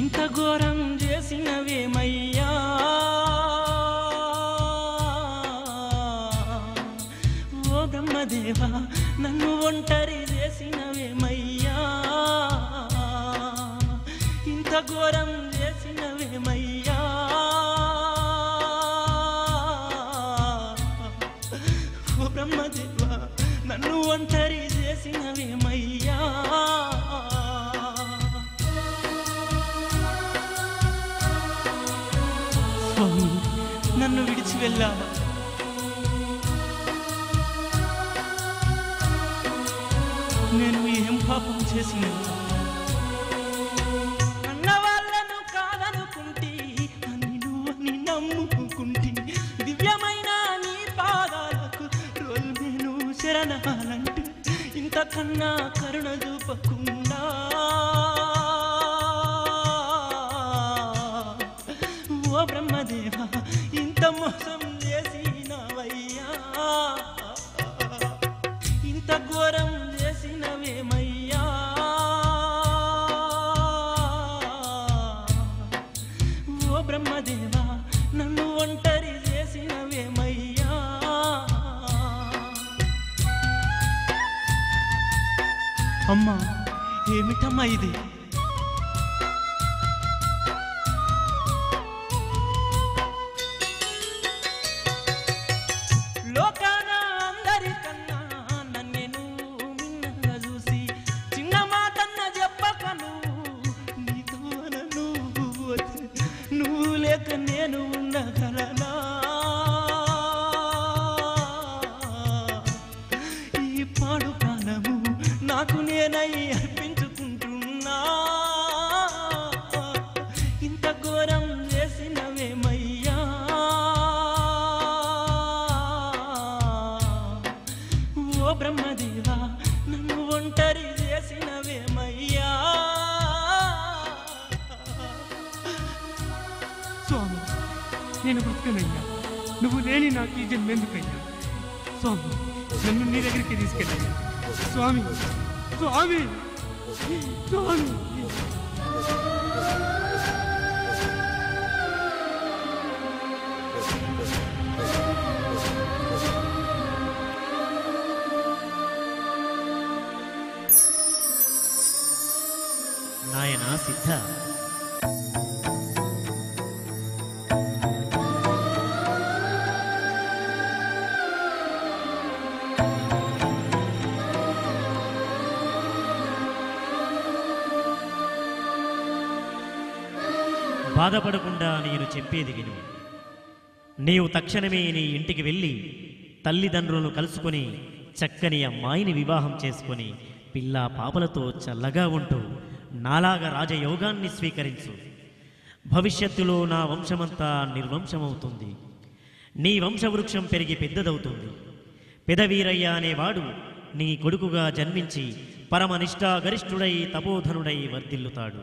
ఇంత ఘోరం చేసినవేమయ్యా, ఓ బ్రహ్మదేవ, నన్ను ఒంటరి చేసినవేమయ్యా. ఇంత ఘోరం చేసినవేమయ్యా, ఓ బ్రహ్మదేవ, నన్ను ఒంటరి చేసినవేమయ్యా. స్వామి, నన్ను విడిచి వెళ్ళావా? నేను ఏం పాపం చేసినా? అన్న వాళ్ళను కాదనుకుంటే, అని నువ్వని నమ్ముకుంటే, దివ్యమైన నీ పాదాలకు రోల్ నేను శరణాలంటూ ఇంతకన్నా కరుణ చూపకుండా, ఓ బ్రహ్మదేవ, ఇంత మోసం చేసినవయ్యా, ఇంత ఘోరం చేసినవేమయ్యా. ఓ బ్రహ్మదేవ, నన్ను ఒంటరి చేసినవేమయ్యా. అమ్మా, ఏమిటమ్మా ఇది? లోకాన అందరికన్నా నన్నే నువ్వు మిన్నగా చూసి, చిన్న మాటన్న చెప్పక నీతో నువ్వు లేక నేను ఉండగలనా? ఈ పాడు ప్రాణము నాకు నేనై అర్పించుకుంటున్నా. ఇంత ఘోరం చేసినవేమయ్యా, ఓ బ్రహ్మదేవ, నన్ను ఒంటరి చేసినవేమయ్యా. స్వామి, నేను బ్రతకనయ్యా, నువ్వు లేని నాకు ఈ జన్మెందుకయ్యా? స్వామి, నన్ను నీ దగ్గరికి తీసుకెళ్ళయ్యా. స్వామి, స్వామి, స్వామి. నాయన సిద్ధ, బాధపడకుండా నేను చెప్పేది విను. నీవు తక్షణమే నీ ఇంటికి వెళ్ళి తల్లిదండ్రులను కలుసుకొని చక్కని అమ్మాయిని వివాహం చేసుకొని పిల్లా పాపలతో చల్లగా ఉంటూ నాలాగా రాజయోగాన్ని స్వీకరించు. భవిష్యత్తులో నా వంశమంతా నిర్వంశమవుతుంది. నీ వంశవృక్షం పెరిగి పెద్దదవుతుంది. పెదవీరయ్య అనేవాడు నీ కొడుకుగా జన్మించి పరమనిష్టాగరిష్ఠుడై తపోధనుడై వర్ధిల్లుతాడు.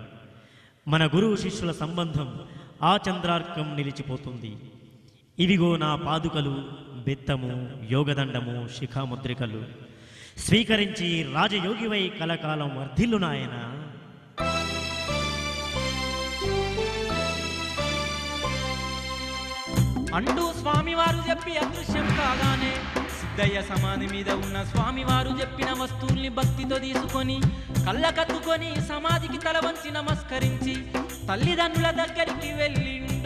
మన గురువు శిష్యుల సంబంధం ఆ చంద్రార్కం నిలిచిపోతుంది. ఇవిగో నా పాదుకలు, బెత్తము, యోగదండము, శిఖాముద్రికలు స్వీకరించి రాజయోగివై కలకాలం వర్ధిల్లు నాయనా. అంటూ స్వామివారు చెప్పి అదృశ్యం కాగానే సిద్ధయ్య సమాధి మీద ఉన్న స్వామివారు చెప్పిన వస్తువుల్ని భక్తితో తీసుకొని కళ్ళకద్దుకొని సమాధికి తల వంచి నమస్కరించి తల్లిదండ్రుల దగ్గరికి వెళ్ళిండు.